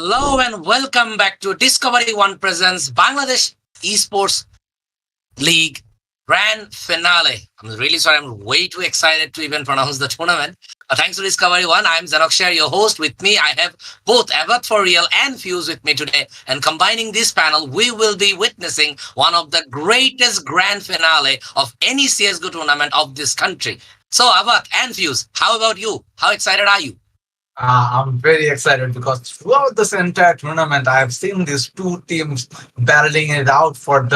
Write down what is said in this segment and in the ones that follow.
Hello and welcome back to Discovery One Presents Bangladesh Esports League Grand Finale. I'm really sorry, I'm way too excited to even pronounce the tournament. Thanks to Discovery One, I'm Zanokshare, your host. With me, I have both Avath for Real and Fuse with me today. And combining this panel, we will be witnessing one of the greatest grand finale of any CSGO tournament of this country. So, Avath and Fuse, how about you? How excited are you? I'm very excited because throughout this entire tournament, I've seen these two teams battling it out for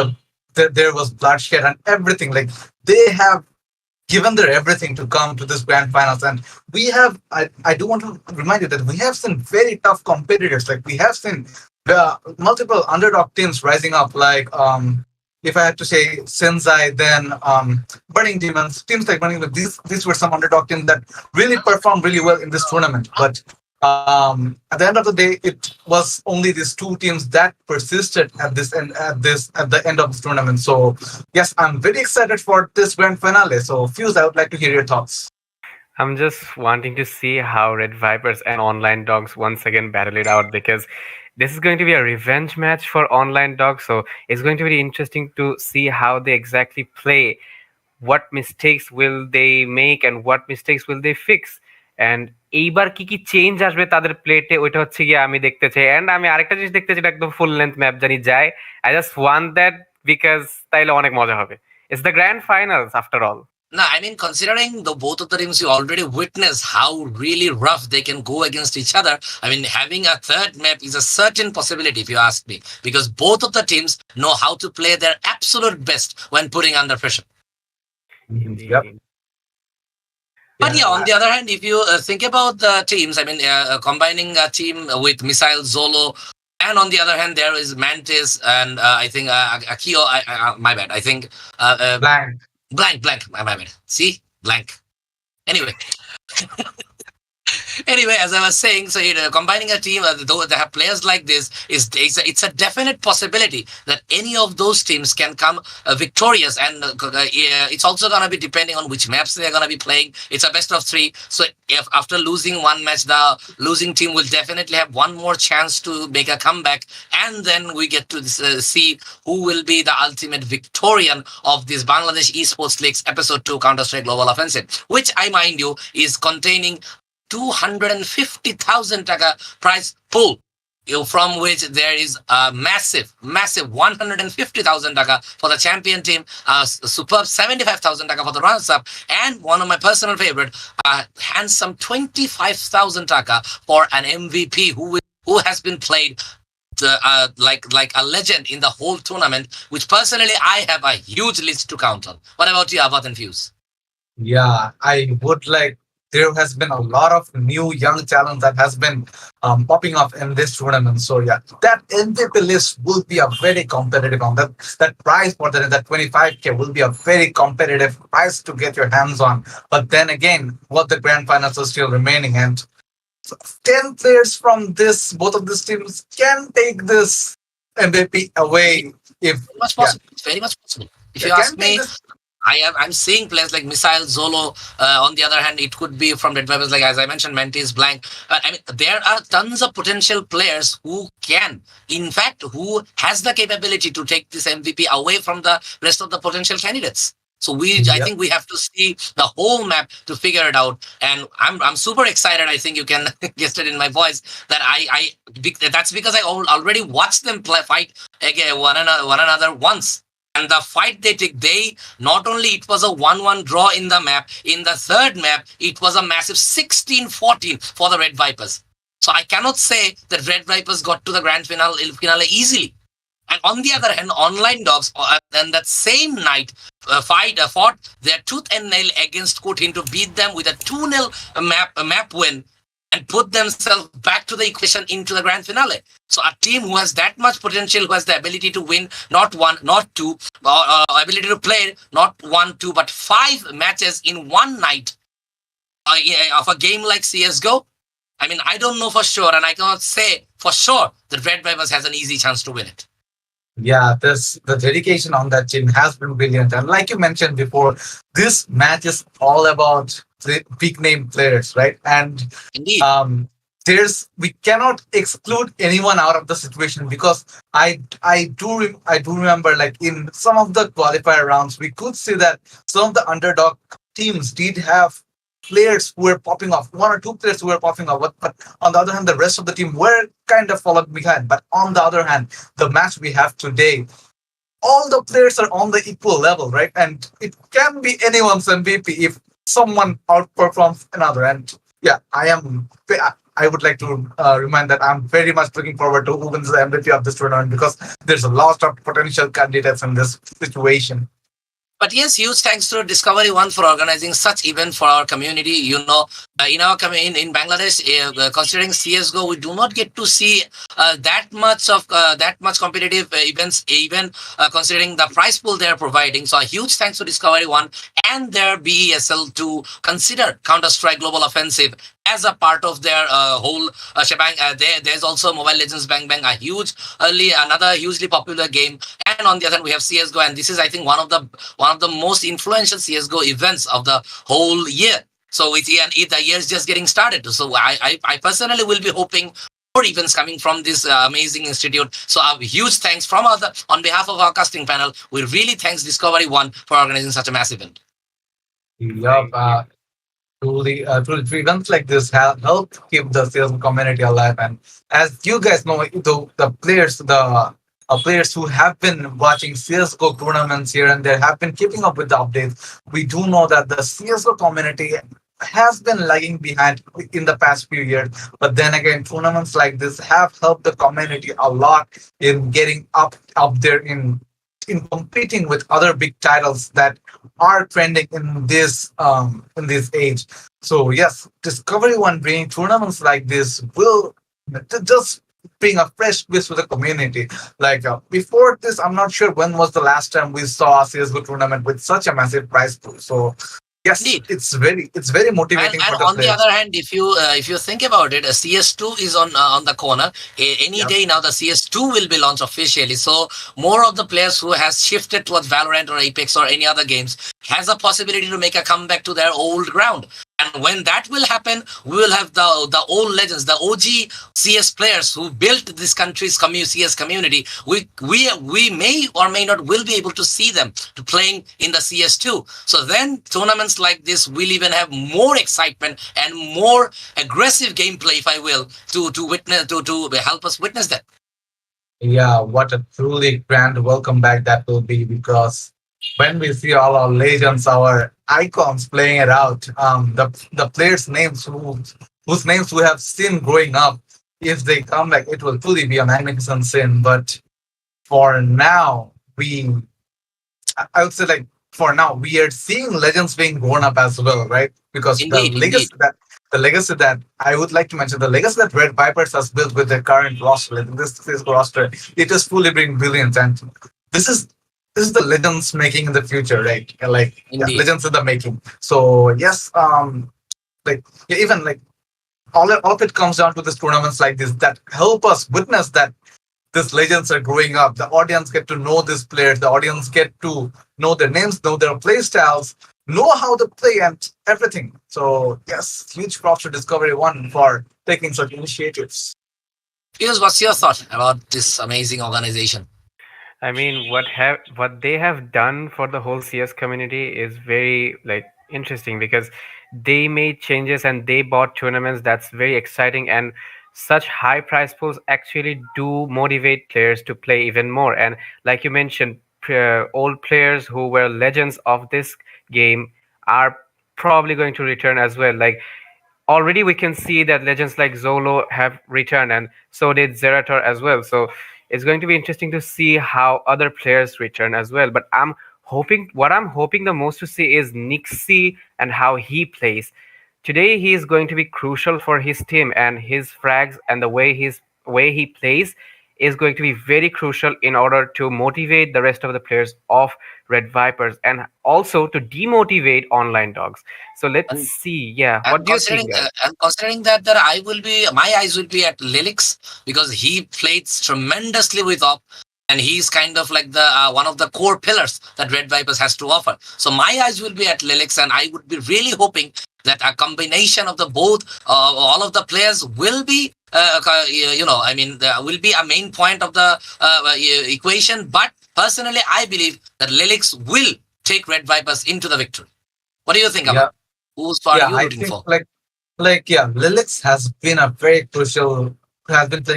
there was bloodshed and everything. Like they have given their everything to come to this grand finals, and I do want to remind you that we have seen very tough competitors. Like we have seen the multiple underdog teams rising up. Like if I had to say Senzai, then Burning Demons, teams like Burning Demons, these were some underdog teams that really performed really well in this tournament. But at the end of the day, it was only these two teams that persisted at the end of this tournament. So yes, I'm very excited for this grand finale. So Fuse, I would like to hear your thoughts. I'm just wanting to see how RedViperZ and Online Dogs once again battle it out, because this is going to be a revenge match for Online Dogs. So it's going to be interesting to see how they exactly play. What mistakes will they make and what mistakes will they fix? And এইবার কি change আসবে তাদের প্লেটে, ওইটা হচ্ছে গিয়ে আমি দেখতে চাই। এন্ড আমি আরেকটা জিনিস দেখতে চাই, একদম ফুল লেন্থ ম্যাপ জানি যায়। I just want that because তাইলে অনেক মজা হবে। It's the grand finals after all. No, I mean, considering both of the teams, you already witnessed how really rough they can go against each other. I mean, having a third map is a certain possibility, if you ask me, because both of the teams know how to play their absolute best when putting under pressure. Yep. But yeah, on the other hand, if you think about the teams, I mean, combining a team with Missile Zolo, and on the other hand, there is Mantis and I think Akio. My bad. I think blank. My bad. See, blank. Anyway. Anyway, as I was saying, so combining a team, though they have players like this, it's a definite possibility that any of those teams can come victorious, and it's also going to be depending on which maps they're going to be playing. It's a best of three, so if after losing one match, the losing team will definitely have one more chance to make a comeback, and then we get to see who will be the ultimate victorian of this Bangladesh Esports League's Episode II Counter-Strike Global Offensive, which I mind you is containing 250,000 taka prize pool, from which there is a massive 150,000 taka for the champion team, superb 75,000 taka for the runners-up, and one of my personal favorite, handsome 25,000 taka for an MVP who has been played like a legend in the whole tournament, which personally I have a huge list to count on. What about you, Avath and Fuse? Yeah, I would like. There has been a lot of new young talent that has been popping up in this tournament. So yeah, that MVP list will be a very competitive one. That prize for that 25K will be a very competitive prize to get your hands on. But then again, what the grand finals are still remaining, and 10 players from both of these teams can take this MVP away. If very much possible. It's very much possible. If you ask me, I'm seeing players like Missile Zolo. On the other hand, it could be from RedViperZ, like as I mentioned, Mantis, Blank. I mean, there are tons of potential players who can, in fact, who has the capability to take this MVP away from the rest of the potential candidates. So I think we have to see the whole map to figure it out. And I'm super excited. I think you can guess it in my voice that that's because I already watched them fight again one another once. And the fight they not only it was a 1-1 draw in the map, in the third map, it was a massive 16-14 for the RedViperZ. So I cannot say that RedViperZ got to the grand finale easily. And on the other hand, Online Dogs, and that same night, fought their tooth and nail against Kotin to beat them with a 2-0 map win, and put themselves back to the equation into the grand finale. So a team who has that much potential, who has the ability to win not one, not two, ability to play not 1, 2, but 5 matches in one night of a game like CSGO. I mean, I don't know for sure, and I cannot say for sure that RedViperZ has an easy chance to win it. Yeah, the dedication on that team has been brilliant. And like you mentioned before, this match is all about the big name players, right? And Indeed. we cannot exclude anyone out of the situation, because I do remember, like, in some of the qualifier rounds we could see that some of the underdog teams did have players who were popping off, one or two players who were popping off, but on the other hand the rest of the team were kind of followed behind. But on the other hand, the match we have today, all the players are on the equal level, right? And it can be anyone's MVP if someone outperforms another. And yeah, I would like to remind that I'm very much looking forward to who wins the MVP of this tournament, because there's a lot of potential candidates in this situation. But yes, huge thanks to Discovery One for organizing such event for our community. In our in Bangladesh, considering CS:GO, we do not get to see that much competitive events, even considering the prize pool they are providing. So a huge thanks to Discovery One and their BESL to consider Counter-Strike Global Offensive as a part of their whole shebang. There's also Mobile Legends Bang Bang, another hugely popular game. And on the other hand, we have CS:GO, and this is, I think, one of the most influential CS:GO events of the whole year. So the year is just getting started. So I personally will be hoping more events coming from this amazing institute. So a huge thanks on behalf of our casting panel. We really thanks Discovery One for organizing such a massive event. Yup. Truly, events like this help keep the sales community alive. And as you guys know, the players who have been watching CS:GO tournaments here and there, have been keeping up with the updates. We do know that the CS:GO community has been lagging behind in the past few years. But then again, tournaments like this have helped the community a lot in getting up there in competing with other big titles that are trending in this age. So yes, Discovery One bringing tournaments like this will just bring a fresh twist to the community. Like, before this, I'm not sure when was the last time we saw a CS:GO tournament with such a massive prize pool. So yes, Indeed. it's very motivating And for the on the players. other hand, if you think about it, CS2 is on the corner. Any Yep. day now, the CS2 will be launched officially. So more of the players who has shifted towards Valorant or Apex or any other games has a possibility to make a comeback to their old ground. And when that will happen, we will have the old legends, the OG CS players who built this country's CS community. We may or may not will be able to see them to playing in the CS2. So then tournaments like this will even have more excitement and more aggressive gameplay, if I will, to witness to help us witness that. Yeah, what a truly grand welcome back that will be, because when we see all our legends, our icons playing it out, the players' names whose names we have seen growing up, if they come back, it will truly be a magnificent scene. But for now, I would say, like, for now, we are seeing legends being grown up as well, right? Because Indeed. the legacy that I would like to mention, the legacy that RedViperZ has built with their current roster, like this roster, it is fully being brilliant. And this is this is the legends making in the future, right? Like, yeah, Indeed. legends in the making. So yes, like, yeah, even like all of it comes down to these tournaments like this that help us witness that these legends are growing up. The audience get to know these players. The audience get to know their names, know their play styles, know how to play, and everything. So yes, huge props to Discovery One for taking such initiatives. Pius, what's your thought about this amazing organization? I mean, what they have done for the whole CS community is very like interesting because they made changes and they bought tournaments. That's very exciting, and such high prize pools actually do motivate players to play even more. And like you mentioned, old players who were legends of this game are probably going to return as well. Like already we can see that legends like Zolo have returned, and so did Zerator as well. So it's going to be interesting to see how other players return as well. But what I'm hoping the most to see is Nixie and how he plays. Today he is going to be crucial for his team, and his frags and the way he plays is going to be very crucial in order to motivate the rest of the players of RedViperZ and also to demotivate online dogs. So let's And see. Yeah, what and do you think, guys? considering that my eyes will be at Lilix because he plays tremendously with op, and he's kind of like the one of the core pillars that Red Vipers has to offer. So my eyes will be at Lilix, and I would be really hoping that a combination of the both, all of the players will be, will be a main point of the equation. But personally, I believe that Lilix will take Red Vipers into the victory. What do you think Yeah, about? Who's are yeah. you I rooting think for? yeah, Lilix has been playing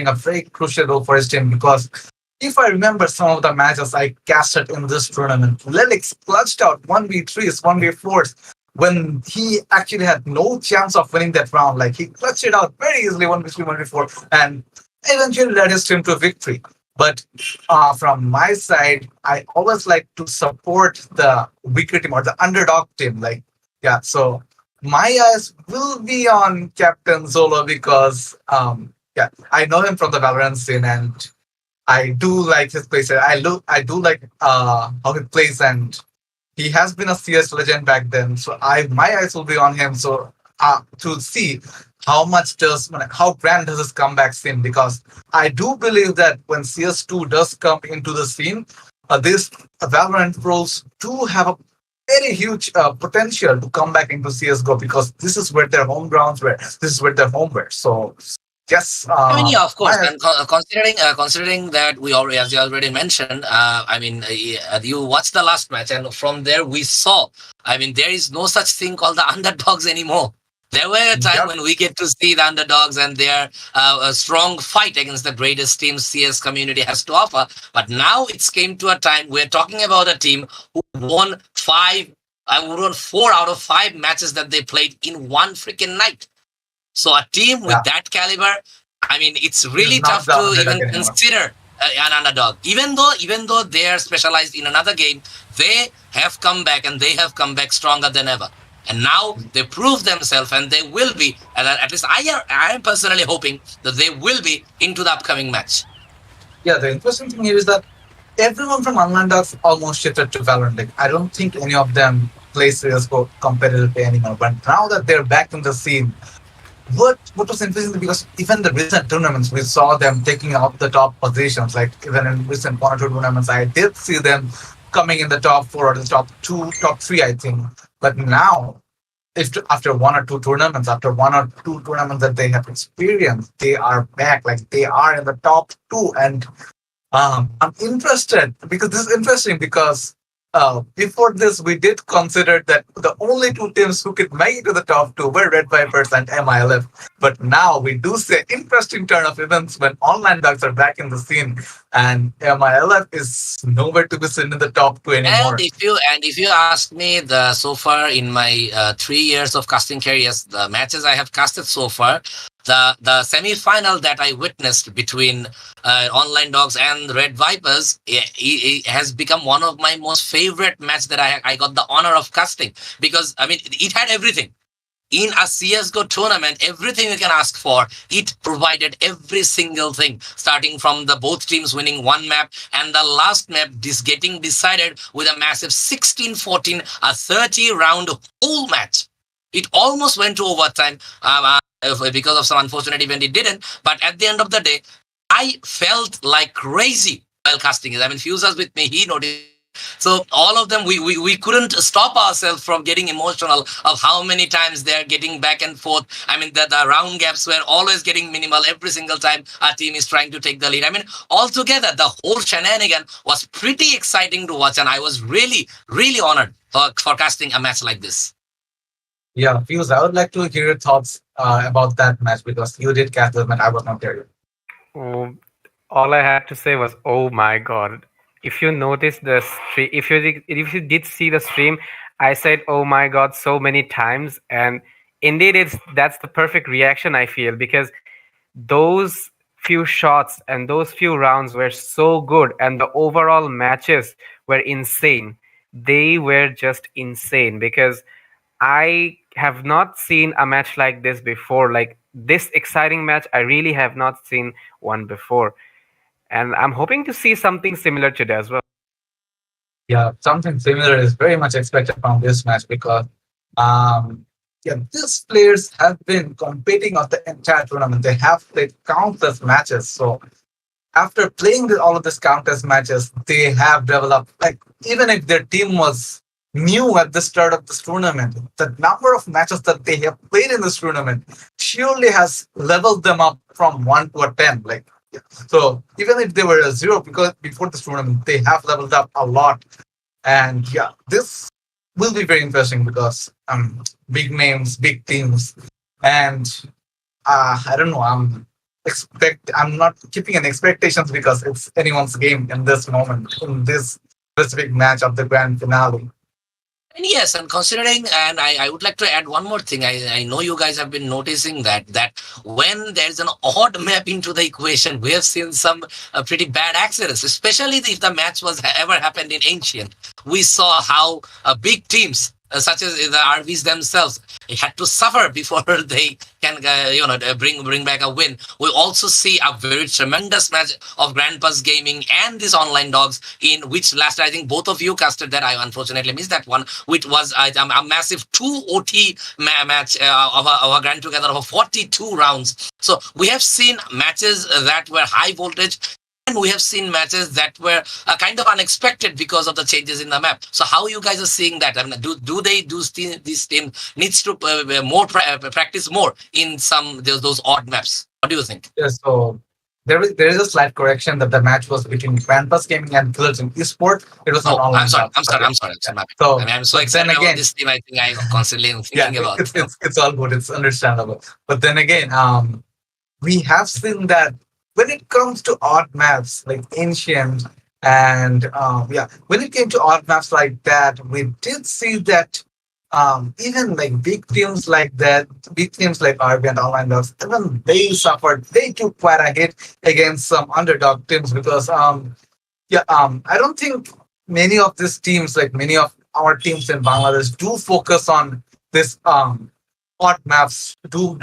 a very crucial role for his team because if I remember some of the matches I casted in this tournament, Lilix clutched out 1v3s, 1v4s when he actually had no chance of winning that round. Like he clutched it out very easily, 1v3, 1v4, and eventually led his team to victory. But from my side, I always like to support the weaker team or the underdog team. Like, yeah, so my eyes will be on Captain Zolo because, yeah, I know him from the Valorant scene and I do like his plays. I do like how he plays, and he has been a CS legend back then. So my eyes will be on him. So to see how grand does his comeback seem? Because I do believe that when CS2 does come into the scene, these Valorant pros do have a very huge potential to come back into CS:GO because this is where their home grounds were. This is where their home were. So yes, I mean, yeah, of course. my And considering that we already, as you already mentioned, you watched the last match, and from there we saw. I mean, there is no such thing called the underdogs anymore. There were a time yep, when we get to see the underdogs and their a strong fight against the greatest team CS community has to offer. But now it's came to a time we're talking about a team who won five, I would won 4 out of 5 matches that they played in one freaking night. So a team with yeah, that caliber, I mean, it's he's really not tough the to underdog even anymore. consider an underdog. Even though they are specialized in another game, they have come back and they have come back stronger than ever. And now they prove themselves, and they will be. And at least I am personally hoping that they will be into the upcoming match. Yeah, the interesting thing here is that everyone from Unlandogs almost shifted to Valorant. Like, I don't think any of them play CSGO competitively anymore. But now that they're back in the scene, what was interesting because even the recent tournaments we saw them taking up the top positions. Like even in recent 1 or 2 tournaments, I did see them coming in the top 4 or the top 2, top 3, I think. But now, if after 1 or 2 tournaments, after 1 or 2 tournaments that they have experienced, they are back. Like they are in the top 2, and I'm interested because this is interesting because before this, we did consider that the only 2 teams who could make it to the top 2 were RedViperZ and MILF. But now we do see an interesting turn of events when online dogs are back in the scene and MILF is nowhere to be seen in the top 2 And anymore. if you ask me, the so far in my 3 years of casting careers, the matches I have casted so far, the semi-final that I witnessed between Online Dogs and Red Vipers it has become one of my most favorite match that I got the honor of casting, because I mean it had everything. In a CSGO tournament, everything you can ask for, it provided every single thing, starting from the both teams winning one map and the last map getting decided with a massive 16-14, a 30-round whole match. It almost went to overtime because of some unfortunate event. It didn't, but at the end of the day, I felt like crazy while casting it. I mean, Fuse was with me, he noticed. So all of them, we couldn't stop ourselves from getting emotional of how many times they're getting back and forth. I mean, the round gaps were always getting minimal every single time our team is trying to take the lead. I mean, altogether, the whole shenanigan was pretty exciting to watch, and I was really, really honored for casting a match like this. Yeah, Fuse, I would like to hear your thoughts about that match because you did cast the match. I was not there. Oh, all I had to say was, "Oh my God!" If you noticed the stream, if you did see the stream, I said, "Oh my God," so many times, and indeed, that's the perfect reaction I feel because those few shots and those few rounds were so good, and the overall matches were insane. They were just insane because I have not seen a match like this before. Like this exciting match, I really have not seen one before. And I'm hoping to see something similar today as well. Yeah, something similar is very much expected from this match because yeah, these players have been competing on the entire tournament. They have played countless matches. So after playing all of these countless matches, they have developed like even if their team was knew at the start of this tournament, the number of matches that they have played in this tournament surely has leveled them up from 1 to a 10. Like, yeah. So even if they were a 0 because before this tournament, they have leveled up a lot. And yeah, this will be very interesting because big names, big teams, and I don't know. I'm not keeping an expectations because it's anyone's game in this moment in this specific match of the grand finale. And yes, and considering, and I would like to add one more thing. I know you guys have been noticing that when there's an odd map into the equation, we have seen some pretty bad accidents, especially if the match was ever happened in Ancient. We saw how big teams, such as the RVs themselves, had to suffer before they can, bring back a win. We also see a very tremendous match of Grandpa's Gaming and these online dogs, in which last I think both of you casted that. I unfortunately missed that one, which was a massive 2 OT match of a grand together of 42 rounds. So we have seen matches that were high voltage. And we have seen matches that were kind of unexpected because of the changes in the map. So how you guys are seeing that? I mean, this team needs to practice more in some those odd maps? What do you think? Yes, so there is a slight correction that the match was between Grandpa's Gaming and Killers in Esports. It was not Oh, online. I'm sorry. My bad. So I mean, I'm so then excited about again, this team. I think I'm constantly yeah, thinking about. it's all good. It's understandable. But then again, we have seen that when it comes to odd maps like Ancient and when it came to odd maps like that, we did see that even like big teams like RB and Online Dogs, even they suffered. They took quite a hit against some underdog teams because I don't think many of these teams, like many of our teams in Bangladesh, do focus on this odd maps. Do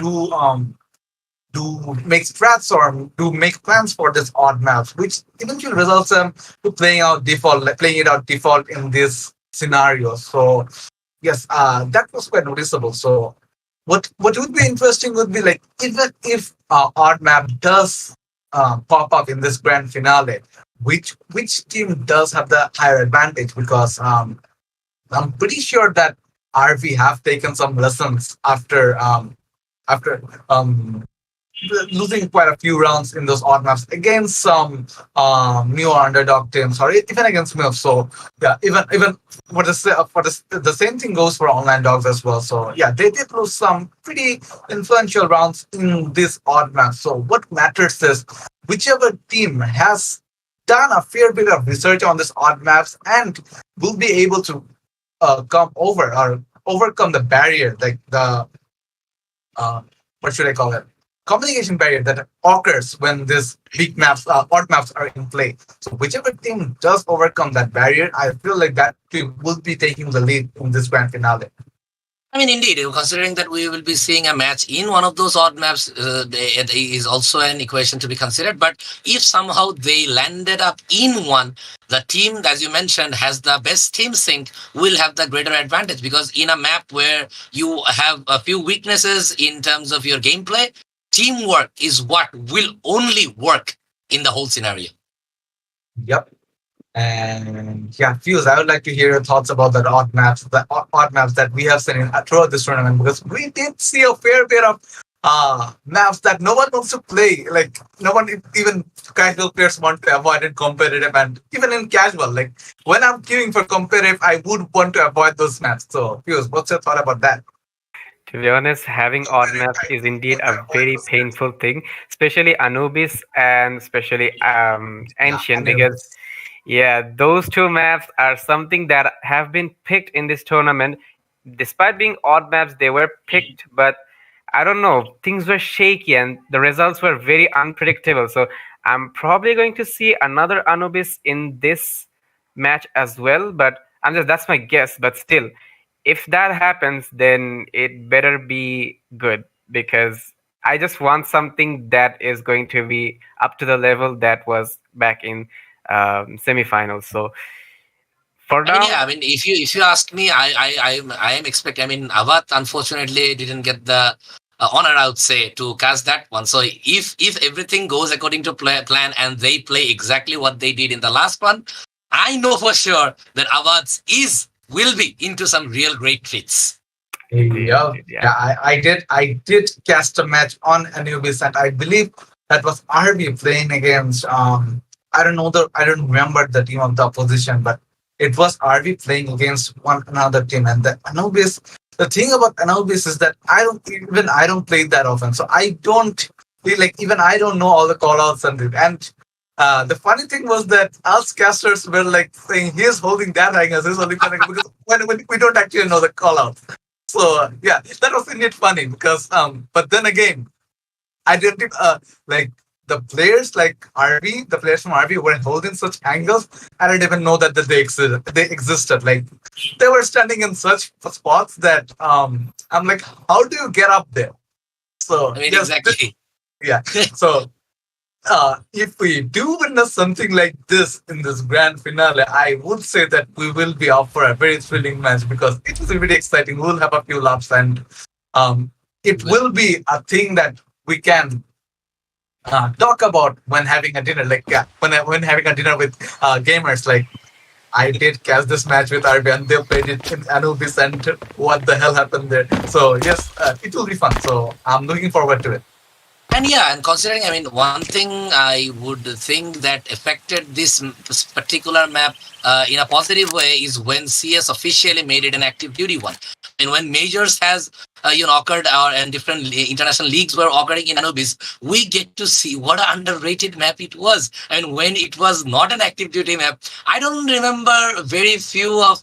make strats or do make plans for this odd maps, which eventually results them to playing it out default in this scenario. So yes, that was quite noticeable. So what would be interesting would be like even if odd map does pop up in this grand finale, which team does have the higher advantage? Because I'm pretty sure that RV have taken some lessons after losing quite a few rounds in those odd maps against some new underdog teams or even against MILF. So yeah, even the same thing goes for online dogs as well. So yeah, they did lose some pretty influential rounds in this odd maps. So what matters is whichever team has done a fair bit of research on this odd maps and will be able to come over or overcome the barrier, like the what should I call it? Communication barrier that occurs when these big maps, odd maps are in play. So whichever team does overcome that barrier, I feel like that team will be taking the lead in this grand finale. I mean, indeed, considering that we will be seeing a match in one of those odd maps, it is also an equation to be considered. But if somehow they landed up in one, the team, as you mentioned, has the best team sync, will have the greater advantage, because in a map where you have a few weaknesses in terms of your gameplay, teamwork is what will only work in the whole scenario. Yep. And yeah, Fuse, I would like to hear your thoughts about the odd maps that we have seen throughout this tournament, because we did see a fair bit of maps that no one wants to play. Like no one, even casual players want to avoid in competitive, and even in casual. Like when I'm queuing for competitive, I would want to avoid those maps. So Fuse, what's your thought about that? To be honest, having odd maps is indeed a very painful thing, especially Anubis and especially Yeah, Ancient, because Anubis. yeah, those two maps are something that have been picked in this tournament. Despite being odd maps, they were picked, but I don't know, things were shaky and the results were very unpredictable. So I'm probably going to see another Anubis in this match as well, but that's my guess. But still, if that happens, then it better be good, because I just want something that is going to be up to the level that was back in semifinals. So for I mean, now, yeah. I mean, if you ask me, I am expecting. I mean, Avat unfortunately didn't get the honor, I would say, to cast that one. So if everything goes according to plan and they play exactly what they did in the last one, I know for sure that Avat is will be into some real great treats. Indeed, Yeah, indeed, yeah. yeah, I did cast a match on Anubis, and I believe that was RB playing against I don't remember the team of the opposition, but it was RB playing against one another team. And the Anubis, the thing about Anubis is that I don't play that often, so I don't feel like even I don't know all the call outs and the funny thing was that us casters were like saying he's holding that angle, he's holding that angle, because when we don't actually know the call outs. So yeah, that was indeed funny because but then again, I didn't like the players like RV, the players from RV were holding such angles. I didn't even know that they existed. They existed. Like they were standing in such spots that I'm like, how do you get up there? So I mean, yes, exactly. yeah. So if we do witness something like this in this grand finale, I would say that we will be up for a very thrilling match because it is very exciting. We'll have a few laps and um, it will be a thing that we can talk about when having a dinner. Like yeah, when having a dinner with gamers. Like I did catch this match with RB and they played it in Anubis and what the hell happened there. So yes, it will be fun. So I'm looking forward to it. And yeah, and considering, I mean, one thing I would think that affected this particular map in a positive way is when CS officially made it an active duty one. And when majors has occurred and different international leagues were occurring in Anubis, we get to see what an underrated map it was. And when it was not an active duty map, I don't remember very few of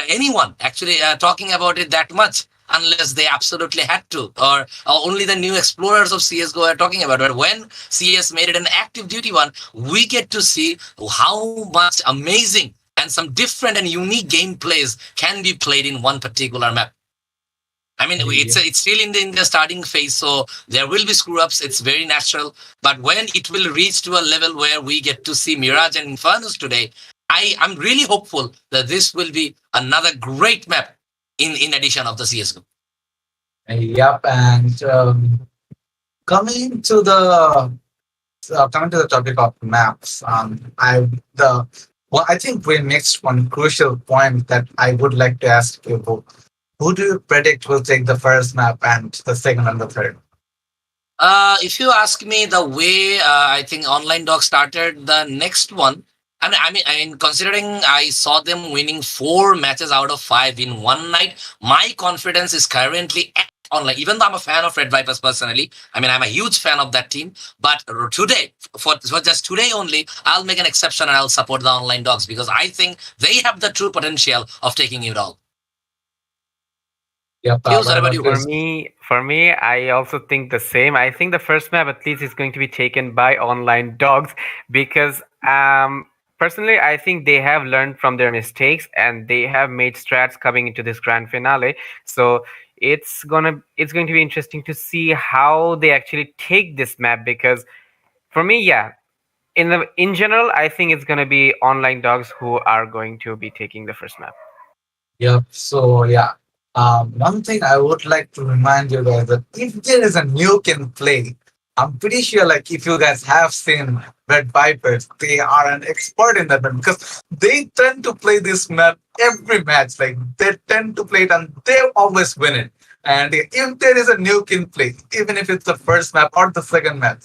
anyone actually talking about it that much, unless they absolutely had to, or only the new explorers of CSGO are talking about it. But when CS made it an active duty one, we get to see how much amazing and some different and unique gameplays can be played in one particular map. I mean, Yeah. it's still in the starting phase, so there will be screw ups. It's very natural. But when it will reach to a level where we get to see Mirage and Infernus today, I'm really hopeful that this will be another great map in addition of the CSGO. Yep, and coming to the coming to the topic of maps, I think we mixed one crucial point that I would like to ask you both. Who do you predict will take the first map and the second and the third? If you ask me, the way I think Online Dog started the next one, considering I saw them winning 4 matches out of 5 in one night, my confidence is currently at Online. Even though I'm a fan of RedViperZ personally, I mean, I'm a huge fan of that team. But today, for just today only, I'll make an exception and I'll support the Online Dogs because I think they have the true potential of taking it all. Yep, Hughes, what what about about you? Chris? For me, I also think the same. I think the first map at least is going to be taken by online dogs because personally I think they have learned from their mistakes and they have made strats coming into this grand finale. So it's going to be interesting to see how they actually take this map because for me, yeah, in general, I think it's gonna be online dogs who are going to be taking the first map. Yep. So yeah, one thing I would like to remind you guys that if there is a nuke in play, I'm pretty sure like if you guys have seen Red Vipers, they are an expert in that map because they tend to play this map every match. Like they tend to play it and they always win it. And if there is a nuke in play, even if it's the first map or the second map,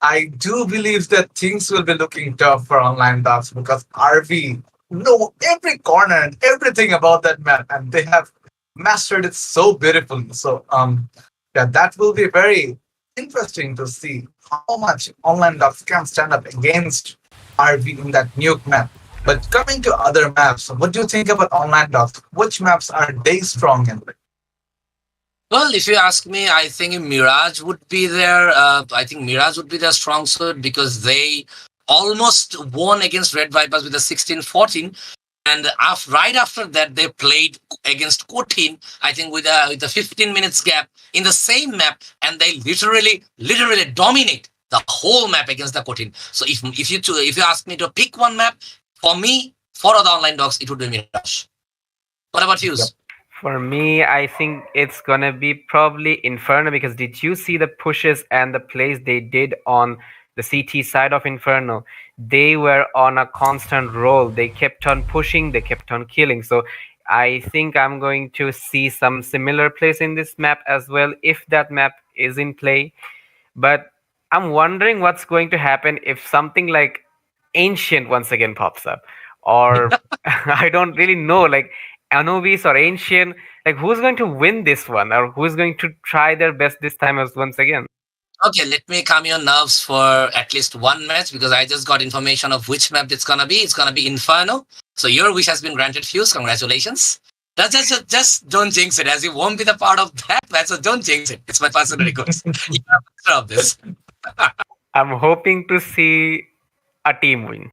I do believe that things will be looking tough for online dogs because RV know every corner and everything about that map, and they have mastered it so beautifully. So, yeah, that will be very interesting to see how much online dogs can stand up against RV in that nuke map. But coming to other maps, what do you think about online dogs? Which maps are they strong in? Well, if you ask me, I think Mirage would be there. I think Mirage would be their strong suit because they almost won against RedViperZ with a 16-14. And right after that, they played against Kotin, I think with a 15 minutes gap in the same map. And they literally dominate the whole map against the Kotin. So if you ask me to pick one map, for me, for the online dogs, it would be Mirage. What about you? Yep. For me, I think it's gonna be probably Inferno because did you see the pushes and the plays they did on the CT side of Inferno? They were on a constant roll. They kept on pushing, they kept on killing. So I think I'm going to see some similar plays in this map as well if that map is in play. But I'm wondering what's going to happen if something like Ancient once again pops up. Or I don't really know, like Anubis or Ancient, like who's going to win this one or who's going to try their best this time as once again? Okay, let me calm your nerves for at least one match because I just got information of which map it's gonna be. It's gonna be Inferno. So your wish has been granted, Fuse. Congratulations. Just don't jinx it, as you won't be the part of that match. So don't jinx it. It's my personal request. You are master of this. I'm hoping to see a team win.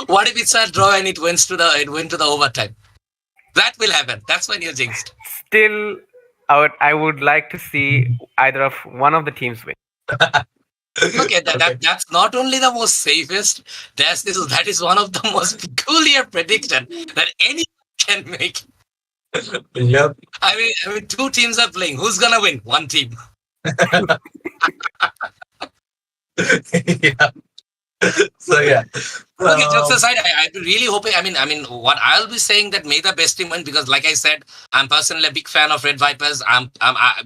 What if it's a draw and it went to the overtime? That will happen. That's when you're jinxed. Still, I would like to see either of one of the teams win. Okay, that's not only the most safest. That is one of the most peculiar prediction that anyone can make. Yep. I mean, two teams are playing. Who's gonna win? One team. Yeah. So yeah. Okay, jokes aside, I'd be really hoping. What I'll be saying that may the best team win because, like I said, I'm personally a big fan of RedViperZ.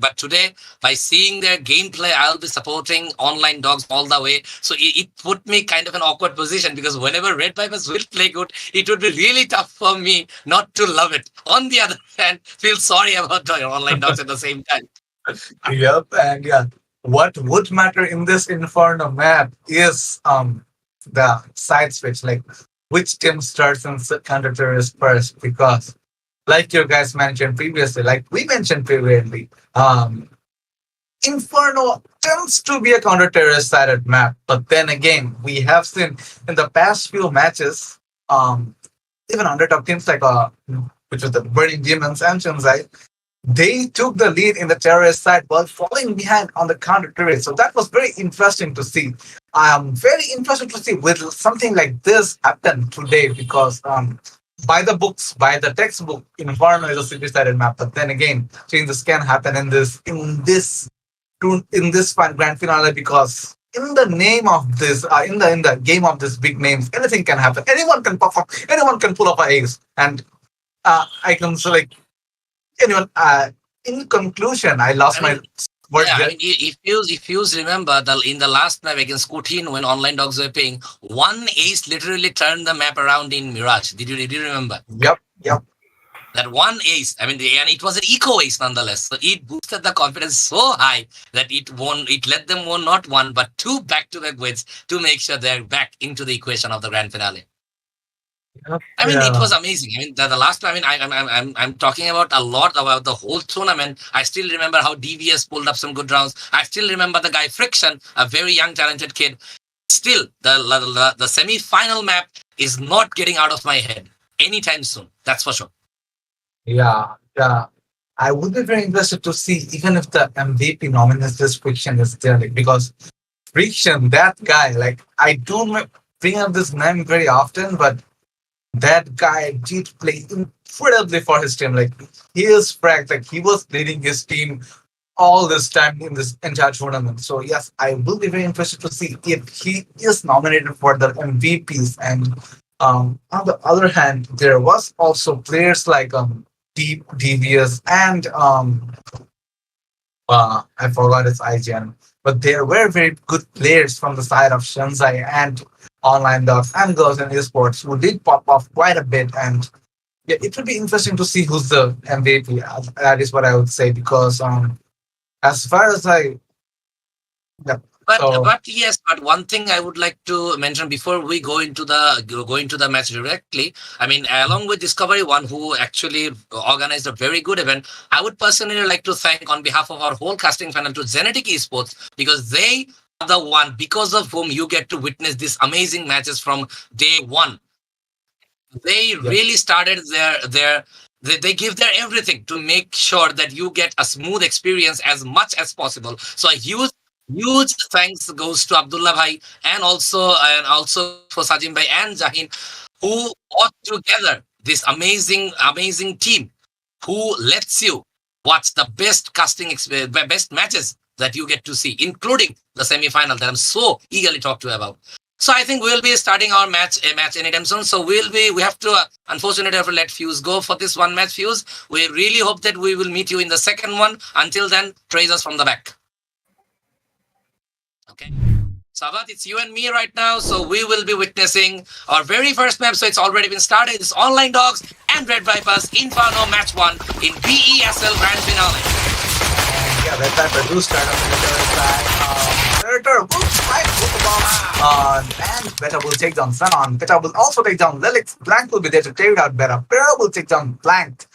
But today, by seeing their gameplay, I'll be supporting Online Dogs all the way. So it put me kind of an awkward position because whenever RedViperZ will play good, it would be really tough for me not to love it. On the other hand, feel sorry about the Online Dogs at the same time. Yep, and yeah, what would matter in this Inferno map is the side switch, like which team starts and counter terrorist first, because like you guys mentioned previously, like we mentioned previously, Inferno tends to be a counter terrorist sided map, but then again, we have seen in the past few matches, even underdog teams like which was the Burning Demons and Shinzai, they took the lead in the terrorist side while falling behind on the counter terrorist. So that was very interesting to see. I'm very interested to see will something like this happen today because by the books, by the textbook, Inferno is a city-sided map. But then again, changes can happen in this grand finale because in the name of this, in the game of this big names, anything can happen. Anyone can pop up. Anyone can pull up an ace, and I can select anyone. In conclusion, I lost my word. Yeah, if you remember in the last map against Kutin when Online Dogs were playing, one ace literally turned the map around in Mirage. Did you remember? Yep. That one ace, and it was an eco ace nonetheless. So it boosted the confidence so high that it let them win not one but two back-to-back wins to make sure they're back into the equation of the grand finale. It was amazing. The last time. I'm talking about a lot about the whole tournament. I still remember how DVS pulled up some good rounds. I still remember the guy Friction, a very young, talented kid. Still, the semi-final map is not getting out of my head anytime soon. That's for sure. Yeah. I would be very interested to see even if the MVP nominates this Friction is there, like, because Friction, that guy, like I don't bring up this name very often, but that guy did play incredibly for his team. Like he is fracked, like he was leading his team all this time in this entire tournament. So yes, I will be very interested to see if he is nominated for the MVPs. And on the other hand, there was also players like Deep, Devious, and I forgot his IGN, but there were very good players from the side of Shanzai and Online Dogs and Girls in Esports who did pop off quite a bit. And yeah, it would be interesting to see who's the MVP. That is what I would say because as far as yeah, But one thing I would like to mention before we go into the match directly. Along with Discovery One, who actually organized a very good event, I would personally like to thank on behalf of our whole casting panel to Genetic Esports because they are the one because of whom you get to witness these amazing matches from day one. They really started they give their everything to make sure that you get a smooth experience as much as possible. So a huge thanks goes to Abdullah Bhai and also for Sajim Bhai and Jahin who brought together this amazing team who lets you watch the best best matches that you get to see, including the semi-final that I'm so eagerly talked to about. So I think we'll be starting our match anytime soon. So we have to unfortunately have to let Fuse go for this one match. Fuse, we really hope that we will meet you in the second one. Until then, praise us from the back. Okay. Sabat, it's you and me right now. So we will be witnessing our very first map. So it's already been started. It's Online Dogs and RedViperZ Inferno Match 1 in BESL Grand Finale. Yeah, RedViperZ do start up on the other side. Predator will fight with the bomb. And Beta will take down Sanon. Beta will also take down Lilix. Blank will be there to take out Beta. Beta will take down Blank.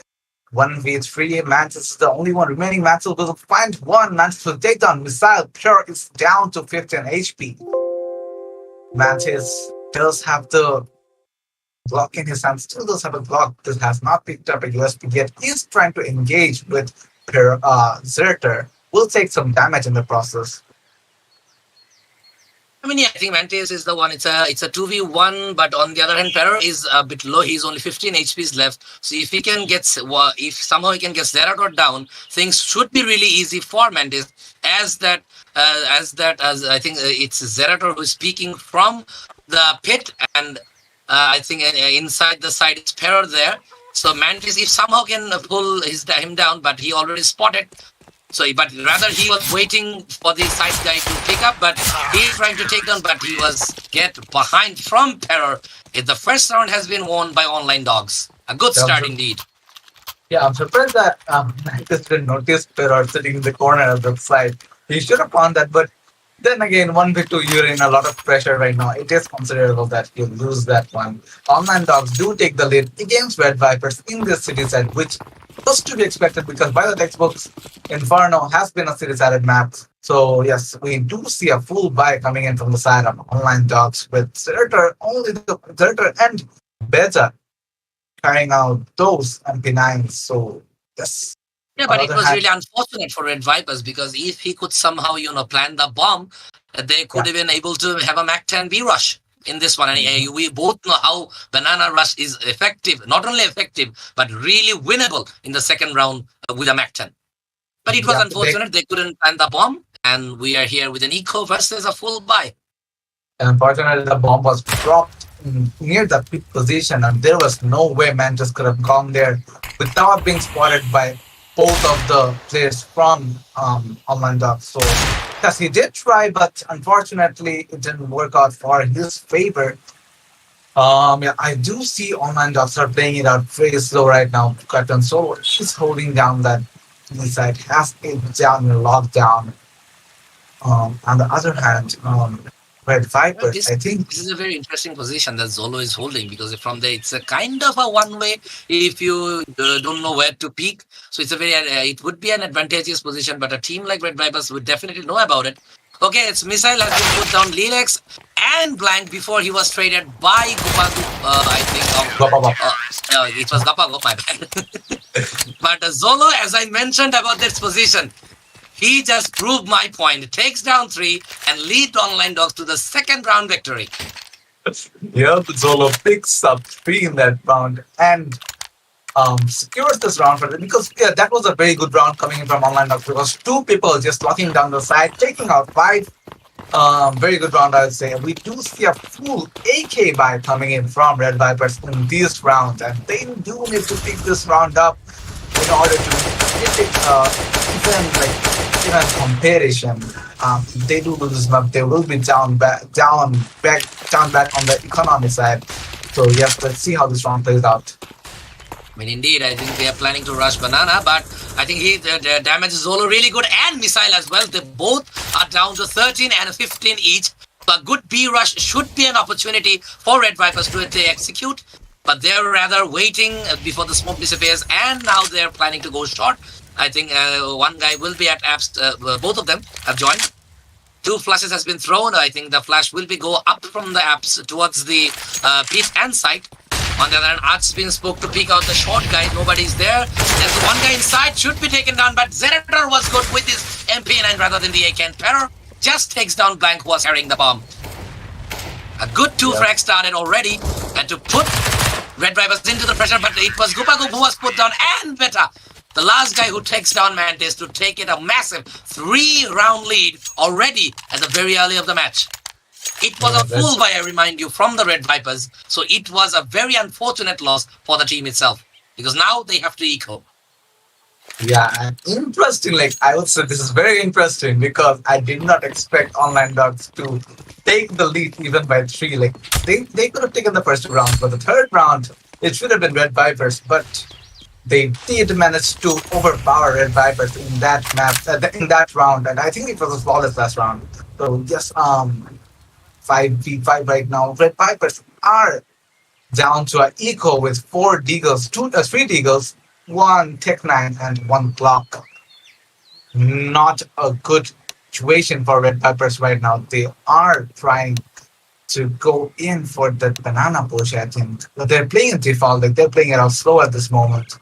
1v3. Mantis is the only one remaining. Mantis will find one. Mantis will take down Missile. Pure is down to 15 HP. Mantis does have the block in his hand. Still does have a block. This has not picked up a USP yet. He's trying to engage with Zerter. Will take some damage in the process. I mean, yeah, I think Mantis is the one. It's a 2v1, but on the other hand, Perro is a bit low. He's only 15 HPs left. So if he can get, if somehow he can get Zerator down, things should be really easy for Mantis. As I think it's Zerator who's speaking from the pit, and I think inside the side it's Perro there. So Mantis, if somehow can pull him down, but he already spotted. So, but rather he was waiting for the side guy to pick up, but he's trying to take down, but he was get behind from Perro. The first round has been won by Online Dogs. A good start indeed. Yeah, I'm surprised that Mantis didn't notice Perro sitting in the corner of the side. He should have found that, but then again, 1v2, you're in a lot of pressure right now. It is considerable that you lose that one. Online Dogs do take the lead against RedViperZ in this city set, which was to be expected because by the textbooks, Inferno has been a city-sided map. So yes, we do see a full buy coming in from the side of Online Dogs with Zerter and Beta carrying out those MP9s. So yes. Yeah, but it was really unfortunate for RedViperZ because if he could somehow, plan the bomb, they could have been able to have a Mac-10 B rush in this one. And we both know how Banana Rush is effective, not only effective, but really winnable in the second round with a Mac-10. But it was unfortunate they couldn't plant the bomb, and we are here with an eco versus a full buy. Unfortunately, the bomb was dropped near the pit position, and there was no way Mantis could have gone there without being spotted by both of the players from Online Dogs. So yes, he did try, but unfortunately it didn't work out for his favor. I do see Online Dogs are playing it out very slow right now. Captain Solo is holding down that side, has it down and locked down. On the other hand, RedViperZ, I think this is a very interesting position that Zolo is holding because from there it's a kind of a one-way if you don't know where to peek. So it's it would be an advantageous position, but a team like RedViperZ would definitely know about it. Okay, its missile has been put down Lilex and Blank before he was traded by Gopagu, I think. It was Gopagu, my bad. But Zolo, as I mentioned about this position, he just proved my point. Takes down 3 and lead Online Dogs to the second round victory. Yeah, Zolo picks up 3 in that round and secures this round for them because that was a very good round coming in from Online Dogs because 2 people just locking down the side, taking out 5. Very good round, I would say. We do see a full AK buy coming in from RedViperZ in this round, and they do need to pick this round up in order to get it even comparison. They do lose map. They will be down back on the economy side. So yes, let's see how this round plays out. I mean, indeed, I think they are planning to rush Banana, but I think the damage is Zolo really good and Missile as well. They both are down to 13 and 15 each. A good B rush should be an opportunity for RedViperZ to execute, but they're rather waiting before the smoke disappears, and now they're planning to go short. I think one guy will be at apps. Both of them have joined. 2 flashes has been thrown. I think the flash will go up from the apps towards the pit and site. On the other hand, Archspin spoke to peek out the short guy. Nobody's there. There's one guy inside. Should be taken down, but Zerator was good with his MP9 rather than the AK. And Perro just takes down Blank, who was carrying the bomb. A good 2 frag started already. And to put RedViperZ into the pressure, but it was Gopagu who was put down and Beta, the last guy who takes down Mantis to take it a massive 3-round lead already at the very early of the match. It was a full buy, I remind you, from the Red Vipers. So it was a very unfortunate loss for the team itself because now they have to eco. Yeah, and interesting. Like I would say, this is very interesting because I did not expect Online Dogs to take the lead even by 3. Like they could have taken the first round, but the third round it should have been Red Vipers, but they did manage to overpower Red Vipers in that map, in that round, and I think it was a flawless last round. So yes, 5v5 right now. Red Vipers are down to an eco with 4 Deagles, 3 Deagles, 1 Tech9, and 1 Clock. Not a good situation for Red Vipers right now. They are trying to go in for that banana push, I think. But they're playing in default, like they're playing it out slow at this moment.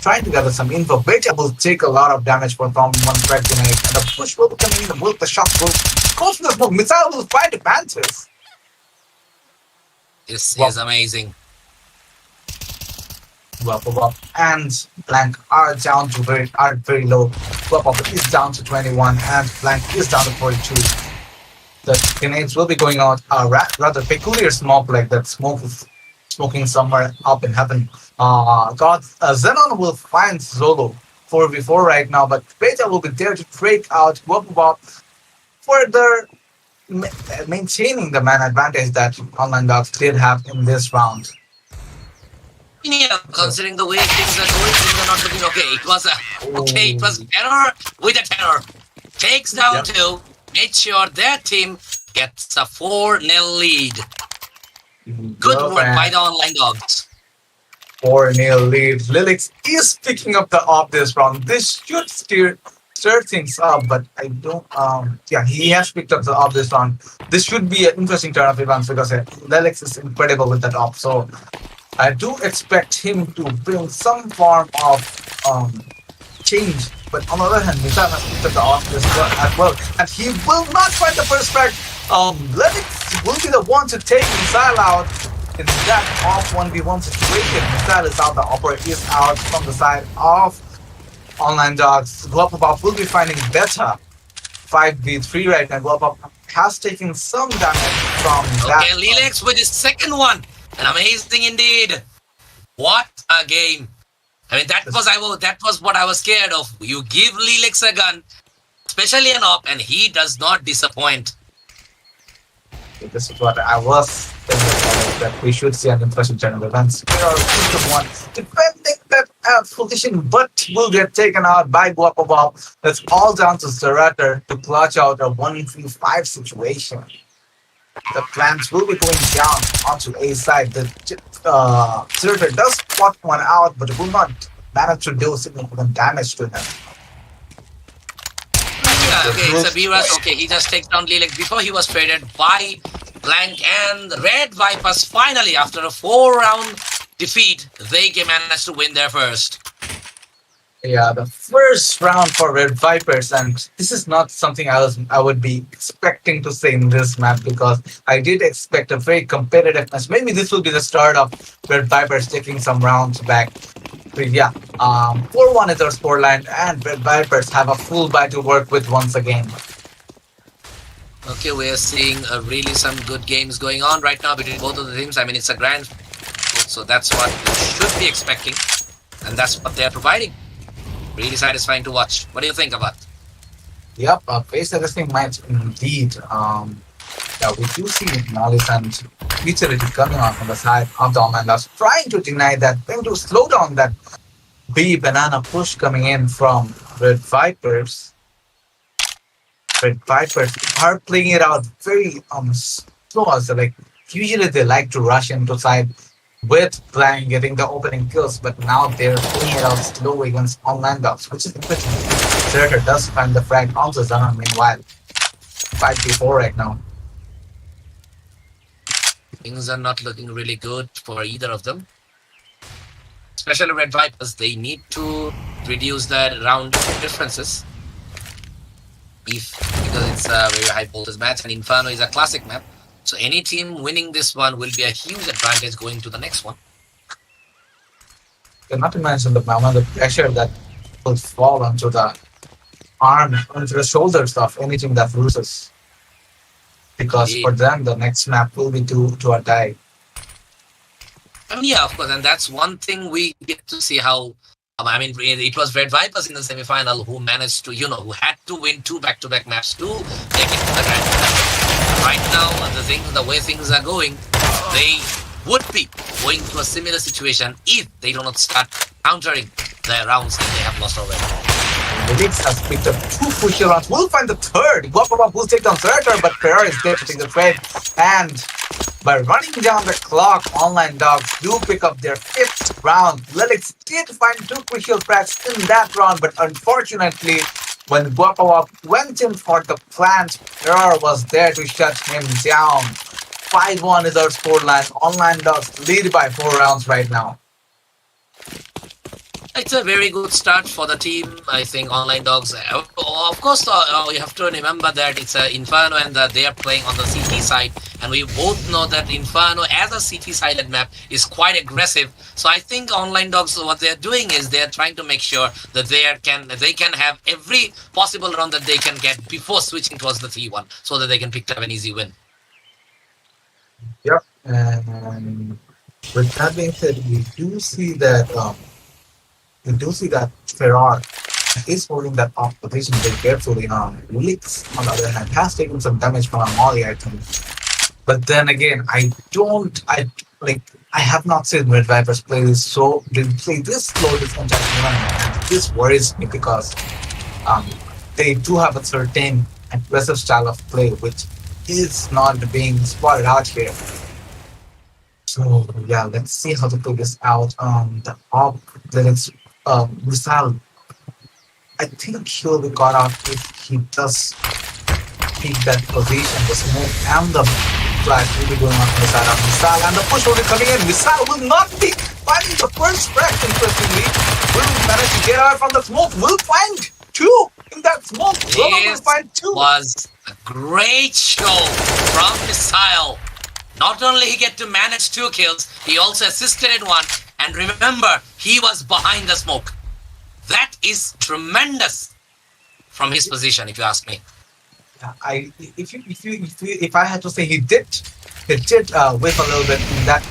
Trying to gather some info. Beta will take a lot of damage from one frag grenade, and the push will be coming in, the shock will go to the smoke. Missile will find advances. This is amazing. And Blank are down to very low. Is down to 21, and Blank is down to 42. The grenades will be going out rather peculiar smoke, like that smoke is smoking somewhere up in heaven. Xenon will find Zolo 4v4 right now, but Beta will be there to break out Wobble further maintaining the man advantage that Online Dogs did have in this round. Yeah, considering the way things are going, things are not looking okay. It was it was terror with a terror. Takes down 2, made sure their team gets a 4-0 lead. Good work by the Online Dogs. 4-0 lead. Lilix is picking up the op this round. This should stir things up, but I don't. He has picked up the op this round. This should be an interesting turn of events because Lilix is incredible with that op. So I do expect him to bring some form of change. But on the other hand, Missile has picked up the op as well, and he will not find the first frag. Lilix will be the one to take Missile out in that off 1v1 situation. Missile is out, the operator is out from the side of Online Dogs. Glopopop will be finding better 5v3 right now. Glopopop has taken some damage from that. Okay, Lilix with his second one. And amazing indeed. What a game. I mean, that was what I was scared of. You give Lilix a gun, especially an op, and he does not disappoint. This is what I was thinking, that we should see an interesting turn of events. We are the one defending that position, but will get taken out by Guapo. That's all down to Zerator to clutch out a 1v5 situation. The plans will be going down onto A side. The Zerator does spot one out, but will not manage to do significant damage to him. Yeah, okay, it's a B-Rush. Okay, he just takes down Lilix before he was traded by Blank, and Red Vipers finally, after a 4-round defeat, they managed to win their first. Yeah, the first round for Red Vipers, and this is not something I would be expecting to say in this map because I did expect a very competitive match. Maybe this will be the start of Red Vipers taking some rounds back. But yeah, 4-1 is our scoreline, and Red Vipers have a full buy to work with once again. Okay, we are seeing really some good games going on right now between both of the teams. I mean, it's a grand, so that's what you should be expecting, and that's what they're providing. Really satisfying to watch. What do you think about? Yep, face interesting match indeed. We do see Malice and Futurity coming on from the side of the Amandas, trying to deny that, trying to slow down that B banana push coming in from Red Vipers. Red Vipers are playing it out very slow. So like usually they like to rush into side with Blank getting the opening kills, but now they're playing it out slow against Online Dogs, which is interesting. Zerator does find the frag onto Zana meanwhile. 5v4 right now. Things are not looking really good for either of them. Especially Red Vipers, they need to reduce the round differences. Because it's a very high voltage match, and Inferno is a classic map. So any team winning this one will be a huge advantage going to the next one. Not to mention the amount of pressure that will fall onto the arm, onto the shoulders of any team that loses. because for them the next map will be to or die. I mean, yeah, of course, and that's one thing we get to see how. I mean, it was RedViperZ in the semi-final who managed to, who had to win 2 back-to-back maps to take it to the grand final. Right now, the way things are going, they would be going to a similar situation if they do not start countering their rounds that they have lost already. The Leaks has picked up 2 crucial rounds. We'll find the third. Guapapa will take down third turn, but Ferrer is there to take the trade. And by running down the clock, Online Dogs do pick up their 5th round. Lelix did find 2 crucial frags in that round, but unfortunately, when Guapapa went in for the plant, Ferrer was there to shut him down. 5-1 is our scoreline. Online Dogs lead by 4 rounds right now. It's a very good start for the team, I think. Online Dogs, of course, you have to remember that it's Inferno and they are playing on the CT side, and we both know that Inferno as a CT sided map is quite aggressive. So I think Online Dogs, what they're doing is they're trying to make sure that they can have every possible round that they can get before switching towards the T1, so that they can pick up an easy win. Yep, and with that being said, we do see that Ferrar is holding that off position very carefully. Lix, on the other hand, has taken some damage from a Molly, I think. But then again, I have not seen RedViperZ play this slow this entire tournament, and this worries me because they do have a certain aggressive style of play which is not being spotted out here. So yeah, let's see how to play this out. The op that it's Misal, I think he'll be caught out if he does keep that position. The smoke and the flash will be going on the side of Misal, and the push will be coming in. Misal will not be finding the first frag, interestingly. Will manage to get out from the smoke. Will find 2 in that smoke. Will find 2. Was a great show from Misal. Not only he get to manage 2 kills, he also assisted in 1. And remember, he was behind the smoke. That is tremendous from his position, if you ask me. If I had to say, he did whiff a little bit in that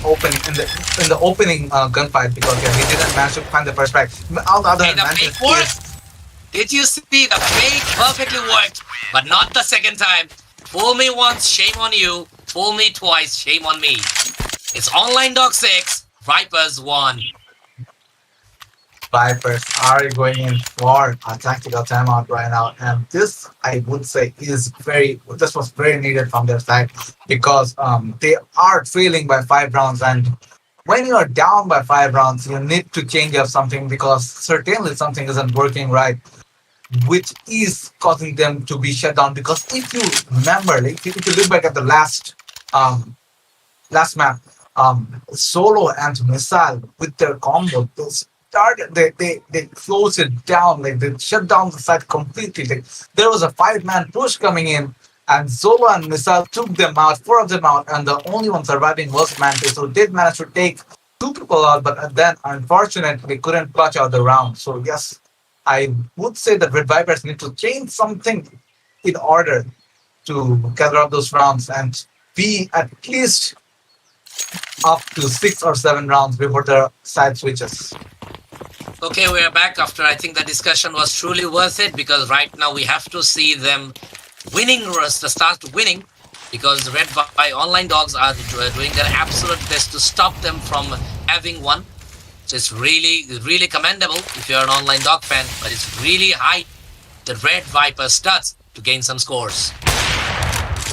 in the opening gunfight, because he didn't manage to find the first frag. On the other hand, did you see the fake perfectly worked, but not the second time? Fool me once, shame on you. Fool me twice, shame on me. It's Online Dog 6, RedViperZ 1. RedViperZ are going in for a tactical timeout right now, and this, I would say, this was very needed from their side, because they are trailing by 5 rounds, and when you are down by 5 rounds, you need to change up something, because certainly something isn't working right, which is causing them to be shut down. Because if you remember, if you look back at the last map, Solo and Missile with their combo, they closed it down, they shut down the site completely. There was a 5-man push coming in, and Solo and Missile took them out, 4 of them out, and the only one surviving was Mante. So did manage to take 2 people out, but then unfortunately couldn't clutch out the round. So yes, I would say that RedViperZ need to change something in order to gather up those rounds and be at least up to 6 or 7 rounds before the side switches. Okay, we are back after, I think the discussion was truly worth it, because right now we have to see them start winning, because RedViperZ Online Dogs are doing their absolute best to stop them from having one. So it's really commendable if you're an Online Dog fan, but it's really high that RedViperZ starts to gain some scores.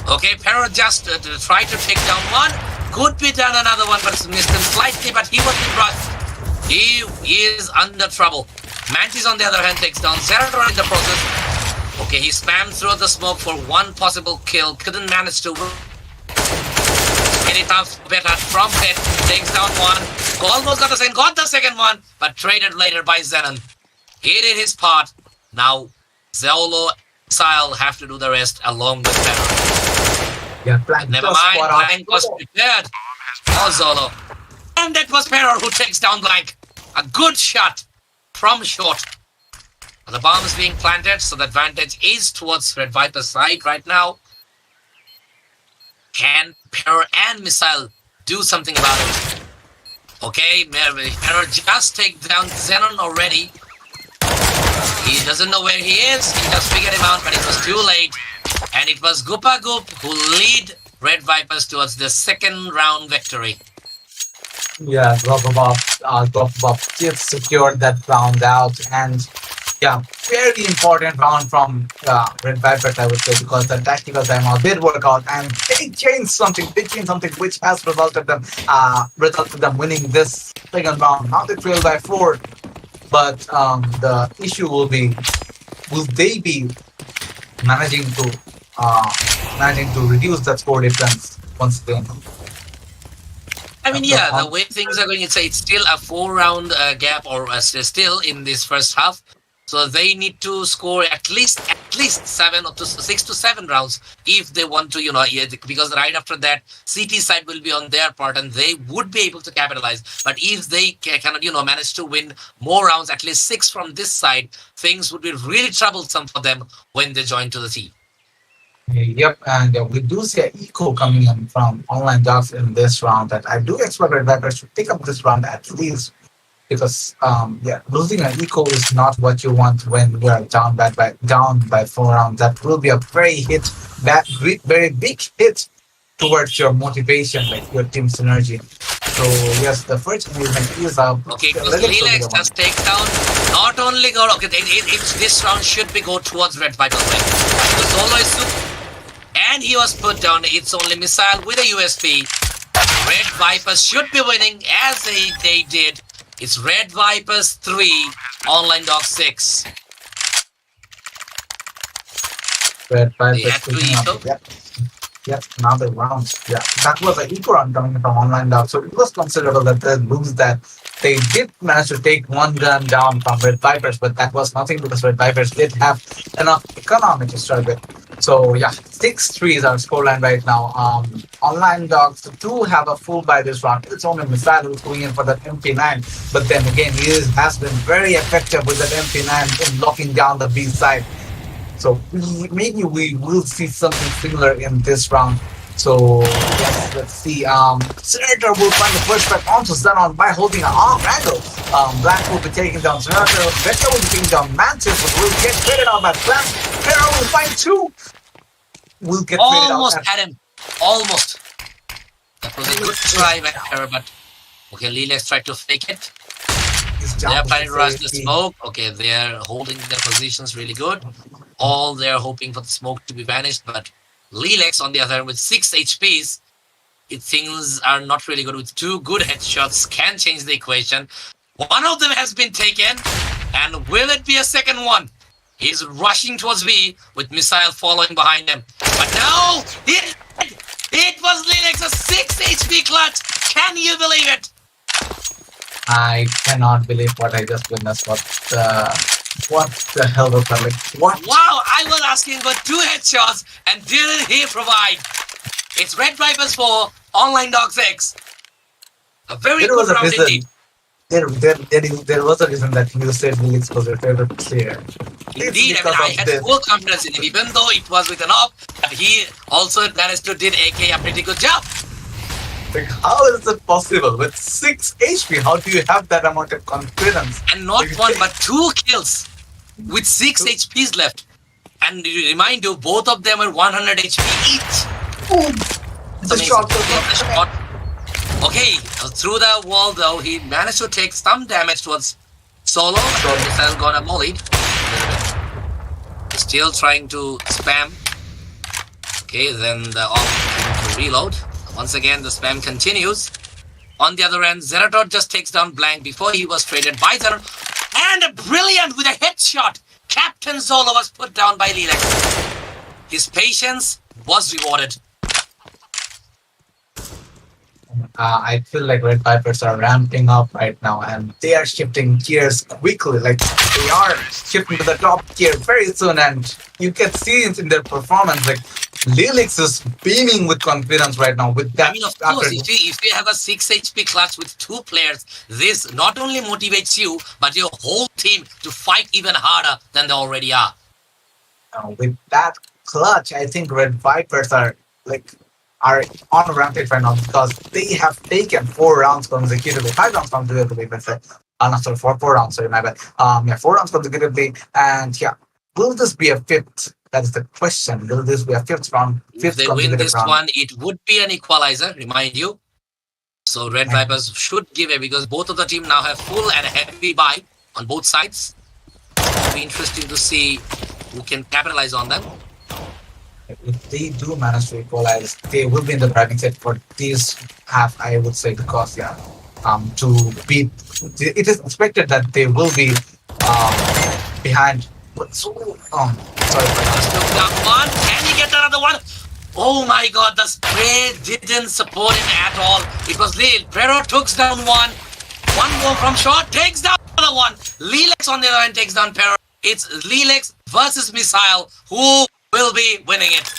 Okay, Pero just tried to take down one. Could be done another one, but missed him slightly, but he was in rush. He is under trouble. Mantis, on the other hand, takes down Zerator in the process. Okay, he spammed through the smoke for 1 possible kill. Couldn't manage to get it out from Pet. Takes down 1. Almost got the second one, but traded later by Zenon. He did his part. Now, Zolo and Sile have to do the rest along with Pero. Yeah, never mind, Blank was prepared. Oh, Zolo. And that was Pero who takes down Blank. A good shot from short. The bomb is being planted, so the advantage is towards RedViperZ side right now. Can Peror and Missile do something about it? Okay, Peror just take down Xenon already. He doesn't know where he is. He just figured him out, but it was too late. And it was Goopa Goop who lead RedViperZ towards the second round victory. Yeah, Gopabop just secured that round out, and yeah, very important round from RedViperZ, I would say, because the tactical timeout did work out, and they changed something, which has resulted them winning this second round. Now they trail by 4, but the issue will they be managing to reduce that score difference once again? I mean, yeah, the way things are going, it's still a 4-round gap, or still in this first half. So they need to score at least 7 or 6 to 7 rounds if they want to, because right after that, CT side will be on their part and they would be able to capitalize. But if they cannot, manage to win more rounds, at least 6 from this side, things would be really troublesome for them when they join to the team. Yep, and we do see an eco coming in from Online Dogs in this round, and I do expect RedViperZ to pick up this round at least, because losing an eco is not what you want when you are down by 4 rounds. That will be a very big hit towards your motivation, like your team synergy. So yes, the first movement is up. Okay, because Lilex just takes down not only go. Okay, this round should be go towards RedViperZ. The solo is super. And he was put down. It's only Missile with a USP. RedViperZ should be winning as they did. It's RedViperZ 3, Online Dog 6. RedViperZ Yep, another round. Yeah, that was an eco round coming from Online Dog. So it was considerable that they lose that. They did manage to take one gun down from RedViperZ, but that was nothing because RedViperZ did have enough economy to start with. So yeah, 6-3 is our scoreline right now. Online Dogs do have a full by this round. It's only Missile who's going in for that MP9. But then again, he has been very effective with that MP9 in locking down the B side. So maybe we will see something similar in this round. So yes, let's see. Senator will find the first strike onto Xenon by holding an arm angle. Black will be taking down Senator. Vector will be taking down Mantis, but will get traded out by Black. Hero will find 2. Will get traded out. Almost had him. Almost. That was a good try by Hero, but okay, Lilex tried to fake it. They're trying to rush the smoke. Okay, they're holding their positions really good. All they're hoping for the smoke to be vanished, but Lilex on the other hand with 6 HPs, things are not really good. With 2 good headshots can change the equation. One of them has been taken, and will it be a second one? He's rushing towards B with Missile following behind him. But no! It was Lilex, a 6 HP clutch! Can you believe it? I cannot believe what I just witnessed. What the hell was that? Like, what? Wow, I was asking for 2 headshots and didn't he provide? It's RedViperZ 4, Online Dog 6. A very good round indeed. There was a reason that you said Lilex was your favorite player. Indeed, I had full confidence in him, even though it was with an op, but he also managed to did AK a pretty good job. Like, how is it possible? With 6 HP, how do you have that amount of confidence? And not one, but 2 kills with 6 HPs left. And remind you, both of them are 100 HP each. Boom! The shot. Okay, through the wall though, he managed to take some damage towards Solo. Missile got a mollied. Still trying to spam. Okay, then the off to reload. Once again, the spam continues. On the other end, Zerator just takes down Blank before he was traded by Zerator. And brilliant with a headshot. Captain Zolo was put down by Lilex. His patience was rewarded. I feel like RedViperZ are ramping up right now and they are shifting gears quickly. Like, they are shifting to the top tier very soon, and you can see it in their performance. Like, Lilex is beaming with confidence right now. With that, I mean, of course, if you have a 6 HP clutch with 2 players, this not only motivates you, but your whole team to fight even harder than they already are. With that clutch, I think RedViperZ are like are on a rampage right now because they have taken 4 rounds consecutively, 5 rounds consecutively, let's say. Not sorry, four rounds, sorry, my bad. Yeah, 4 rounds consecutively. And yeah, will this be a fifth? That is the question. Will this be a fifth round, If fifth they win consecutive this round? one, it would be an equalizer, remind you. So Red And Vipers should give it because both of the team now have full and heavy buy on both sides. It'll be interesting to see who can capitalize on them. if they do manage to equalize, they will be in the driving set for this half, I would say, because yeah, to beat, it is expected that they will be behind. But so, sorry for Just that. took down one. Can he get another one? Oh my god, the spray didn't support him at all. It was Lil. Prero takes down one. One more from short, takes down another one. Lilex on the other hand takes down Pero. It's Lilex versus Missile. Who will be winning it?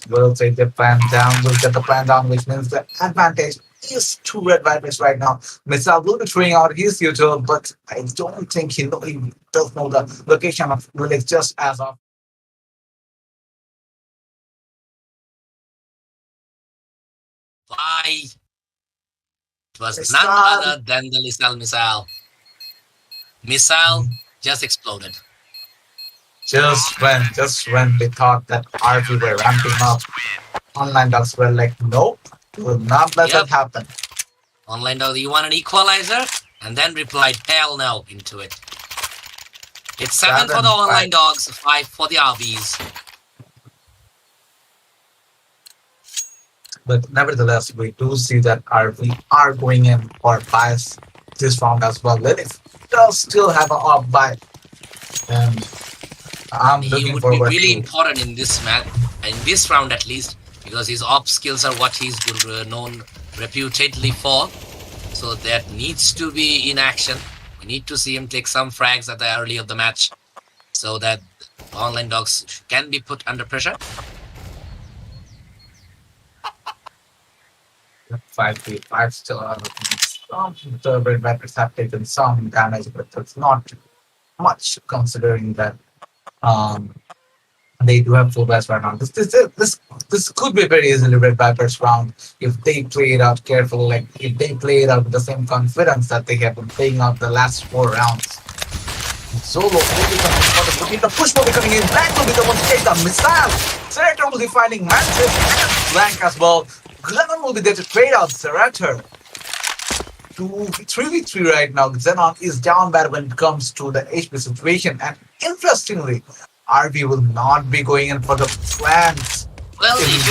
We'll take the plan down. We'll get the plan down, which means the advantage is to Red Vipers right now. Missile will be throwing out his util, but I don't think he does know the location of Lilex just as of. Why? It was Missile. none other than the Lethal Missile. Missile just exploded. Just when they thought that RV were ramping up, online dogs were like, nope, will not let that happen. Online Dog, you want an equalizer? And then replied, hell no, into it. It's 7 for the Online Dogs, 5 for the RVs. But nevertheless, we do see that RV are going in for bias this round as well. Lilith does still have an up buy. And I'm He looking would be forward really to important in this match, in this round at least, because his op skills are what he's known reputedly for. So that needs to be in action. We need to see him take some frags at the early of the match, so that Online Dogs can be put under pressure. 5v5 still are some. The Red Vipers have taken some damage, but it's not much considering that they do have full blast right now. This could be very easily Red Vipers round if they play it out carefully, like if they play it out with the same confidence that they have been playing out the last 4 rounds. Zolo will be coming for the looking, the push will be coming in, Blank will be the one to take the missile. Senator will be finding Mantis and Blank as well. Glennon will be there to trade out Senator. 3v3 right now. Xenon is down bad when it comes to the HP situation, and interestingly, RV will not be going in for the plans. Well, if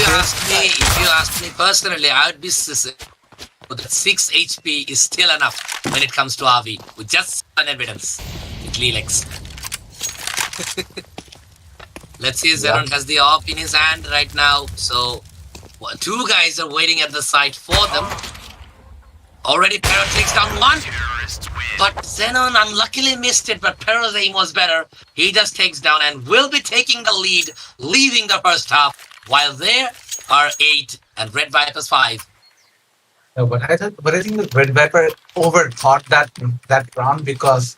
you ask me personally, I would be that 6 HP is still enough when it comes to RV with just an evidence with Lilex. Let's see, Zeron has the AWP in his hand right now, so 2 guys are waiting at the site for them. Already Pero takes down one, but Xenon unluckily missed it, but Pero's aim was better. He just takes down and will be taking the lead, leaving the first half, while there are 8 and Red Vipers 5. No, but I think the Red Viper overthought that round, because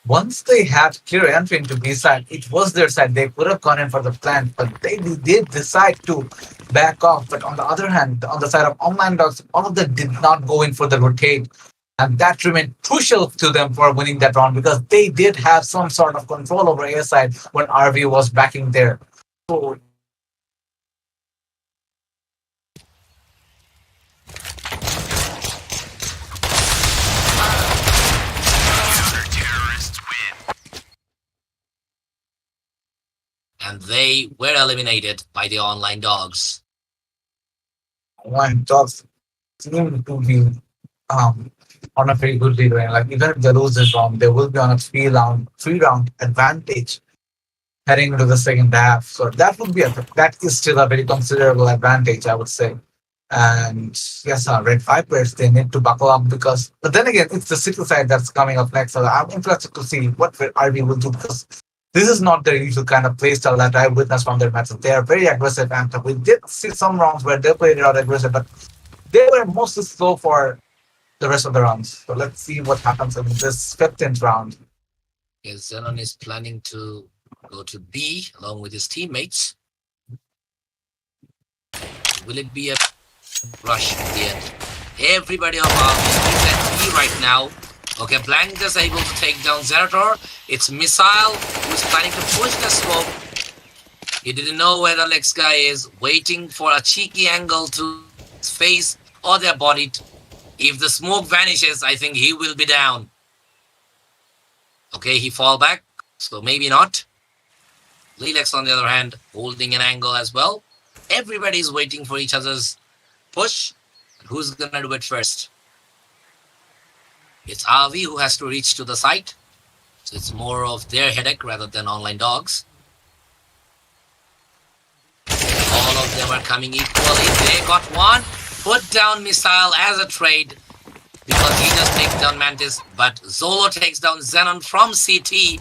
once they had clear entry into B side, it was their side. They could have gone in for the plant, but they did decide to back off. But on the other hand, on the side of Online Dogs, all of them did not go in for the rotate. And that remained crucial to them for winning that round, because they did have some sort of control over A side when RV was backing there. So And they were eliminated by the Online Dogs. Online Dogs seem to be on a very good lead right. Like even if they lose this round, they will be on a three round advantage heading into the second half. So that is still a very considerable advantage, I would say. And yes, Red Vipers, they need to buckle up, because but then again, it's the City side that's coming up next. So I'm interested to see what RV will do, because this is not their usual kind of playstyle that I witnessed from their matches. They are very aggressive, and we did see some rounds where they played it out aggressive, but they were mostly slow for the rest of the rounds. So let's see what happens in this 15th round. Yes, Zenon is planning to go to B along with his teammates. Will it be a rush at the end? Everybody on is at B right now. Okay, Blank just able to take down Zerator. It's Missile who's planning to push the smoke. He didn't know where the next guy is, waiting for a cheeky angle to his face or their body. If the smoke vanishes, I think he will be down. Okay, he fall back, so maybe not. Lilex, on the other hand, holding an angle as well. Everybody's waiting for each other's push. Who's gonna do it first? It's RV who has to reach to the site. So it's more of their headache rather than online dogs. All of them are coming equally. They got one. Put down Missile as a trade because he just takes down Mantis. But Zolo takes down Xenon from CT.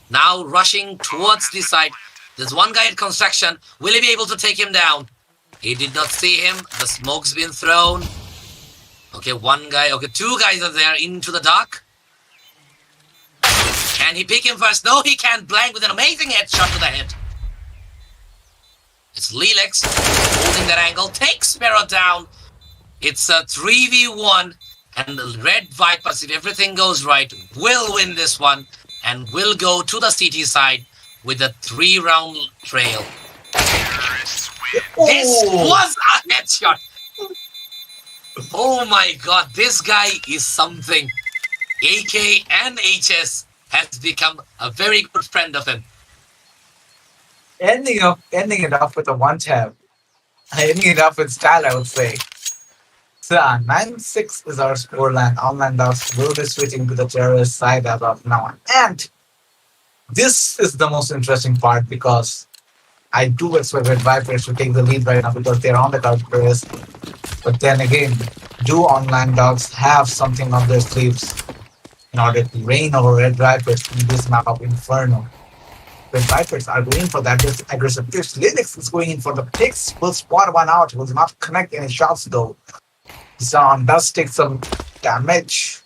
Now rushing towards the site. There's one guy at construction. Will he be able to take him down? He did not see him. The smoke's been thrown. Okay, one guy. Okay, two guys are there into the dark. Can he pick him first? No, he can't. Blank with an amazing headshot to the head. It's Lilex holding that angle. Takes Sparrow down. It's a 3v1. And RedViperZ, if everything goes right, will win this one. And will go to the CT side with a 3-round trail. This was a headshot. Oh my god, this guy is something. AK and HS has become a very good friend of him. Ending it off with a one tap. Ending it off with style, I would say. So 9-6 is our scoreline. Online dogs will be switching to the terrorist side as of now. And this is the most interesting part because I do expect RedViperZ to take the lead right now because they're on the terrorist. But then again, do online dogs have something up their sleeves in order to reign over RedViperZ in this map of Inferno? RedViperZ are going for that aggressive push. Lilex is going in for the picks. Will spot one out. Will not connect any shots though. Zon does take some damage.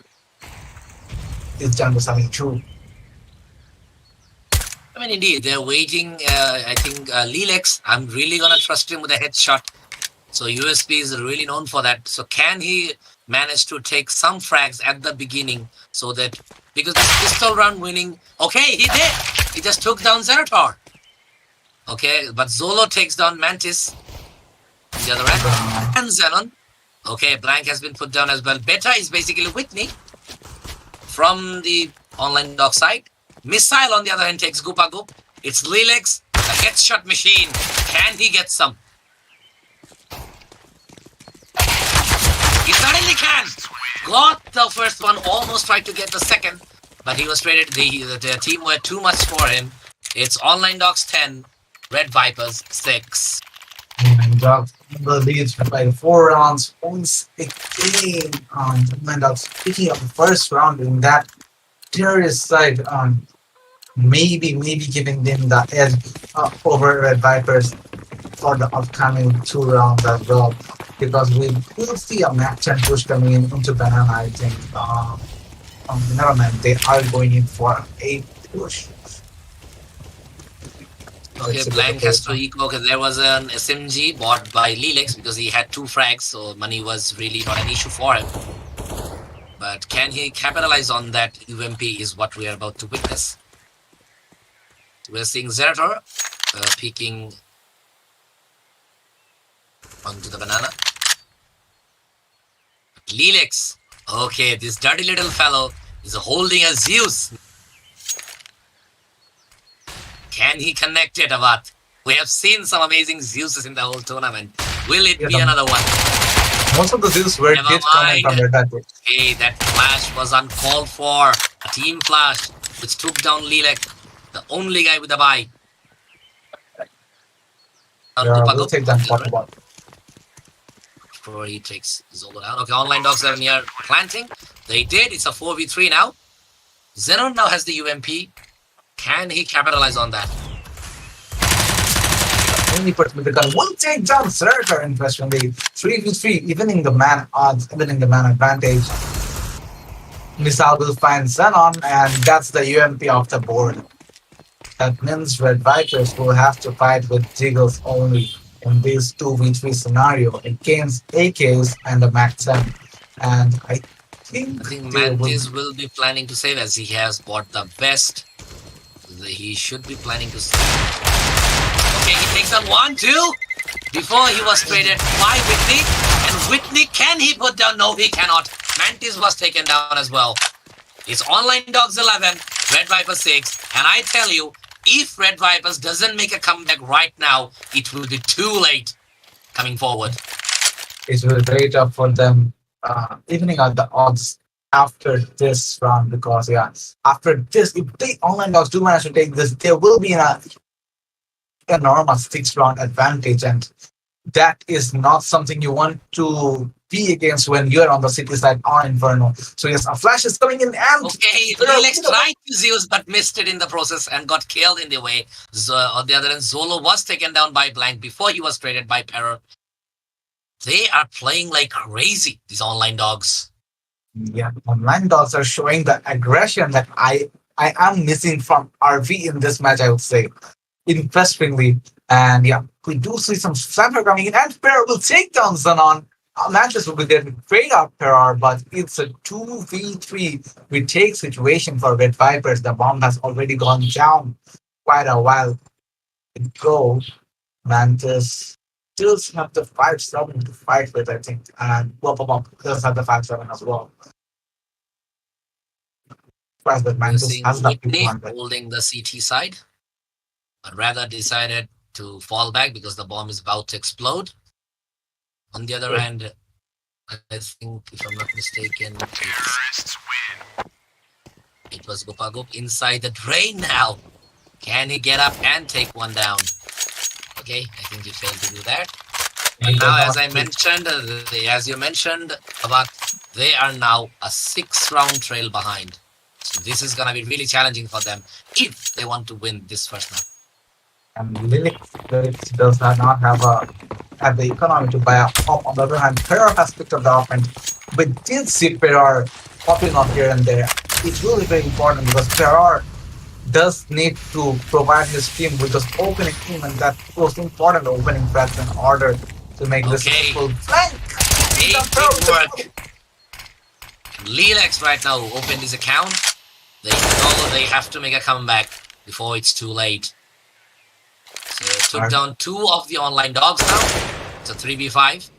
It's done with something true. I mean, indeed, they're waiting. I think Lilex, I'm really going to trust him with a headshot. So USP is really known for that. So can he manage to take some frags at the beginning so that, because this pistol round winning, okay, he did. He just took down Zerator. Okay, but Zolo takes down Mantis. The other end. And Xenon. Okay, Blank has been put down as well. Beta is basically Whitney from the online dog side. Missile, on the other hand, takes Goopa Goop. It's Lilex, the headshot machine. Can he get some? He certainly can. Got the first one, almost tried to get the second, but he was traded. The team were too much for him. It's Online Dogs 10, RedViperZ 6. Online Dogs leads by 4 rounds, points 18 on Online Dogs picking up the first round in that terrorist side on maybe giving them the edge over RedViperZ for the upcoming 2 rounds as well, because we will see a match and push coming in into Banana. I think never mind, they are going in for a push. Okay, Blank has to eco. Okay, there was an SMG bought by Lilex because he had 2 frags, so money was really not an issue for him. But can he capitalize on that UMP is what we are about to witness. We're seeing Zerator peeking onto the banana. Lilex. Okay, this dirty little fellow is holding a Zeus. Can he connect it, Avat? We have seen some amazing Zeuses in the whole tournament. Will it be another one? Most of the Zeus were did coming from RedViperZ. Hey, that flash was uncalled for. A team flash which took down Lilex, the only guy with a buy. We'll take that one. Before he takes Zolo down. Okay, Online Dogs are near planting. They did. It's a 4v3 now. Xenon now has the UMP. Can he capitalize on that? Only person with the gun will take down Zerator, interestingly. 3v3, evening the man odds, evening the man advantage. Missile will find Xenon, and that's the UMP off the board. That means RedViperZ will have to fight with Jiggles only. in this 2v3 scenario against AKs and the Max 7. And I I think think they will. Mantis will be planning to save as he has bought the best. He should be planning to save. Okay, he takes on 1-2. Before he was traded by Whitney. And Whitney, can he put down? No, he cannot. Mantis was taken down as well. It's Online Dogs 11, Red Viper 6. And I tell you, if RedViperZ doesn't make a comeback right now, it will be too late coming forward. It will be very tough for them evening out the odds after this round because after this, if the Online Dogs do manage to take this, there will be an enormous 6 round advantage, and that is not something you want to be against when you're on the city side on Inferno. So yes, a flash is coming in and okay, Relax tried to Zeus but missed it in the process and got killed in the way. On the other end, Zolo was taken down by Blank before he was traded by Peror. They are playing like crazy, these Online Dogs. Yeah, Online Dogs are showing the aggression that I am missing from RV in this match, I would say. Interestingly, and we do see some sniper coming in, and Peror will take down Zanon. Mantis will be getting straight out Peror, but it's a 2v3 retake situation for RedViperZ. The bomb has already gone down quite a while ago. Mantis still have the 5-7 to fight with, I think, and Wop does have the 5-7 as well. Whereas that Mantis has the Whitney holding the CT side, but rather decided to fall back because the bomb is about to explode. On the other hand, I think, if I'm not mistaken, it was Gopagop inside the drain now. Can he get up and take one down? Okay, I think he failed to do that. But now, as I mentioned, as you mentioned, they are now a 6-round trail behind. So this is going to be really challenging for them if they want to win this first map. And Lilith does not have the economy to buy a hop. On the other hand, Peror has picked up the hop, and we did see Peror popping up here and there. It's really very important because Peror does need to provide his team with those opening team, and that was important opening threats in order to make this full flank. Lilax right now opened his account. They know they have to make a comeback before it's too late. So took down 2 of the Online Dogs now. It's a 3v5.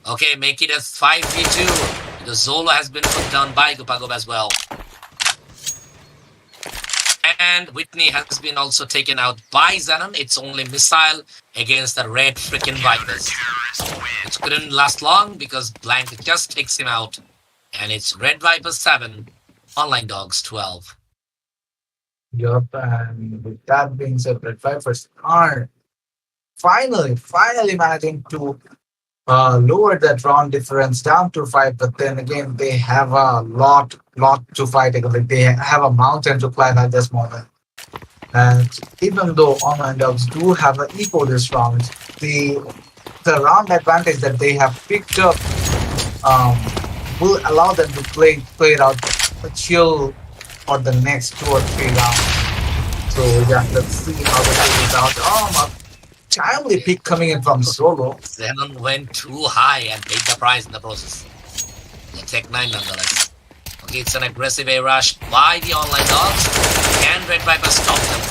Okay, make it a 5v2 because Zolo has been put down by Gopagop as well. And Whitney has been also taken out by Xenon. It's only Missile against the red freaking Vipers. It couldn't last long because Blank just takes him out. And it's RedViperZ 7, Online Dogs 12. Yup, and with that being said, RedViperZ are finally managing to lower that round difference down to 5, but then again, they have a lot to fight. Like they have a mountain to climb at this moment. And even though Online Dogs do have an eco this round, the round advantage that they have picked up will allow them to play it out chill for the next 2 or 3 rounds. So let's see how this plays out. Timely pick coming in from Solo. Xenon went too high and paid the price in the process. The Tech 9 nonetheless. Okay, it's an aggressive A rush by the Online Dogs. Can RedViperZ stop them?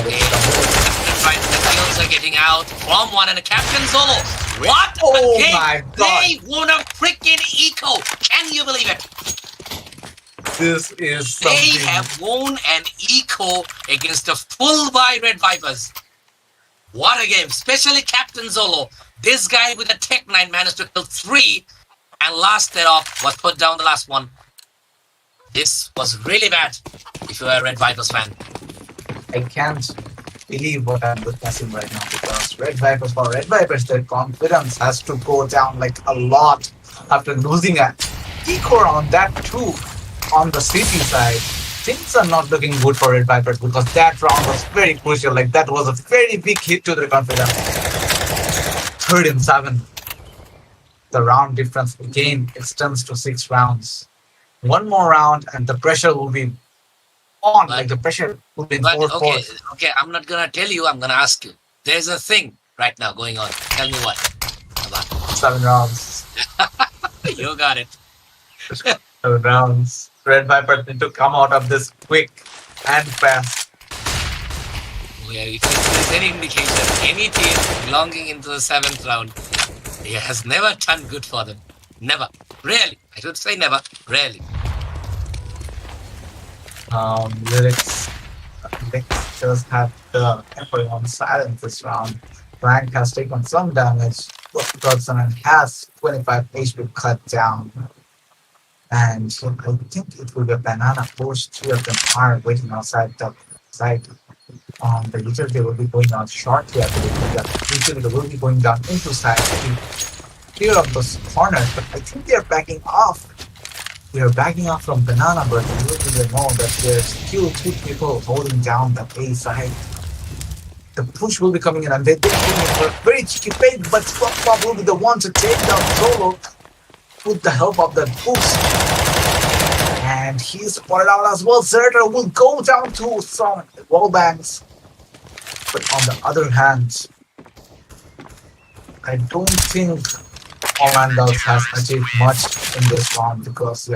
Okay, the kills are getting out from one and a Captain Zolo. What? Oh okay, my god! They won a freaking eco. Can you believe it? This is something. They have won an eco against a full buy RedViperZ. What a game, especially Captain Zolo. This guy with a Tech 9 managed to kill 3 and last it off was put down the last one. This was really bad if you're a RedViperZ fan. I can't believe what I'm witnessing right now because RedViperZ, their confidence has to go down like a lot after losing a eco round, that too on the city side. Things are not looking good for RedViperZ because that round was very crucial. Like that was a very big hit to their confidence. 3-7. The round difference again extends to 6 rounds. One more round and the pressure will be on. The pressure will be 4-4. Okay, I'm not gonna tell you. I'm gonna ask you. There's a thing. right now going on? Tell me what. 7 rounds. You got it. 7 rounds. Red Viper need to come out of this quick and fast. Yeah, if there's any indication, any team belonging into the 7th round, it has never done good for them. Never. Rarely. I should say never. Rarely. Lyrics just had the effort on silence this round. Frank has taken some damage. Godson has 25 HP cut down. And so I think it will be a banana push. 3 of them are waiting outside the site. The utility will be going on shortly. I believe the utility will be going down into side to clear up those corners. But I think they are backing off. They are backing off from banana, but little do they know that there's still 2 people holding down the A side. The push will be coming in, and they're doing a very cheeky fake, but Pop will be the one to take down Solo with the help of that boost. And he's spotted out as well. Zerter will go down to some wall bangs. But on the other hand, I don't think Orlando has achieved much in this round because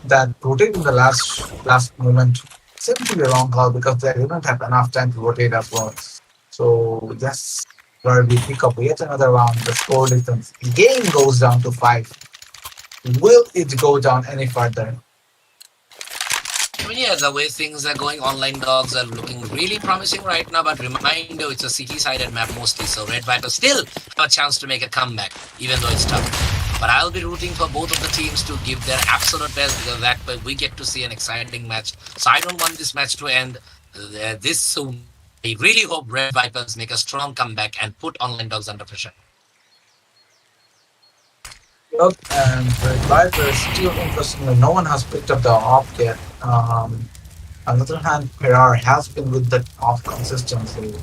that rotate in the last moment seemed to be a wrong call because they didn't have enough time to rotate as well. So yes, where we pick up yet another round, the score difference again goes down to 5. Will it go down any further? I mean, yeah, the way things are going, online dogs are looking really promising right now. But reminder, it's a city-sided map mostly, so Red Viper still have a chance to make a comeback, even though it's tough. But I'll be rooting for both of the teams to give their absolute best because that way we get to see an exciting match. So I don't want this match to end this soon. I really hope Red Vipers make a strong comeback and put online dogs under pressure. Yep, and Red Viper is still interestingly, no one has picked up the off yet. On the other hand, Perar has been with the off consistency.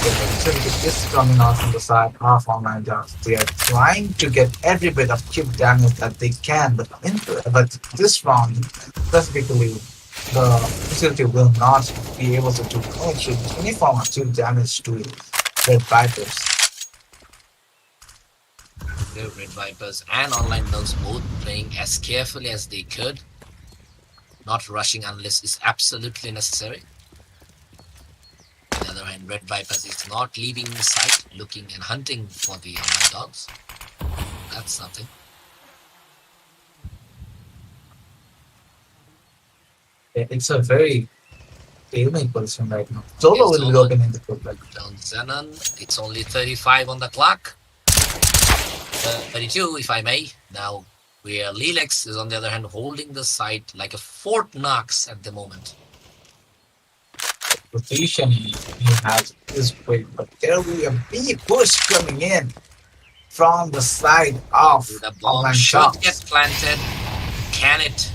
The utility is coming out from the side of online dogs. They are trying to get every bit of chip damage that they can, but this round, specifically, the utility will not be able to do any form of chip damage to Red Vipers. Red Vipers and online dogs both playing as carefully as they could, not rushing unless it's absolutely necessary. On the other hand, Red Vipers is not leaving sight, looking and hunting for the online dogs. That's something. It's a very stalemate position right now. Solo will be opening the group. Down Zenon, it's only 35 on the clock. 32, if I may. Now, where Lilex is on the other hand holding the site like a Fort Knox at the moment. Position he has is quick, but there will be a big push coming in from the side of the bomb should get planted. Can it?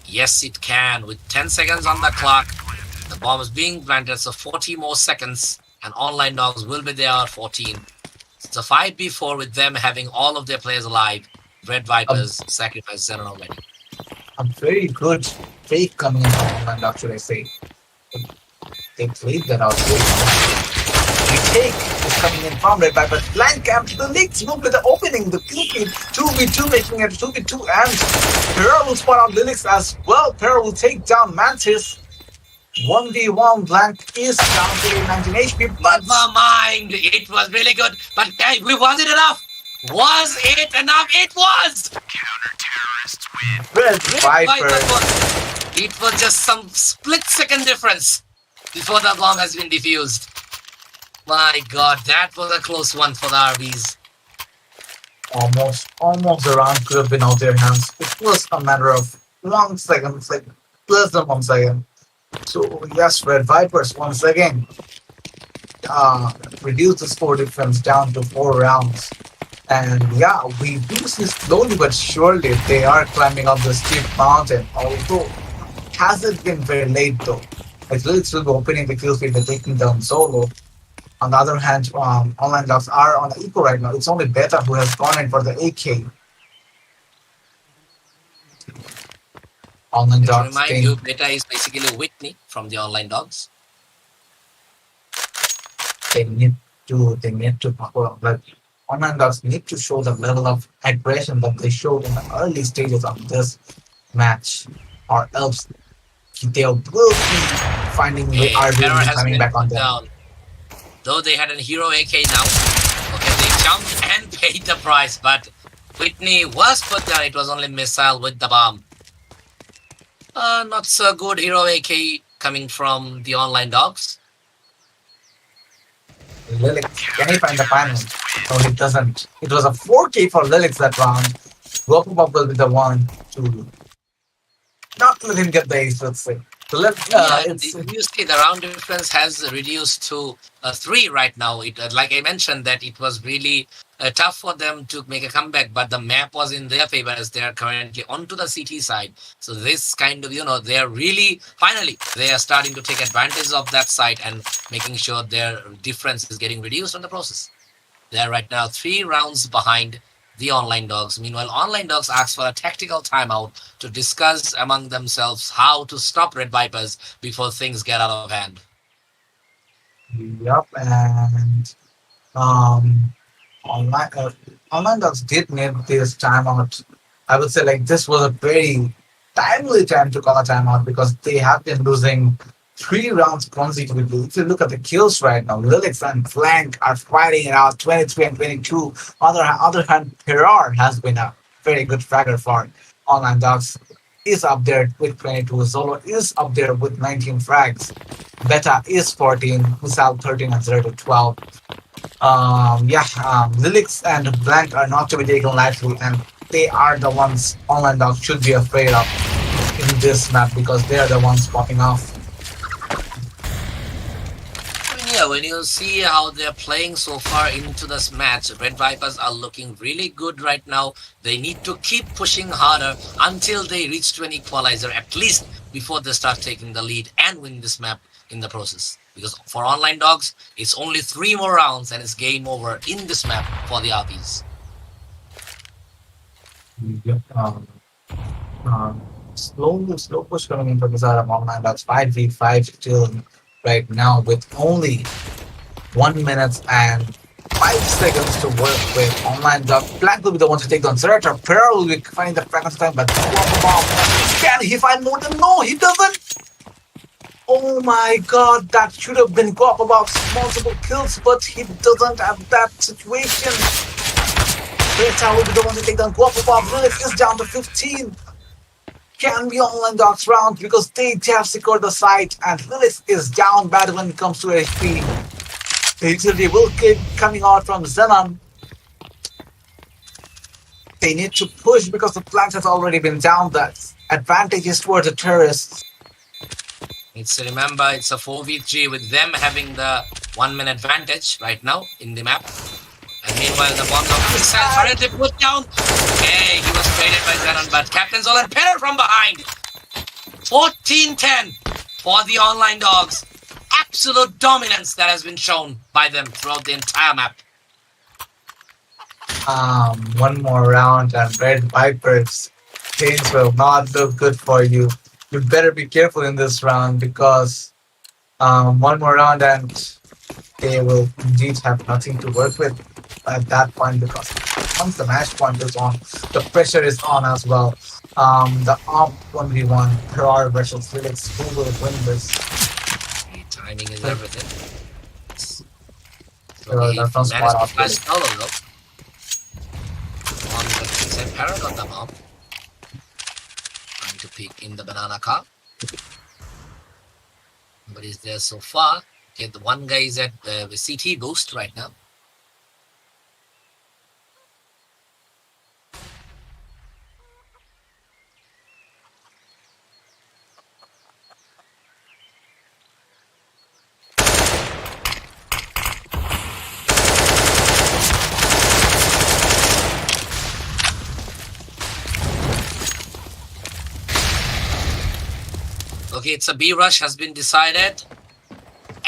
Yes, it can. With 10 seconds on the clock, the bomb is being planted, so 40 more seconds, and online dogs will be there at 14. It's a 5v4 with them having all of their players alive. Red Vipers sacrifice Zenon already. A very good fake coming in from online dogs, should I say. They played that out very well. Retake is coming in from Red Viper. Blank camp, the Lynx move with the opening, the 2v2 making it 2v2, and Pearl will spot out Linux as well. Pearl will take down Mantis. 1v1 Blank is down to 19 HP, but never mind. It was really good, but was it enough? Was it enough? It was! Counter-terrorists win. Red Viper. It was just some split-second difference before the bomb has been defused. My god, that was a close one for the RVs. Almost the round could have been out their hands. It was a matter of 1 second, it's like less than 1 second. So yes, Red Vipers once again reduce the score difference down to 4 rounds. And yeah, we do see slowly but surely they are climbing up the steep mountain. Although it hasn't been very late though. Like Lilith will be opening the kill feed and taking down Solo. On the other hand, online dogs are on equal right now. It's only Beta who has gone in for the AK. Online dogs. To remind you, Beta is basically Whitney from the online dogs. they need to like online dogs need to show the level of aggression that they showed in the early stages of this match, or else they will be finding the Okay, RB Terror has coming been back on put them. down. Though they had a hero AK now. Okay, they jumped and paid the price, but Whitney was put down. It was only Missile with the bomb. Not so good hero AK coming from the online dogs. Lilith, can he find the final? No, he doesn't. It was a 4K for Lilith that round. Gopupop will be the one to not let him get the ace, let's say. So it's You see, the round difference has reduced to 3 right now. Like I mentioned, that it was really tough for them to make a comeback, but the map was in their favor as they are currently onto the CT side. So this kind of, they are really, finally, they are starting to take advantage of that side and making sure their difference is getting reduced on the process. They are right now 3 rounds behind the online dogs. Meanwhile, online dogs asked for a tactical timeout to discuss among themselves how to stop RedViperZ before things get out of hand. Yup, and um, online dogs did need this timeout. I would say like this was a very timely time to call a timeout because they have been losing 3 rounds consecutively. If you look at the kills right now, Lilith and Flank are fighting it out 23 and 22. Other hand, Pirar has been a very good fragger for online dogs. Is up there with 22. Zolo is up there with 19 frags. Beta is 14. Missile 13 and 0 to 12. Lilix and Blank are not to be taken lightly, and they are the ones online dogs should be afraid of in this map because they are the ones popping off. Yeah, when you see how they're playing so far into this match, RedViperZ are looking really good right now. They need to keep pushing harder until they reach to an equalizer, at least before they start taking the lead and win this map in the process. Because for online dogs, it's only 3 more rounds and it's game over in this map for the RPs. Yep. Slow push coming in from the side of online dogs. 5v5 still right now with only 1 minute and 5 seconds to work with. Online dog. Blank will be the one to take down Searcher. Pearl will be finding the fragments time, but can he find more than no? He doesn't. Oh my god, that should have been Guapabob's multiple kills, but he doesn't have that situation. Beta will be the one to take down Guapabob. Lilith is down to 15. Can be online dogs round because they have secured the site and Lilith is down bad when it comes to HP. The utility will keep coming out from Xenon. They need to push because the plant has already been down. That advantage is towards the terrorists. Needs to remember it's a 4v3 with them having the 1 minute advantage right now in the map. And meanwhile, the bombs of Missile currently put down. Okay, he was traded by Xenon, but Captain Zolan Perrer from behind. 14-10 for the online dogs. Absolute dominance that has been shown by them throughout the entire map. One more round and RedViperZ things will not look good for you. You better be careful in this round because one more round and they will indeed have nothing to work with at that point because once the match point is on, the pressure is on as well. The AMP 1v1 Perar versus Felix, who will win this? Timing is everything. That's not smart off Flash solo though. On the said Parrot on the bomb. Trying to peek in the banana car. Nobody's there so far. Okay, the one guy is at the CT boost right now. Okay, it's a B rush has been decided.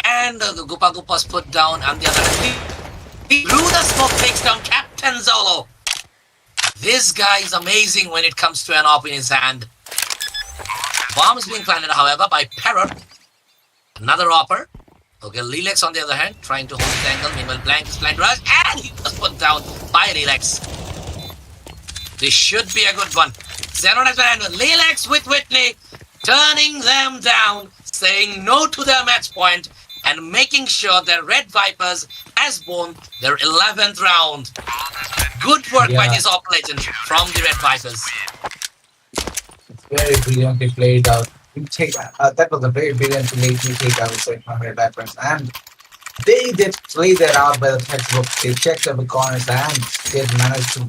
And the Gupa Gupa's put down on the other hand. He blew the smoke, takes down Captain Zolo. This guy is amazing when it comes to an op in his hand. Bomb is being planted, however, by Parrot. Another opper. Okay, Relax on the other hand, trying to hold the angle. Meanwhile, Blank is trying to rush, and he was put down by Relax. This should be a good one. Xenon has been handled. Relax with Whitney, turning them down, saying no to their match point, and making sure that RedViperZ has won their 11th round. Good work by this op legend from the RedViperZ. It's very brilliantly played out. That was a very brilliantly late take, I would say, from RedViperZ. And they did play that out by the textbook. They checked every corners and they managed to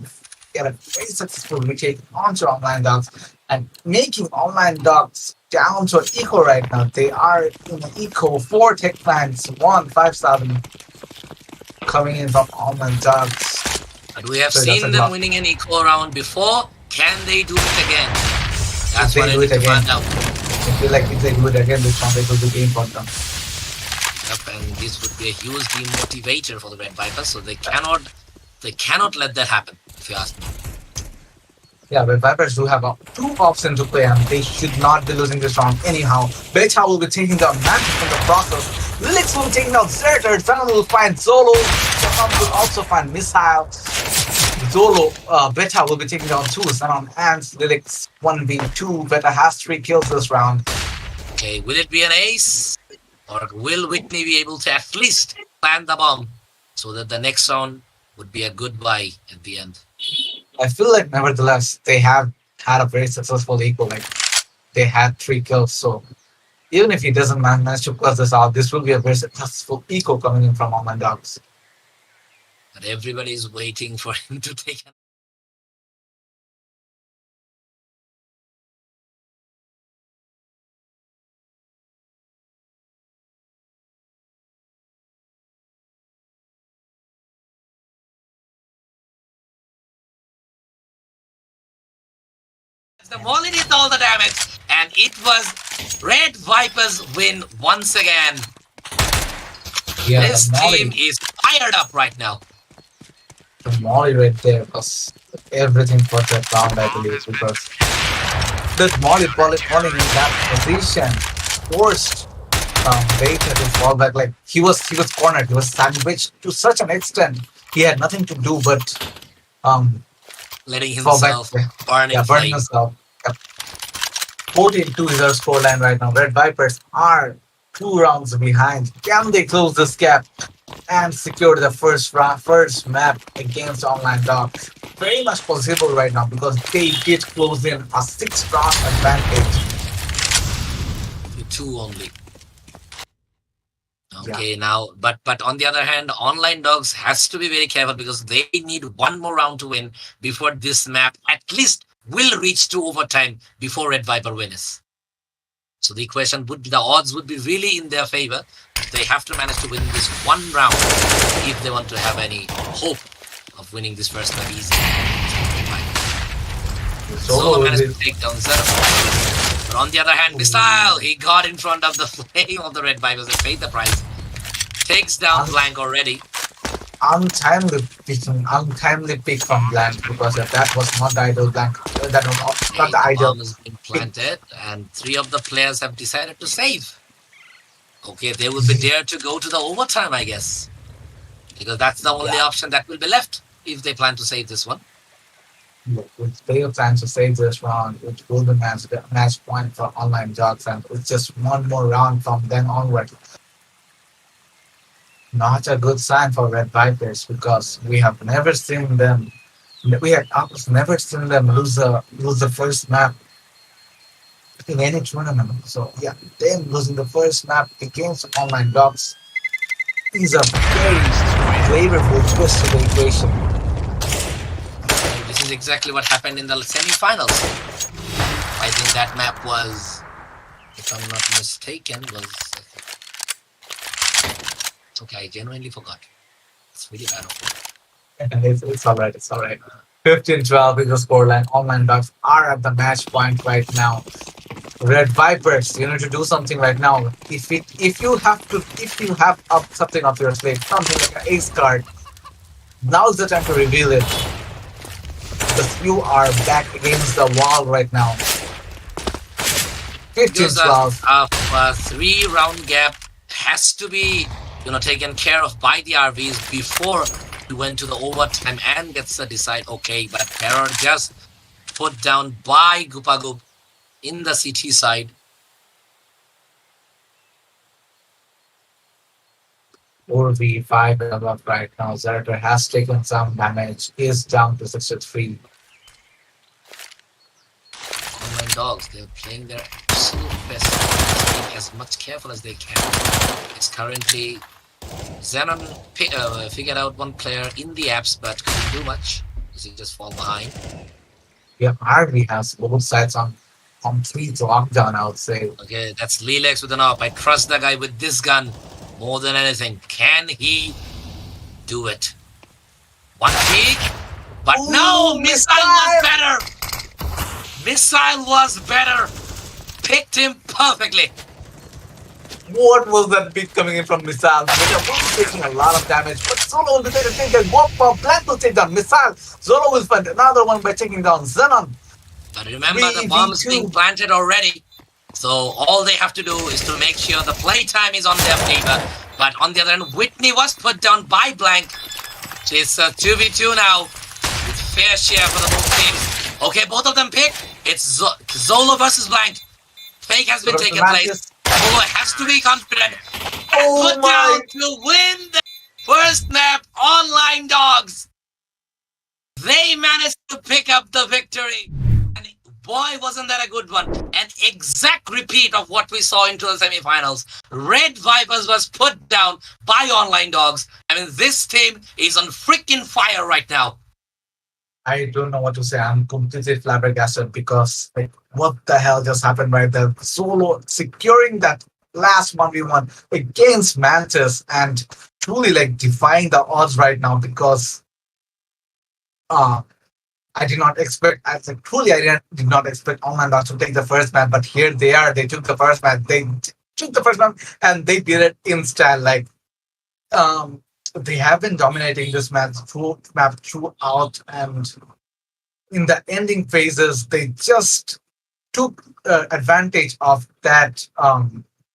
get a very successful retake onto Online Dogs and making Online Dogs down to an eco right now. They are in an eco 4 tech plans, 5,000 coming in from Online Dogs. But we have seen them winning an eco round before. Can they do it again? That's what I need to find out. I feel like if they do it again, this round it will be game for them. Yep, and this would be a huge demotivator for the RedViperZ, so they cannot let that happen, if you ask me. Yeah, RedViperZ do have 2 options to play and they should not be losing this round anyhow. Beta will be taking down Mantis in the process. Lix will be taking down Zerter. Xenon will find Zolo. Xenon will also find Missile. Zolo, Beta will be taking down 2. Xenon and Lilix 1v2. Beta has 3 kills this round. Okay, will it be an ace? Or will Whitney be able to at least plant the bomb so that the next round would be a goodbye at the end? I feel like nevertheless, they have had a very successful eco. Like, they had 3 kills, so even if he doesn't manage to close this out, this will be a very successful eco coming in from Online Dogs. But everybody is waiting for him to take it. The Molly did all the damage, and it was RedViperZ win once again. Yeah, This team is fired up right now. The Molly right there was everything for that round, I believe, because that Molly falling in that position forced Beta to fall back. Like he was cornered, he was sandwiched to such an extent he had nothing to do but letting fall back. himself burn himself. Yep. 14-2 is our scoreline right now. RedViperZ are 2 rounds behind. Can they close this gap and secure the first map against Online Dogs? Very much possible right now because they did close in a 6-round advantage. 2 only. Okay, now, but on the other hand, Online Dogs has to be very careful because they need 1 more round to win before this map at least will reach to overtime before RedViperZ wins. So the question would be, the odds would be really in their favor. They have to manage to win this 1 round if they want to have any hope of winning this first map easy. Solo managed to take down Zero. But on the other hand, Missile, he got in front of the flame of the RedViperZ and paid the price. Takes down Blank already. Untimely pick from Blank because that was not the ideal Blank. That was not the ideal. Bomb has been planted and 3 of the players have decided to save. Okay, they will be there to go to the overtime, I guess. Because that's the only option that will be left if they plan to save this one. If they plan to save this round, which will be match point for Online Dogs, and it's just 1 more round from then onward. Not a good sign for RedViperZ because we have never seen them. We have never seen them lose the first map in any tournament. So yeah, them losing the first map against Online Dogs is a very flavorful twist to the equation. This is exactly what happened in the semi-finals. I think that map was, if I'm not mistaken, was... Okay, I genuinely forgot. It's really bad. It's alright, it's alright. 15-12 is the scoreline. Online Dogs are at the match point right now. RedViperZ, you need to do something right now. If you have something up your sleeve, something like an ace card, now's the time to reveal it. Because you are back against the wall right now. 15-12. A 3-round gap has to be, taken care of by the RVs before we went to the overtime and gets the decide. Okay, but terror just put down by Gupagup in the CT side. 4v5 above right now. Zerator has taken some damage, is down to 63. Online dogs, they're playing their absolute best, being as much careful as they can. It's currently Xenon figured out one player in the apps, but couldn't do much because he just fall behind. Yeah, RV has both sides on complete lockdown, I would say. Okay, that's Lilex with an op. I trust the guy with this gun more than anything. Can he do it? One peek, but Ooh, no, Missile was better. Missile was better. Picked him perfectly. What was that beat coming in from Missile? Missile was taking a lot of damage, but Zolo will be there to take that one for Black will take down Missile. Zolo will find another one by taking down Xenon. But remember, the bomb is being planted already. So all they have to do is to make sure the playtime is on their favor. But on the other hand, Whitney was put down by Blank. She's 2v2 now with fair share for the both teams. Okay, both of them pick. It's Zolo versus Blank. Fake has been taken place. Zolo has to be confident. Put down to win the first map, Online Dogs. They managed to pick up the victory. And boy, wasn't that a good one. An exact repeat of what we saw into the semifinals. RedViperZ was put down by Online Dogs. I mean, this team is on freaking fire right now. I don't know what to say. I'm completely flabbergasted because, like, what the hell just happened right there? Solo securing that last 1v1 against Mantis and truly, like, defying the odds right now because I did not expect, I did not expect Online Dogs to take the first map, but here they are. They took the first map. They took the first map and they did it in style. Like, they have been dominating this map throughout, and in the ending phases, they just took advantage of that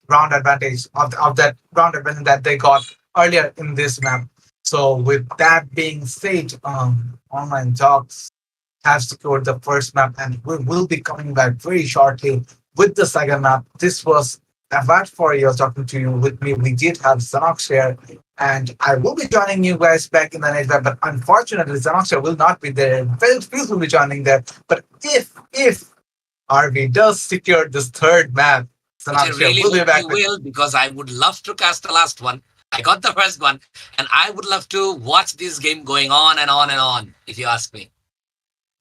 ground advantage of that ground advantage that they got earlier in this map. So, with that being said, Online Dogs have secured the first map, and we will be coming back very shortly with the second map. This was Avat for you talking to you. With me, we did have Zanox here, and I will be joining you guys back in the next map, but unfortunately, Zanox will not be there. Very few will be joining there. But if RV does secure this third map, Zanox really will be back. Will, because I would love to cast the last one. I got the first one, and I would love to watch this game going on and on and on, if you ask me.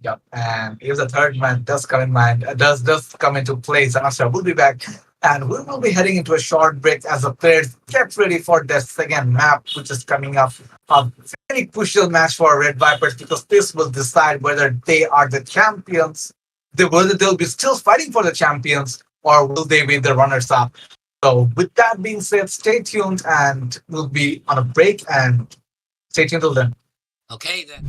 Yep, and if the third map does come in mind, does come into play, Zanox will be back. And we will be heading into a short break as the players get ready for their second map, which is coming up. A very crucial match for RedViperZ because this will decide whether they are the champions, whether they'll be still fighting for the champions, or will they be the runners-up. So with that being said, stay tuned and we'll be on a break and stay tuned till then. Okay, then.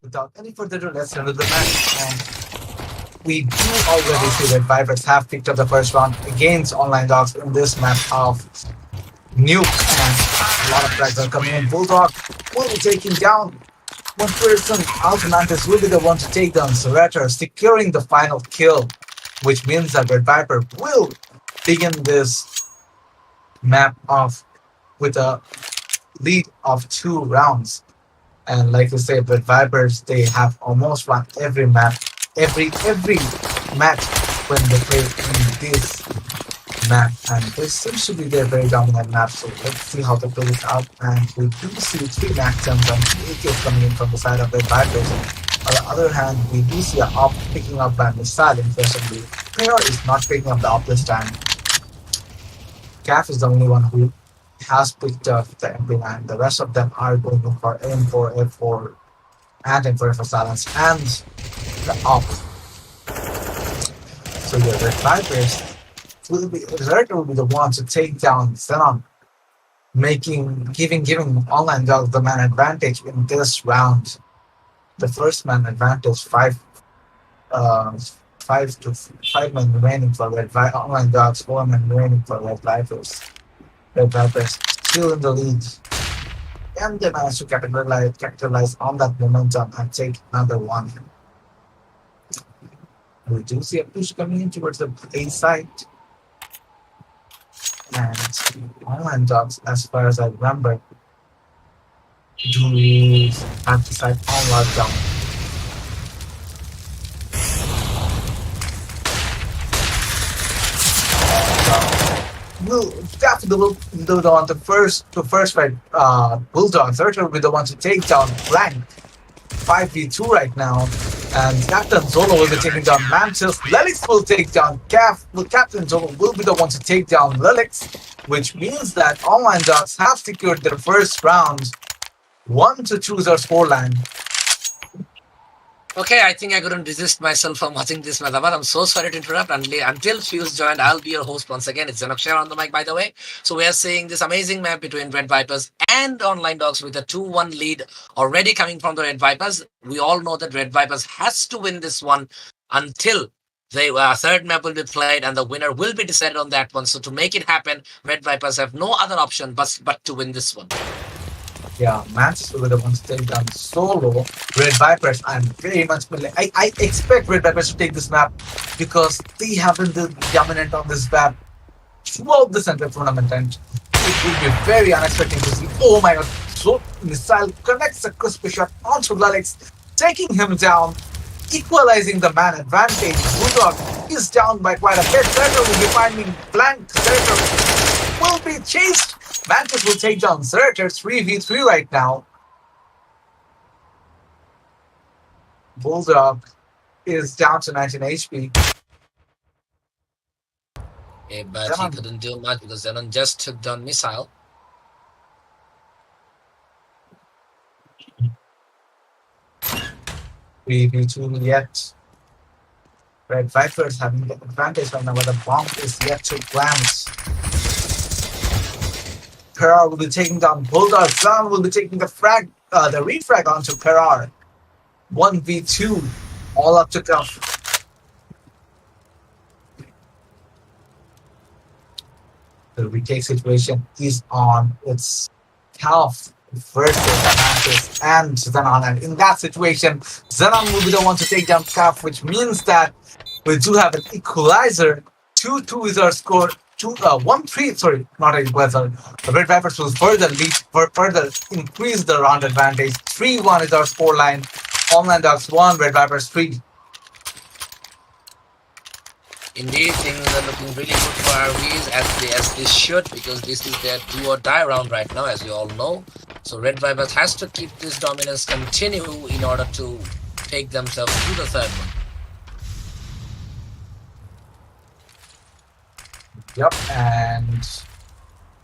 without any further ado, let's handle the match. And we do already see that Vipers have picked up the first round against Online Dogs in this map of Nuke, and a lot of frags are coming in. Bulldog will be taking down one person. Altamantis will be the one to take down Surrater, securing the final kill, which means that Red Viper will begin this map off with a lead of 2 rounds. And like you said, Red Vipers, they have almost won every match when they play in this map, and this seems to be their very dominant map. So let's see how they play it out. And we do see 3 maximums and AKs coming in from the side of Red Vipers. On the other hand, we do see an op picking up by Missile, interestingly. Prayer is not picking up the op this time. Calf is the only one who has picked up the MP9. The rest of them are going for M4, F4, and M4 for silence, and the op. So the Red Vipers Zerker will be the one to take down Xenon, giving Online Dogs the man advantage in this round. The first man advantage, 5 men remaining for Online Dogs, 4 men remaining for Red Vipers. Red Vipers still in the lead, and they managed to capitalize on that momentum and take another one. We do see a push coming in towards the A side. And Online Dogs, as far as I remember, do have the side on lockdown. Will definitely be the one to first fight Bulldog. Third will be the one to take down Blank. 5v2 right now. And Captain Zolo will be taking down Mantis. Lelix will take down Calf. Captain Zolo will be the one to take down Lelix, which means that Online Dogs have secured their first round. 1 to choose our scoreline. Okay, I think I couldn't resist myself from watching this match. I'm so sorry to interrupt. Until Fuse joined, I'll be your host once again. It's Zanokshare on the mic, by the way. So we are seeing this amazing map between Red Vipers and Online Dogs with a 2-1 lead already coming from the Red Vipers. We all know that Red Vipers has to win this one until the third map will be played and the winner will be decided on that one. So to make it happen, Red Vipers have no other option but to win this one. Yeah, Mantis will be the one to take down Solo. Red Vipers, I'm very much... I expect Red Vipers to take this map because they have been dominant on this map throughout the center tournament, and it will be very unexpected to see. Oh my god, so Missile connects a crispy shot onto Lalix, taking him down, equalizing the man advantage. Bulldog is down by quite a bit. Zerker will be finding Blank. Zerker will be chased. Mantis will take down Zerker. 3v3 right now. Bulldog is down to 19 HP. Yeah, but he couldn't do much because Zenon just took down Missile. V2 yet. Red Vipers having the advantage right now, but the bomb is yet to plant. Perar will be taking down Bulldog. Zan will be taking the refrag onto Perar. 1v2, all up to cuff. The retake situation is on its Calf versus Mantis and Zenon. And in that situation, Zenon will be the one to take down Calf, which means that we do have an equalizer. 2-2 is our score. 1-3, sorry, not an equalizer. The Red Vipers will further increase the round advantage. 3-1 is our scoreline. Online Dogs 1, Red Vipers 3. Indeed, things are looking really good for RVs as they should, because this is their do or die round right now, as you all know. So Red Vipers has to keep this dominance continue in order to take themselves to the third one. Yep, and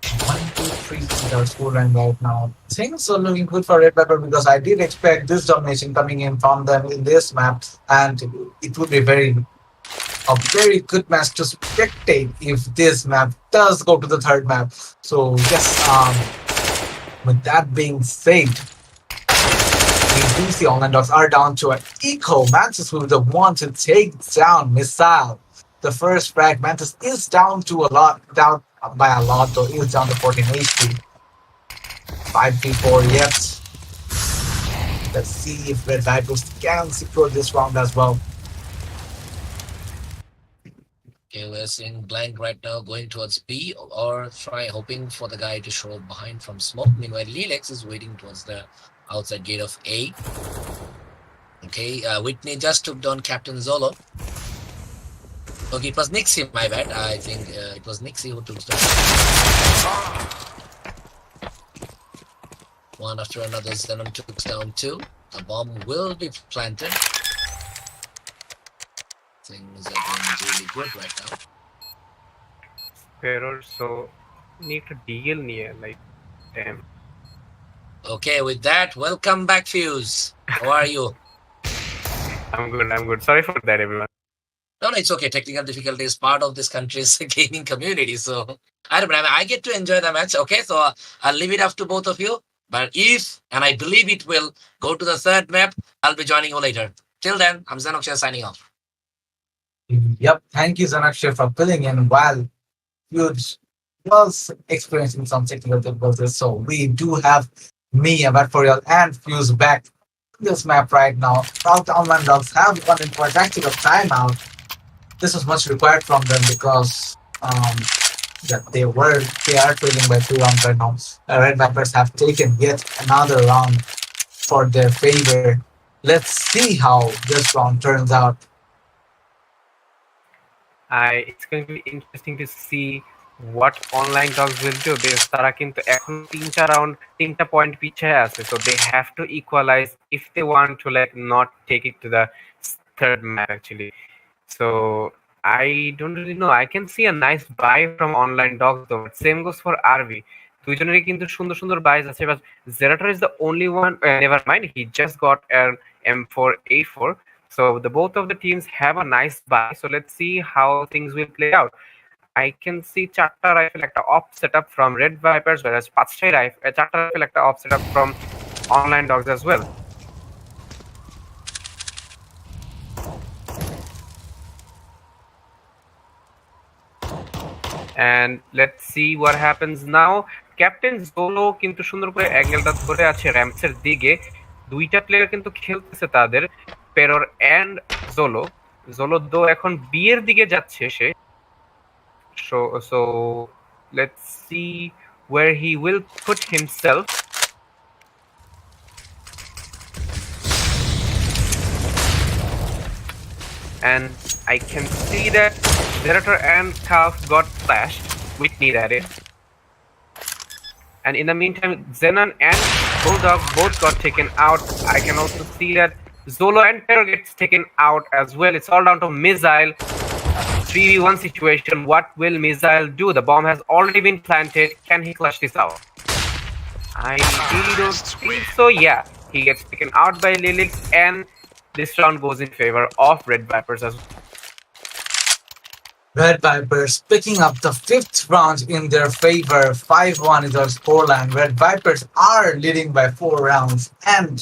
1-2-3 is our scoreline right now. Things are looking good for Red Viper because I did expect this domination coming in from them in this map, and it would be a very good match to spectate if this map does go to the third map. So yes, with that being said, we do see Online Dogs are down to an eco. Mantis will be the one to take down Missile. The first frag, Mantis is down to a lot, down by a lot though, is down to 14 HP. 5v4 yet. Let's see if RedViperZ can secure this round as well. Okay, we're seeing Blank right now going towards B or hoping for the guy to show up behind from smoke. Meanwhile, Lilex is waiting towards the outside gate of A. Okay, Whitney just took down Captain Zolo. Okay, it was Nixie, my bad. I think it was Nixie who took down. One after another, Zenon took down two. The bomb will be planted. Things are going really good right now. Sparrow, so need to deal near, like, damn. Okay, with that, welcome back, Fuse. How are you? I'm good. Sorry for that, everyone. No, it's okay. Technical difficulty is part of this country's gaming community. So I get to enjoy the match. Okay, so I'll leave it up to both of you. But if, and I believe it will, go to the third map, I'll be joining you later. Till then, I'm Zenoksha signing off. Yep, thank you, Zanakshay, for filling in while Huge was experiencing some technical difficulties. So we do have me, RedViperZ, and Fuse back in this map right now. Proud Online Dogs have gone into a tactical timeout. This was much required from them because they are trailing by 3 rounds right now. RedViperZ have taken yet another round for their favor. Let's see how this round turns out. It's going to be interesting to see what Online Dogs will do because তারা কিন্তু এখন 3টা round 3টা point পিছিয়ে আছে, so they have to equalize if they want to like not take it to the third map actually. So I don't really know. I can see a nice buy from Online Dogs though, but same goes for RV. দুইজনেরই কিন্তু সুন্দর buys আছে, but Zerator is the only one. Never mind, he just got an M4A4. So the both of the teams have a nice buy. So let's see how things will play out. I can see চারটা rifle একটা off setup from RedViperZ, whereas চারটা rifle একটা off setup from Online Dogs as well. And let's see what happens now. Captain Zolo কিন্তু সুন্দর করে অ্যাঙ্গেলটা ধরে আছে র্যাম্পসের দিকে। দুইটা প্লেয়ার কিন্তু খেলতেছে তাদের, পেরোর এন্ড জোলো দো এখন বি এর দিকে যাচ্ছে সে। So let's see where he will put himself. And I can see that Zerator and Calf got flashed. Whitney, that is. And in the meantime, Zenon and Bulldog both got taken out. I can also see that Zolo and Pero gets taken out as well. It's all down to Missile. 3v1 situation. What will Missile do? The bomb has already been planted. Can he clutch this out? I really don't think so. Yeah, he gets taken out by Lilix, and this round goes in favor of RedViperZ as well. RedViperZ picking up the 5th round in their favor. 5-1 is our scoreline. RedViperZ are leading by 4 rounds. And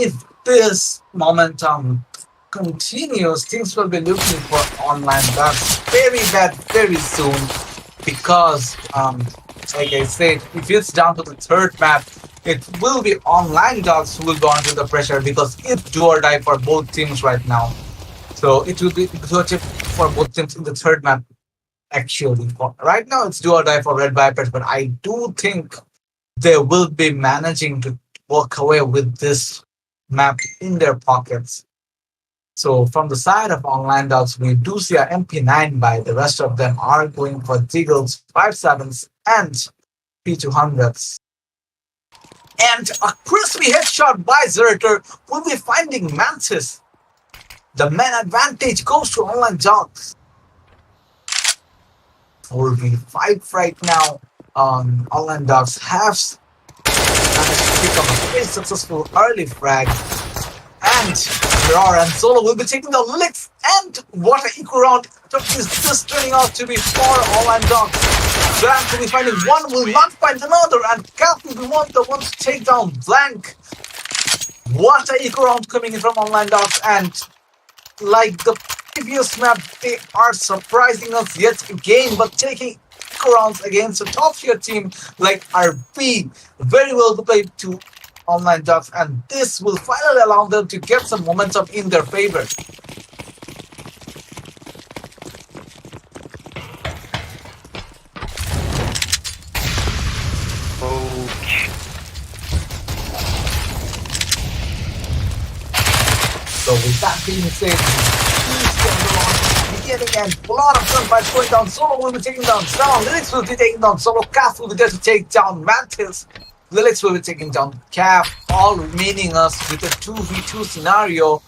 if this momentum continues, things will be looking for Online Dogs very bad very soon. Because, like I said, if it's down to the 3rd map, it will be Online Dogs who will go under the pressure because it's do or die for both teams right now. So it will be exhaustive for both teams in the 3rd map, actually. Right now, it's do or die for RedViperZ, but I do think they will be managing to walk away with this map in their pockets. So from the side of Online Dogs, we do see a MP9 buy. The rest of them are going for Deagles, 5.7s, and P200s. And a crispy headshot by Zerator will be finding Mantis. The man advantage goes to Online Dogs. 4v5 right now. Online Dogs have managed to pick up a very successful early frag. And Mirror and Zolo will be taking the licks. And what an equal round is this turning out to be for Online Dogs. Blank will be finding one, will not find another, and Cap will be the one to take down Blank. What a eco round coming in from Online Dogs, and like the previous map, they are surprising us yet again, but taking eco rounds against a top tier team like RB. Very well played to Online Dogs, and this will finally allow them to get some momentum in their favor. Okay. So with that being said, beginning and a lot of gunfights going down. Solo will be taking down Sound. Lilix will be taking down Solo. Calf will be there to take down Mantis. Lilix will be taking down Calf, all remaining us with a 2v2 scenario.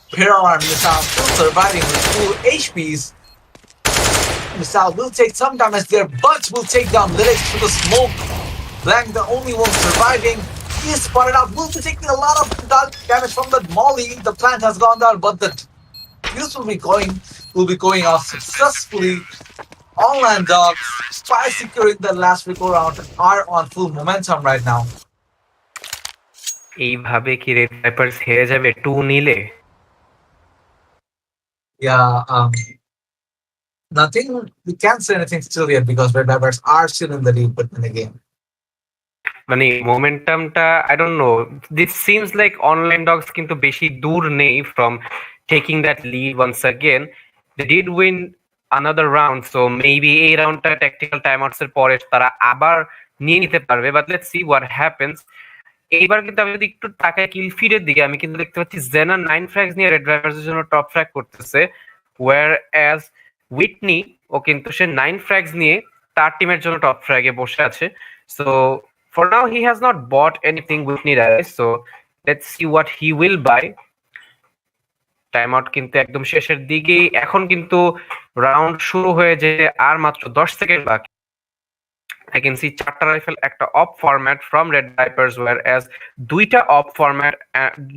Hero and Missile still surviving with full HPs. Missile will take some damage there, but will take down Lilix through the smoke. Blank, the only one surviving, is spotted out. Will be taking a lot of damage from that Molly. The plant has gone down, but the fuse will be going off successfully. Online Dogs, by securing the last recall round, are on full momentum right now. এইভাবে কি red Vipers হেরে যাবে 2-0 Yeah, nothing. We can't say anything still yet because RedViperZ are still in the lead, but in the game. মানে মোমেন্টামটা I don't know this seems like online dogs কিন্তু বেশি দূর নেই from taking that lead once again they did win another round so maybe এই রাউন্ডটা tactical time outs এর পরে তারা আবার নিয়ে নিতে পারবে but let's see what happens এইবার কিন্তু আমি যদি একটু তাকাই কিল ফিডের দিকে আমি কিন্তু দেখতে পাচ্ছি জেনা 9 ফ্র্যাগস নিয়ে রেড ড্রাইভার্স এর জন্য টপ ফ্র্যাগ করতেছে ওয়্যার অ্যাজ উইটনি ও কিন্তু সে 9 ফ্র্যাগস নিয়ে তার টিমের জন্য টপ ফ্র্যাগে বসে আছে so for now he has not bought anything Whitney Rice so let's see what he will buy time out কিন্তু একদম শেষের দিকে এখন কিন্তু রাউন্ড শুরু হয়ে যে আর মাত্র 10 সেকেন্ড বাকি I can see চারটা রাইফেল একটা of format from RedViperZ whereas দুইটা of format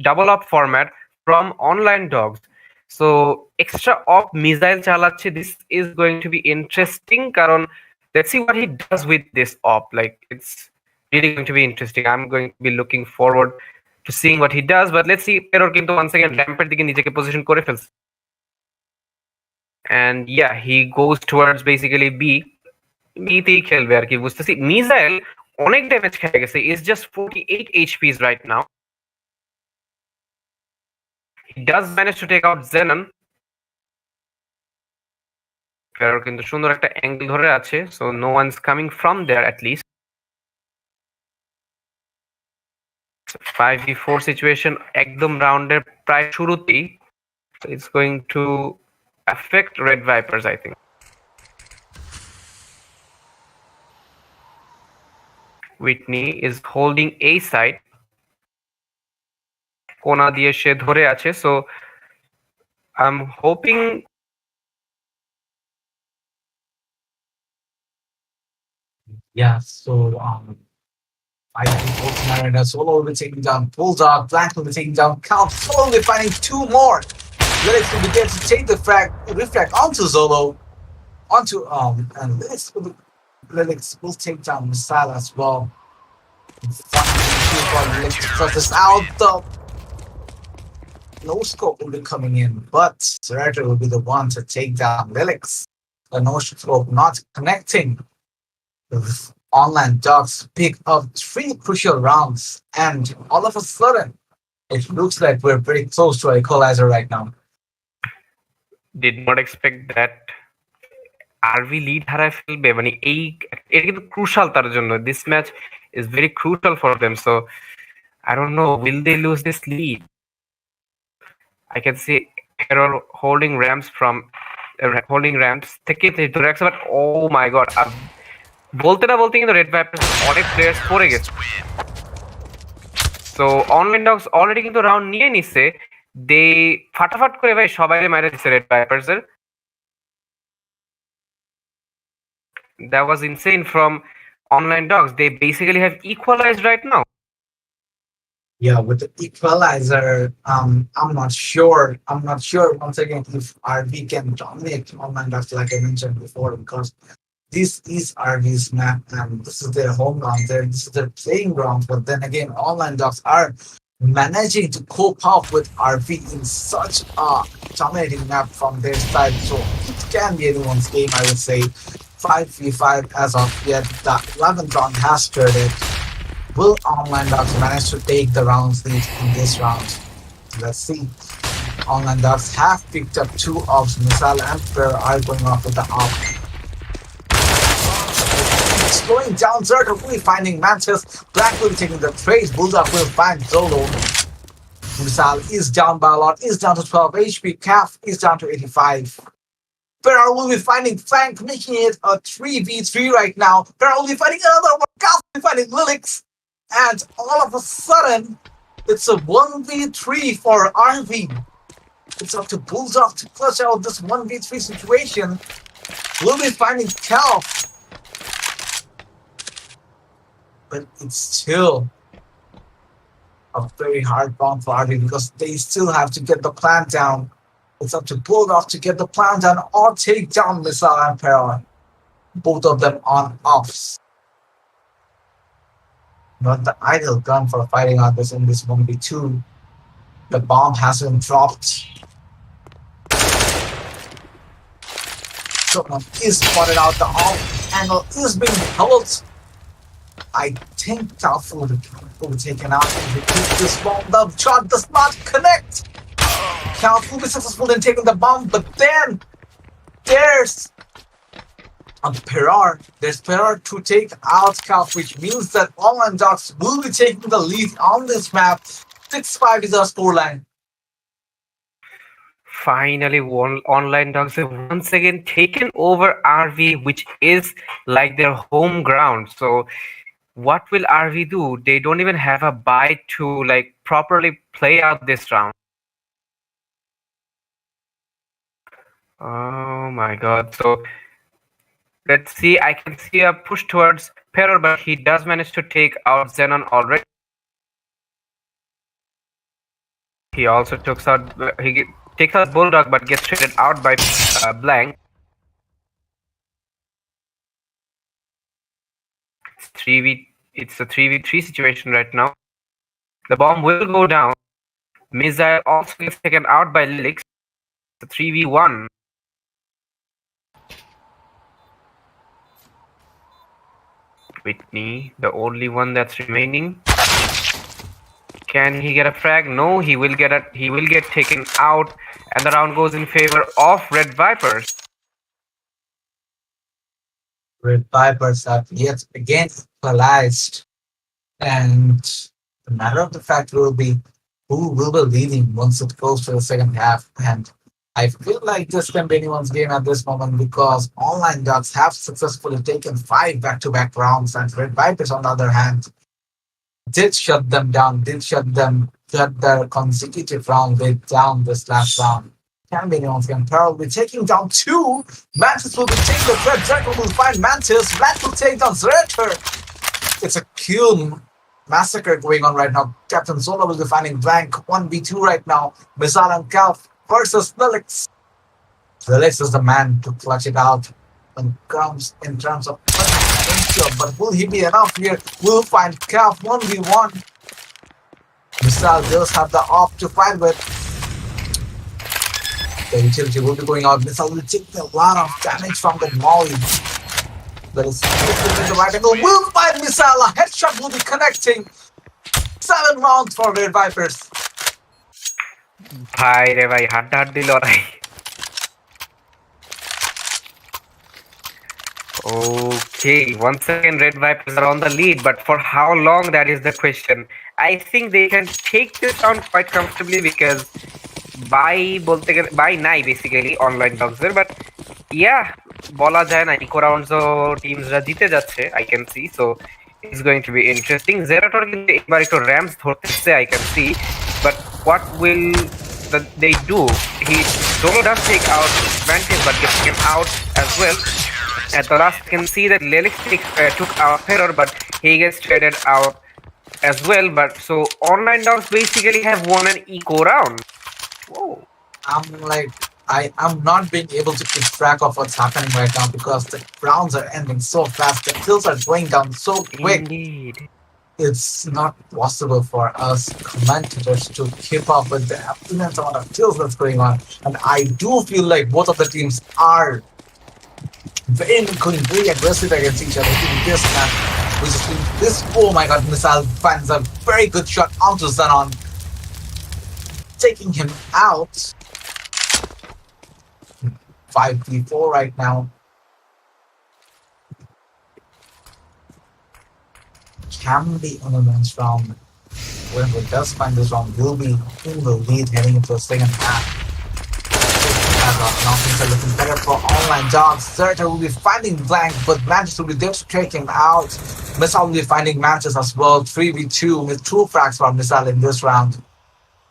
double of format from Online Dogs so extra of missile চালাচ্ছে this is going to be interesting কারণ let's see what he does with this op like it's really going to be interesting I'm going to be looking forward to seeing what he does but let's see Error কিন্তু once again ramp এর দিকে নিজেকে position করে ফেলছে and yeah he goes towards basically B তেই খেলবে আর কি বুঝতেছি মিসাইল অনেক ড্যামেজ খেয়ে গেছে is just 48 HPs right now he does manage to take out Zenon Error কিন্তু সুন্দর একটা অ্যাঙ্গেল ধরে আছে so no one's coming from there at least 5v4 situation একদম রাউন্ডের প্রায় শুরুতেই so it's going to affect RedViperZ I think Whitney is holding A side কোনা দিয়ে সে ধরে আছে so I'm hoping Yeah, so I think both Marina Solo will be taking down Bulldog, Blank will be taking down Count, Solo will be finding two more. Lilix will be there to take the refract onto Zolo, and Lilix will take down Missile as well. Lilix to cut this out. The no scope will be coming in, but Serrator will be the one to take down Lilix. The no scope not connecting. Online Dogs pick up 3 crucial rounds, and all of a sudden, it looks like we're pretty close to an equalizer right now. did not expect that RV lead হারায় ফেলবে মানে এই এটা কিন্তু crucial তার জন্য this match is very crucial for them so I don't know will they lose this lead I can see Error holding ramps থেকে ধরে রাখছে but oh my god বলতে না বলতে কিন্তু RedViperZ অনেক প্লেয়ার্স পড়ে গেছে সো অনলাইন ডগস অলরেডি কিন্তু রাউন্ড নিয়ে নিছে দে ফাটাফাট করে ভাই সবাইকে মেরে দিছে RedViperZ এর that was insane from Online Dogs they basically have equalized right now Yeah, with the equalizer, I'm not sure. Once again if RV can dominate Online Dogs like I mentioned before because this is RV's map and this is their home ground. This is their playing ground. But then again, Online Dogs are managing to cope up with RV in such a dominating map from their side. So it can be anyone's game, I would say. 5v5 as of yet. The 11th round has started. Will Online Dogs manage to take the rounds lead in this round? Let's see. Online Dogs have picked up two ops. Missile and Prayer are going off with the op. Slowing down Zerter will be finding Mantis. Black will be taking the trade. Bulldog will find Zolo. Missile is down by a lot. Is down to 12 HP. Calf is down to 85. Peral will be finding Flank, making it a 3v3 right now. Peral will be finding another one. Calf will be finding Lilix. And all of a sudden, it's a 1v3 for RV. It's up to Bulldog to clutch out this 1v3 situation. We'll be finding Calf. But it's still a very hard bomb for RV because they still have to get the plan down. It's up to Bulldog to get the plan down or take down Missile and Peral. Both of them on offs. Not the ideal gun for fighting on this in this 1v2. The bomb has been dropped. Someone is spotted out. The off angle is being held. I think Calf will be taken out and repeat this bomb. The shot does not connect. Calf will be successful in taking the bomb, but then there's a Perar. There's Perar to take out Calf, which means that Online Dogs will be taking the lead on this map. 6-5 is our scoreline. Finally, Online Dogs have once again taken over RV, which is like their home ground. So what will RV do? They don't even have a bye to like properly play out this round. Oh my god. So let's see. I can see a push towards Peror, but he does manage to take out Xenon already. He also takes out Bulldog, but gets traded out by Blank. It's a 3v3 situation right now. The bomb will go down. Missile also gets taken out by Lilix. It's a 3v1. Whitney, the only one that's remaining. Can he get a frag? No, he will get taken out, and the round goes in favor of RedViperZ. RedViperZ have yet again equalized, and the matter of the fact will be who will be leading once it goes to the second half. And I feel like this can be anyone's game at this moment because Online Dogs have successfully taken 5 back-to-back rounds, and RedViperZ, on the other hand, did shut them down, shut their consecutive round down this last round. Can be anyone's game. Pearl will be taking down 2. Mantis will be taking the threat. Zerker will find Mantis. Black will take down Zerker. It's a kill massacre going on right now. Captain Zola will be finding Blank 1v2 right now. Missile and Calf versus Lilix. Lilix is the man to clutch it out when it comes in terms of potential, but will he be enough here? We'll find Calf 1v1. Missile does have the op to fight with. The utility will be going out. Missile will take a lot of damage from the Molly. That is in the right angle. We'll find Missile. A headshot will be connecting. 7 rounds for RedViperZ. भाई रे भाई हड्डी लड़ाई. Okay, once again RedViperZ are on the lead, but for how long, that is the question. I think they can take this round quite comfortably because by nai basically Online Dogs there, but yeah, bola jay na eco rounds o teams ra jite jacche, I can see, so it's going to be interesting. Zerator kintu ekbar ekটু Rams dhorteছে, I can see, but what will they do? Zolo does take out Mantis, but gets him out as well. At the last, you can see that Lilix took out Peror, but he gets traded out as well. But so Online Dogs basically have won an eco round. Whoa! I'm not being able to keep track of what's happening right now because the rounds are ending so fast. The kills are going down so quick. Indeed. it's not possible for us commentators to keep up with the immense amount of kills that's going on. And I do feel like both of the teams are going very aggressive against each other in this match. Which is this, oh my god, Missile finds a very good shot onto Zenon, taking him out. 5v4 right now. Can be on the next round. Whoever does find this round will be in the lead heading into the second half. Now things are looking better for Online Dogs. Zerta will be finding Blank, but Mantis will be there to take him out. Missile will be finding Mantis as well. 3v2 with 2 frags for Missile in this round.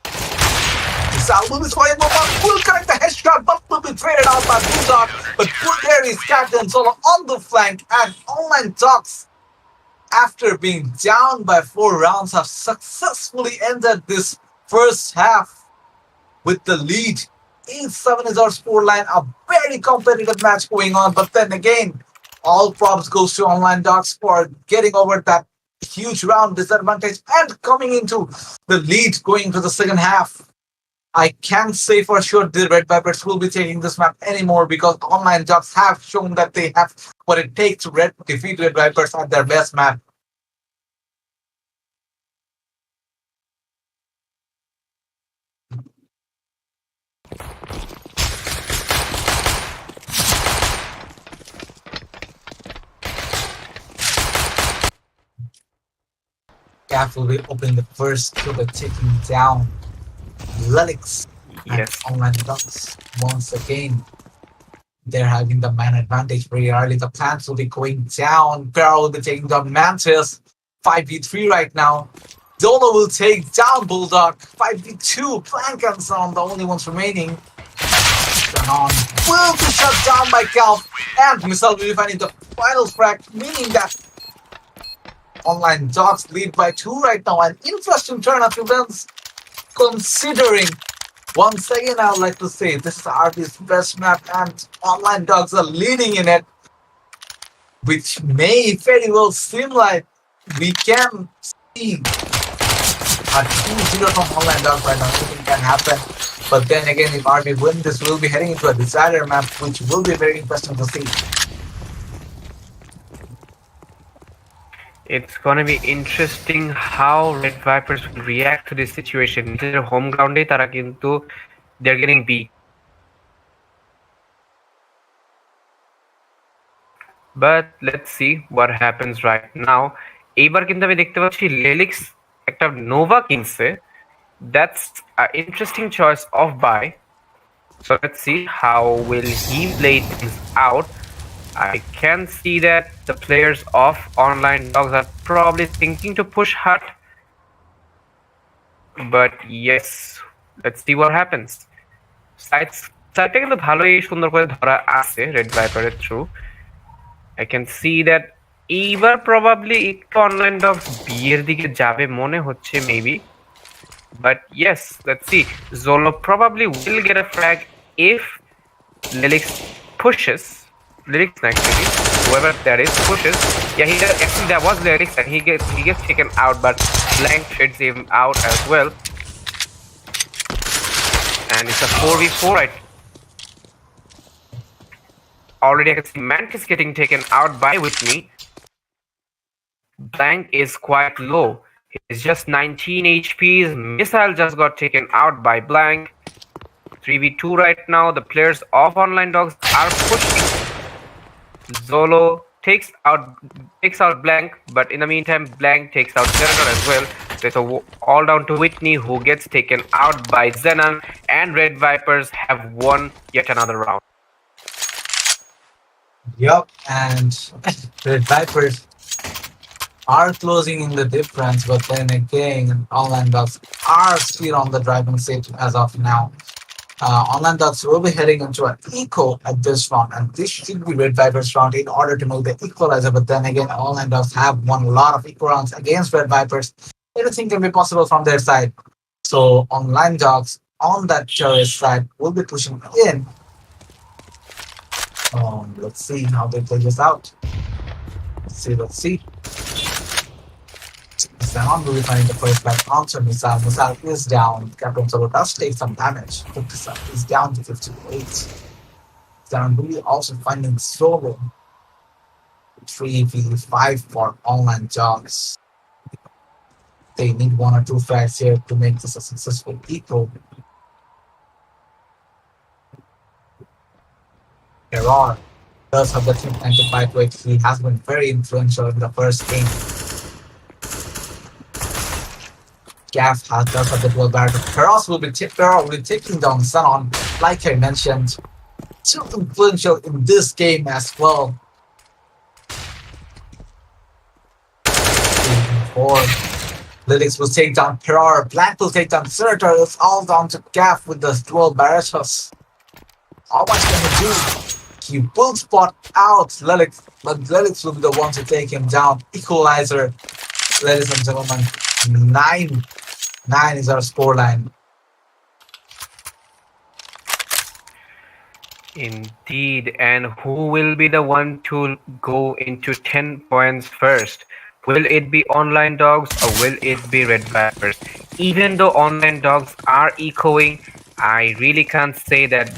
Missile will be scoring one, will connect the headshot, but will be traded out by Bulldog. But Bulgari is Captain Solo on the flank, and Online Dogs, after being down by 4 rounds, have successfully ended this first half with the lead. 8-7 is our scoreline. A very competitive match going on, but then again, all props goes to Online Dogs for getting over that huge round disadvantage and coming into the lead going into the second half. I can't say for sure the RedViperZ will be taking this map anymore because Online Dogs have shown that they have what it takes to defeat RedViperZ at their best map. Gaff will be opening the first kill by taking down Lelix and Yes. Online Dogs once again. They're having the man advantage very early. The plants will be going down. Barrel will be taking down Mantis. 5v3 right now. Dolo will take down Bulldog. 5v2. Plank and Sound, the only ones remaining. Turn on. Will be shut down by Calf. And Missile will be finding the final frag, meaning that Online Dogs lead by 2 right now. An interesting turn of events, considering, once again, I would like to say this is RB's best map and Online Dogs are leading in it, which may very well seem like we can see a 2-0 from Online Dogs right now. Anything can happen. But then again, if RB win this, we'll be heading into a decider map, which will be very interesting to see. It's gonna be interesting how RedViperZ will react to this situation. নিজেদের home গ্রাউন্ডে তারা কিন্তু they're getting beat. But let's see what happens right now. এইবার কিন্তু আমি দেখতে পাচ্ছি লেলিক্স একটা নোভা কিনছে. That's an interesting choice of buy. So let's see how will he play things out. I can see that the players of Online Dogs are probably thinking to push hard. But yes, let's see what happens. সাইডটা কিন্তু ভালোই সুন্দর করে ধরা আছে RedViperZ through. I can see that এইবার probably একটু Online Dogs B এর দিকে যাবে মনে হচ্ছে maybe. But yes, let's see. Zolo probably will get a frag if Lelix pushes. Lelix actually, whoever that is pushes. Yeah, he does, actually that was Lelix and he gets taken out, but Blank trades him out as well. And it's a 4v4 right. Already I can see Mantis getting taken out by Whitney. Blank is quite low. He's just 19 HPs. Missile just got taken out by Blank. 3v2 right now. The players of Online Dogs are pushing. Zolo takes out Blank, but in the meantime, Blank takes out Zenon as well. So it's all down to Whitney, who gets taken out by Zenon, and RedViperZ have won yet another round. Yup, and RedViperZ are closing in the difference, but then again, Online Dogs are still on the driving seat as of now. Online Dogs will be heading into an eco at this round, and this should be RedViperZ round in order to make the equalizer. But then again, Online Dogs have won a lot of eco rounds against RedViperZ. Anything can be possible from their side. So Online Dogs on that terrorist side will be pushing in. Let's see how they play this out. Let's see. Xenon will be finding the first back onto Missile. Missile is down. Captain Solo does take some damage. 57 is down to 58. Xenon will be also finding Solo. 3v5 for online dogs. They need 1 or 2 frags here to make this a successful eco. Gerard does have the team 95 weight. He has been very influential in the first game. Gaff does have the dual barrier. Peros will be taking down Xenon, like I mentioned. Still influential in this game as well. 4. Lytics will take down Perar. Blank will take down Senator. It's all down to Gaff with the dual barrages. How much can he do? He will spot out Lytics, but Lytics will be the one to take him down. Equalizer, ladies and gentlemen. 9 is our scoreline. Indeed, and who will be the one to go into 10 points first? Will it be Online Dogs or will it be RedViperZ? Even though Online Dogs are echoing, I really can't say that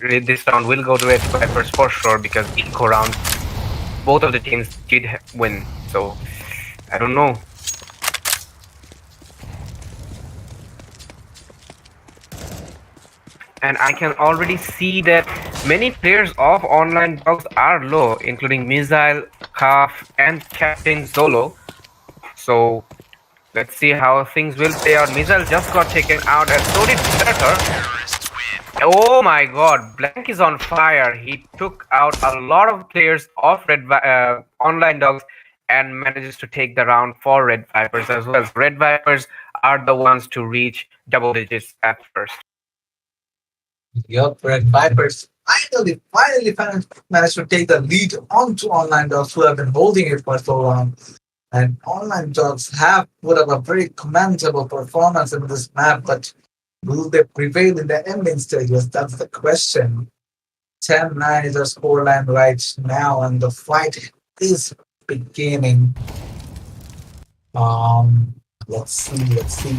this round will go to RedViperZ for sure, because echo round, both of the teams did win. So, I don't know. And I can already see that many players of Online Dogs are low, including Missile, Kaf, and Captain Zolo. So let's see how things will play out. Missile just got taken out, and so did Predator. Oh my god, Blank is on fire. He took out a lot of players of Online Dogs and manages to take the round for RedViperZ as well. RedViperZ are the ones to reach double digits at first. Yup, RedViperZ finally managed to take the lead onto Online Dogs, who have been holding it for so long. And Online Dogs have put up a very commendable performance in this map, but will they prevail in the ending stages? That's the question. 10-9 is our scoreline right now, and the fight is beginning. Let's see.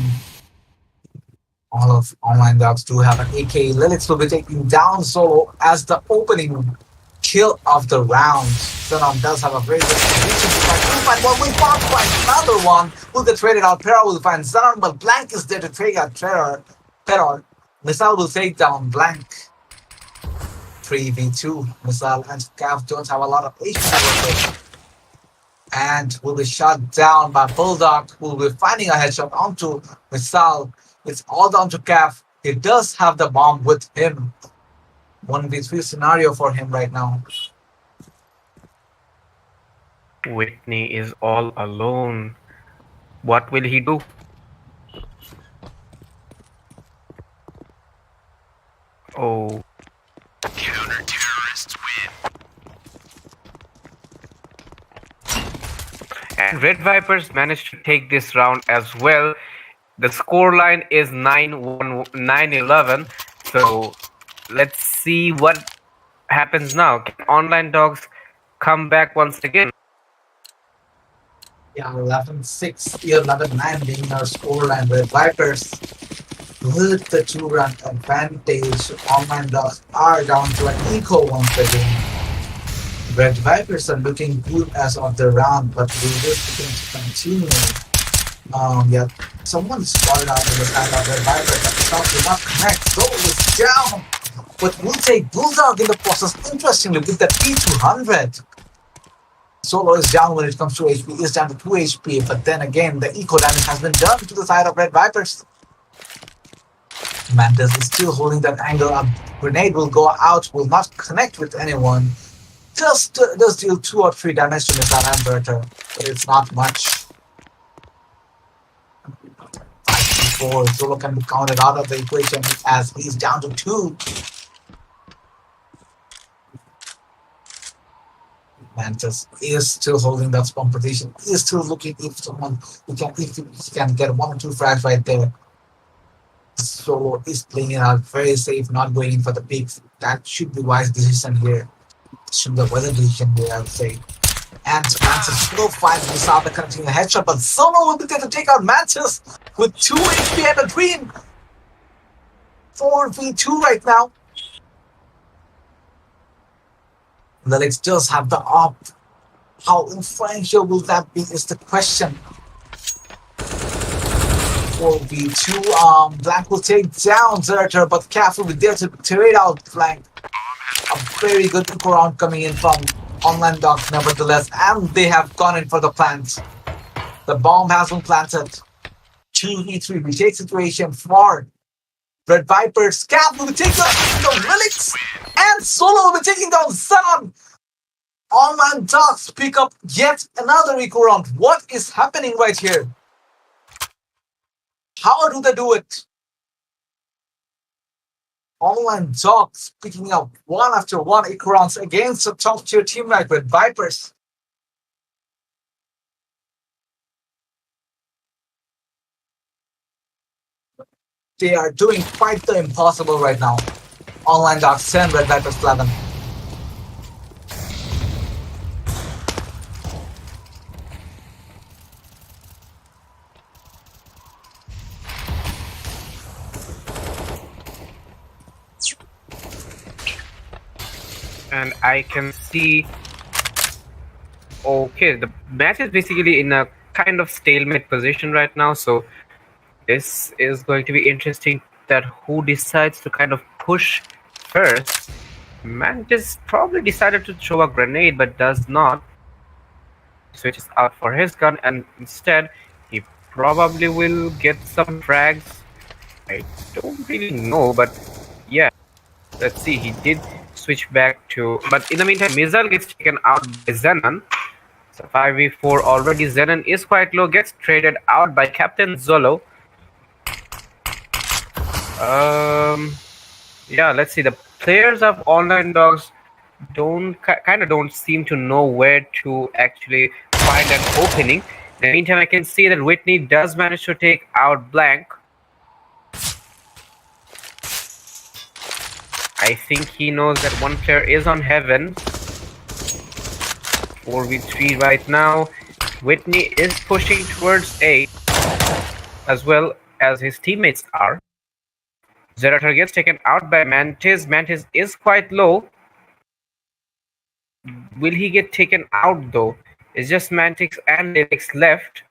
All of Online Dogs do have an AK. Lilith will be taking down Solo as the opening kill of the round. Xenon does have a very good position to find one. We found another one. Will get traded out. Perra will find Xenon, but Blank is there to take out Perra. Missile will take down Blank. 3v2. Missile and Cav don't have a lot of HP. And will be shot down by Bulldog, who will be finding a headshot onto Missile. It's all down to Cav. He does have the bomb with him. 1v3 scenario for him right now. Whitney is all alone. What will he do? Oh. Counter-terrorists win. And RedViperZ managed to take this round as well. The scoreline is 9-11. So let's see what happens now. Can Online Dogs come back once again? Yeah, 11-6, 11-9 being our scoreline. RedViperZ with the 2-run advantage. Online Dogs are down to an eco once again. RedViperZ are looking good as of the round, but will this going to continue? Yeah, someone spotted out in the side of RedViperZ, but the shot did not connect. Solo is down, but will take Bulldog in the process. Interestingly, with the P200. Solo is down when it comes to HP, is down to 2 HP, but then again, the eco damage has been done to the side of RedViperZ. Mantis is still holding that angle up. Grenade will go out, will not connect with anyone. Just does deal 2 or 3 damage to Missile and Berta, but it's not much. 5-4, Solo can be counted out of the equation as he's down to 2. Mantis is still holding that spawn position. He is still looking if someone if he can get 1 or 2 frags right there. Solo is playing it out very safe, not going in for the peaks. That should be wise decision here. Should be the weather decision here, I would say. And Mantis will find Musaba connecting the headshot, but Solo will be there to take out Mantis with 2 HP and a dream. 4v2 right now. Lelix does have the op. How influential will that be is the question. 4v2, Blank will take down Zerator, but Calf will be there to trade out Blank. A very good eco round coming in from Online Dogs nevertheless, and they have gone in for the plant. The bomb has been planted. 2v3 retake situation for RedViperZ. Calf will be taking down Lelix, and Solo will be taking down Xenon. Online Dogs pick up yet another eco round. What is happening right here? How do they do it? Online Dogs picking up one after one eco rounds against a top tier team like RedViperZ. They are doing quite the impossible right now. Online Dogs 10, RedViperZ 11. And I can see. Okay, the match is basically in a kind of stalemate position right now, so this is going to be interesting that who decides to kind of push first. Mantis probably decided to throw a grenade but does not. Switches out for his gun and instead he probably will get some frags. I don't really know, but yeah, let's see. He did switch back to, but in the meantime Mizal gets taken out by Xenon. So 5v4 already. Xenon is quite low, gets traded out by Captain Zolo. Yeah, let's see. The players of Online Dogs kind of don't seem to know where to actually find an opening. In the meantime, I can see that Whitney does manage to take out Blank. I think he knows that one player is on Heaven. 4v3 right now. Whitney is pushing towards A, as well as his teammates are. Zerator gets taken out by Mantis. Mantis is quite low. Will he get taken out though? It's just Mantis and Lelix left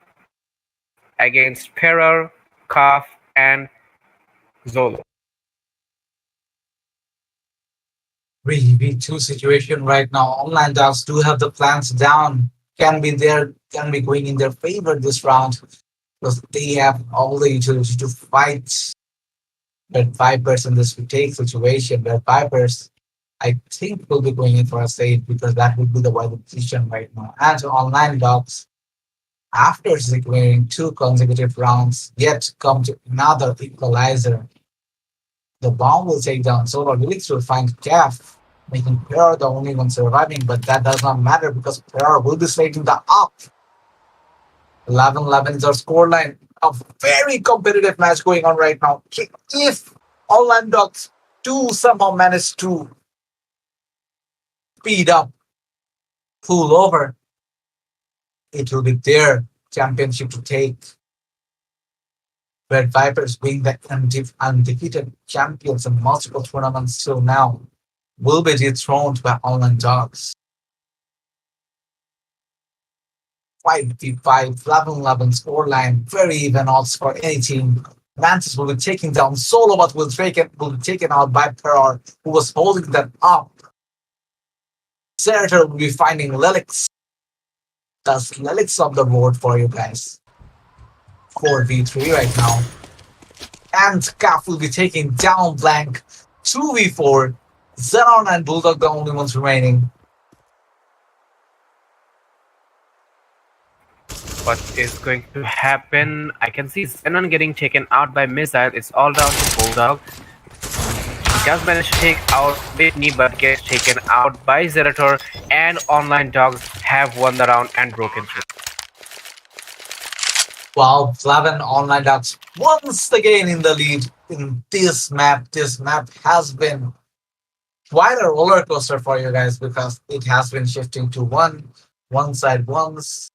against Perar, Kaf, and Zolo. 3v2 situation right now. Online Dogs do have the plans down. Can be going in their favor this round because they have all the utility to fight RedViperZ in this retake situation. RedViperZ, I think, will be going in for a save because that would be the wide position right now. And so Online Dogs, after securing 2 consecutive rounds, yet come to another equalizer. The bomb will take down Solo. Lelix will find Calf, making Perar the only one surviving, but that does not matter because Perar will be slating the up. 11-11 is our scoreline. A very competitive match going on right now. If Online Dogs do somehow manage to speed up, pull over, it will be their championship to take. RedViperZ being the undefeated champions in multiple tournaments till now will be dethroned by Online Dogs. 5v5, 11-11 scoreline, very even odds for any team. Mantis will be taking down Solo, but will be taken out by Perar, who was holding them up. Zerator will be finding Lelix. That's Lelix on the board for you guys. 4v3 right now. And Kaf will be taking down Blank. 2v4. Xenon and Bulldog the only ones remaining. What is going to happen? I can see Xenon getting taken out by Missile. It's all down to Bulldog. He does manage to take out Whitney, but gets taken out by Zerator, and Online Dogs have won the round and broken through. Wow, Flavin Online Dogs once again in the lead in this map. This map has been quite a roller coaster for you guys because it has been shifting to one one side once.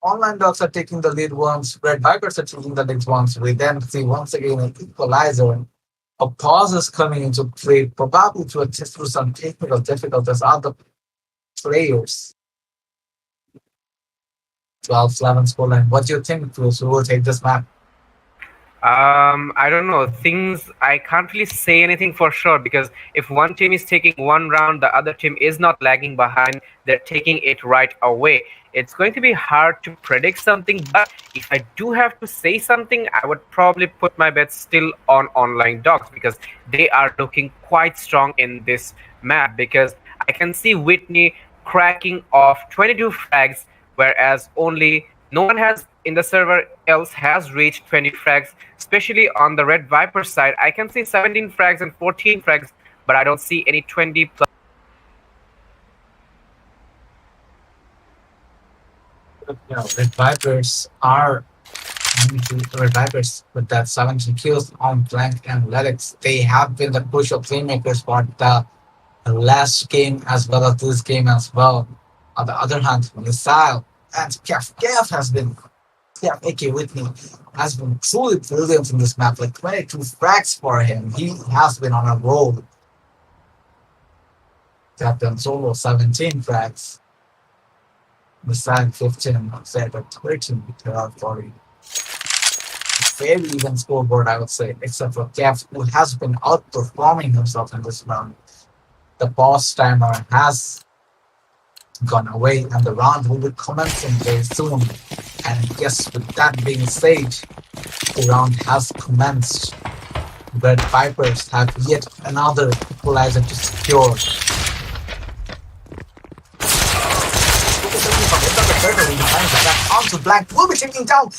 Online dogs are taking the lead once. Red Vipers are taking the lead once. We then see once again an equalizer. A pause is coming into play, probably to attest to some technical difficulties on the players. 12-11 scoreline. What do you think, Cruz? Who will take this map? I don't know. Things I can't really say anything for sure because if one team is taking one round, the other team is not lagging behind. They're taking it right away. It's going to be hard to predict something, but if I do have to say something, I would probably put my bet still on online dogs because they are looking quite strong in this map because I can see Whitney cracking off 22 frags, whereas only no one has in the server else has reached 20 frags, especially on the Red Viper side. I can see 17 frags and 14 frags, but I don't see any 20 plus. Red Vipers are Red Vipers with that 17 kills on Blank Analytics. They have been the crucial playmakers for the last game as well as this game as well. On the other hand, Missile and Kev has been AK Whitney has been truly brilliant in this map. Like 22 frags for him. He has been on a roll. Captain Solo 17 frags. Missile 15, Zed at 13, Terror 40. Very even scoreboard, I would say, except for Kev, who has been outperforming himself in this round. The boss timer has gone away and the round will be commencing very soon. And yes, with that being said, the round has commenced. Red Vipers have yet another equalizer to secure. Onto Blank will be taking down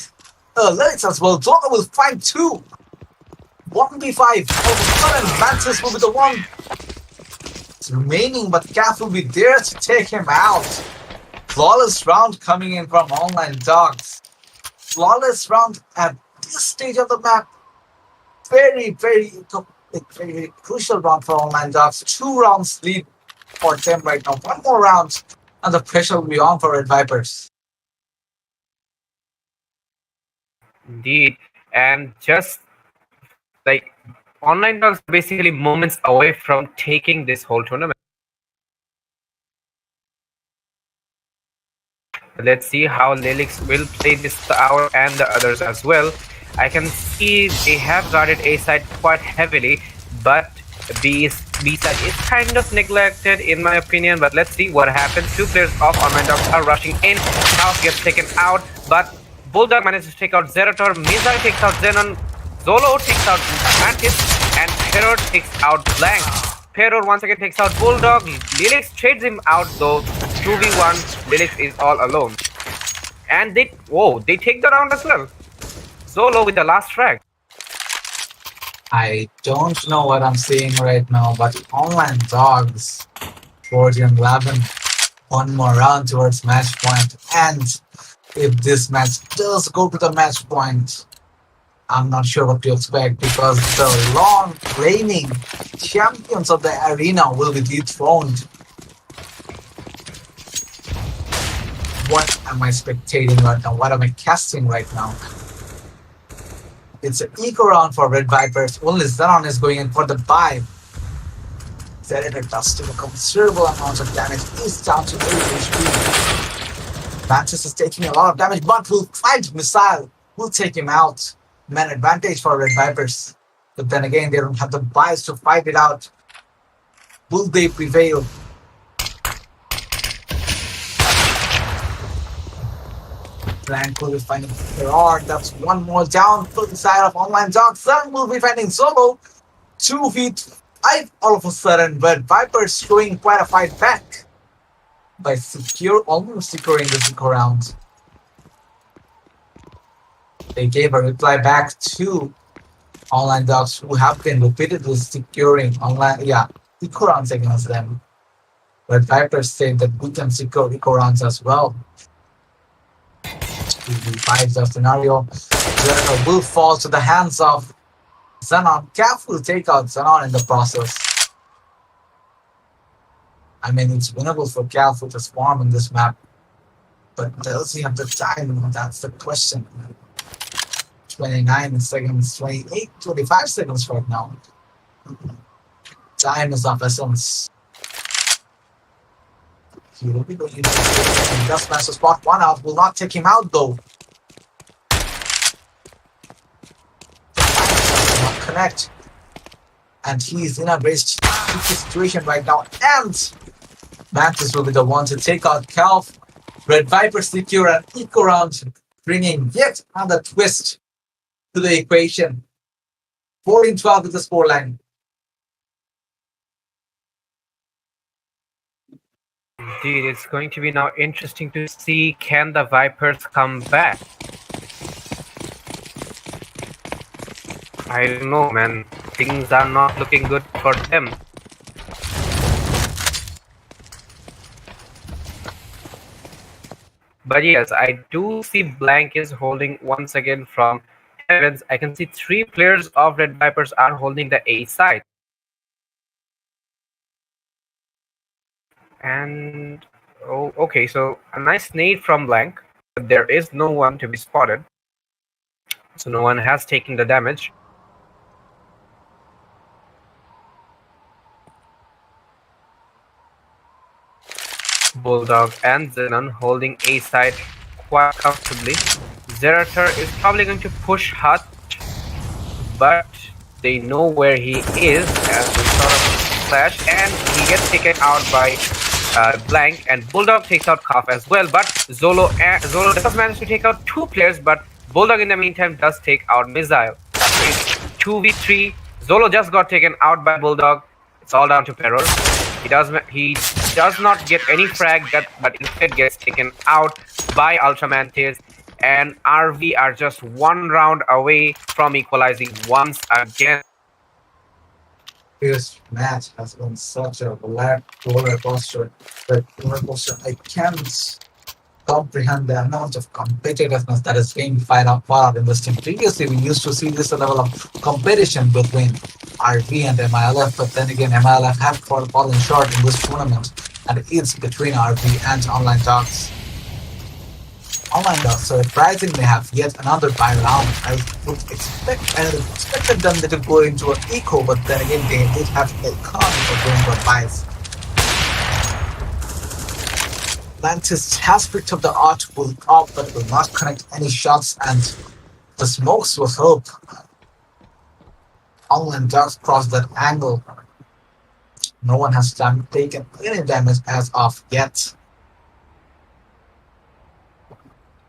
Lyrics as well. Zorga will find two. 1v5. All of a sudden, Mantis will be the one remaining, but Gaff will be there to take him out. Flawless round coming in from Online Dogs. Flawless round at this stage of the map. Very, very crucial round for Online Dogs. 2 rounds lead for them right now. 1 more round, and the pressure will be on for Red Vipers. Indeed. And just like Online Dogs basically moments away from taking this whole tournament. Let's see how Lilix will play this hour and the others as well. I can see they have guarded A side quite heavily, but B side is kind of neglected in my opinion. But let's see what happens. 2 players of Online Dogs are rushing in. South gets taken out, but Bulldog manages to take out Zerator. Mizai takes out Zenon. Zolo takes out Mantis, and Terror takes out Blank. Terror once again takes out Bulldog. Lilix trades him out though. 2v1, Lilix is all alone. And they take the round as well. Zolo with the last frag. I don't know what I'm seeing right now, but Online Dogs 14-11. 1 more round towards match point. And if this match does go to the match point, I'm not sure what to expect because the long reigning champions of the arena will be dethroned. What am I spectating right now? What am I casting right now? It's an eco round for Red Vipers. Only Zenon is going in for the buy. Zerator does still a considerable amount of damage. He's down to 8 HP. Mantis is taking a lot of damage, but will find Missile. Will take him out. Man advantage for Red Vipers. But then again, they don't have the buys to fight it out. Will they prevail? Blank will be finding Terror. That's 1 more down to the side of Online Dogs. Sun will be finding Solo. 2v5 all of a sudden, but Vipers showing quite a fight back by almost securing the eco round. They gave a reply back to Online Dogs, who have been repeatedly securing eco rounds against them. But Vipers say that we can secure eco rounds as well. 2v5 scenario. Zerator will fall to the hands of Zenon. Calf will take out Zenon in the process. I mean, it's winnable for Calf with his farm in this map. But does he have the time? That's the question. 29 seconds, 28, 25 seconds right now. Time is of essence. He will be going into the just managed to spot one out. Will not take him out though. The will not connect. And he's in a very tricky situation right now. And Mantis will be the one to take out Calf. Red Viper secure an eco round, bringing yet another twist to the equation. 14-12 is the scoreline. Indeed, it's going to be now interesting to see, can the Vipers come back? I don't know, man. Things are not looking good for them. But yes, I do see Blank is holding once again from Heavens. I can see 3 players of Red Vipers are holding the A side. And oh, okay, so a nice nade from Blank, but there is no one to be spotted. So no one has taken the damage. Bulldog and Zenon holding A side quite comfortably. Zerator is probably going to push Hutch, but they know where he is as they sort of flash, and he gets taken out by Blank, and Bulldog takes out Koff as well. But Zolo does manage to take out 2 players, but Bulldog in the meantime does take out Missile. It's 2v3. Zolo just got taken out by Bulldog. It's all down to Peror. He does not get any frag, but instead gets taken out by Ultramantis, and RV are just 1 round away from equalizing once again. This match has been such a black roller coaster. I can't comprehend the amount of competitiveness that is being fired up in this team. Previously, we used to see this level of competition between RV and MILF, but then again, MILF have fallen short in this tournament, and it's between RV and Online Dogs. Online Dogs, so surprisingly, have yet another buy round. I expected them to go into an eco, but then again, they did have a con for going for buys. Mantis has picked up the art, will up, but will not connect any shots, and the smokes will help. Online Dogs cross that angle. No one has taken any damage as of yet.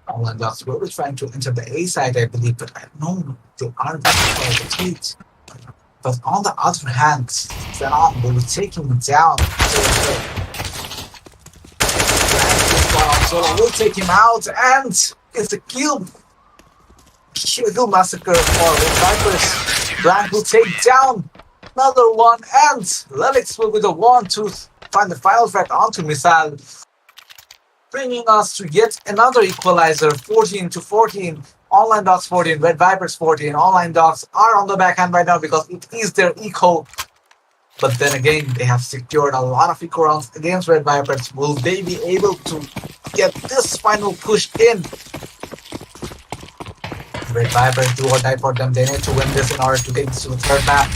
Online Dogs will be trying to enter the A side, I believe, but I know they aren't going to retreat. But on the other hand, Zenon will be taking down. So will take him out, and it's a kill massacre for the Vipers. Blank will take down another one, and Lelix will be the one to find the final frag onto Missile, bringing us to yet another equalizer, 14-14. Online Dogs 14, Red Vipers 14. Online Dogs are on the backhand right now because it is their eco. But then again, they have secured a lot of eco rounds against Red Vipers. Will they be able to get this final push in? Red Vipers do or die for them. They need to win this in order to get to the 3rd map.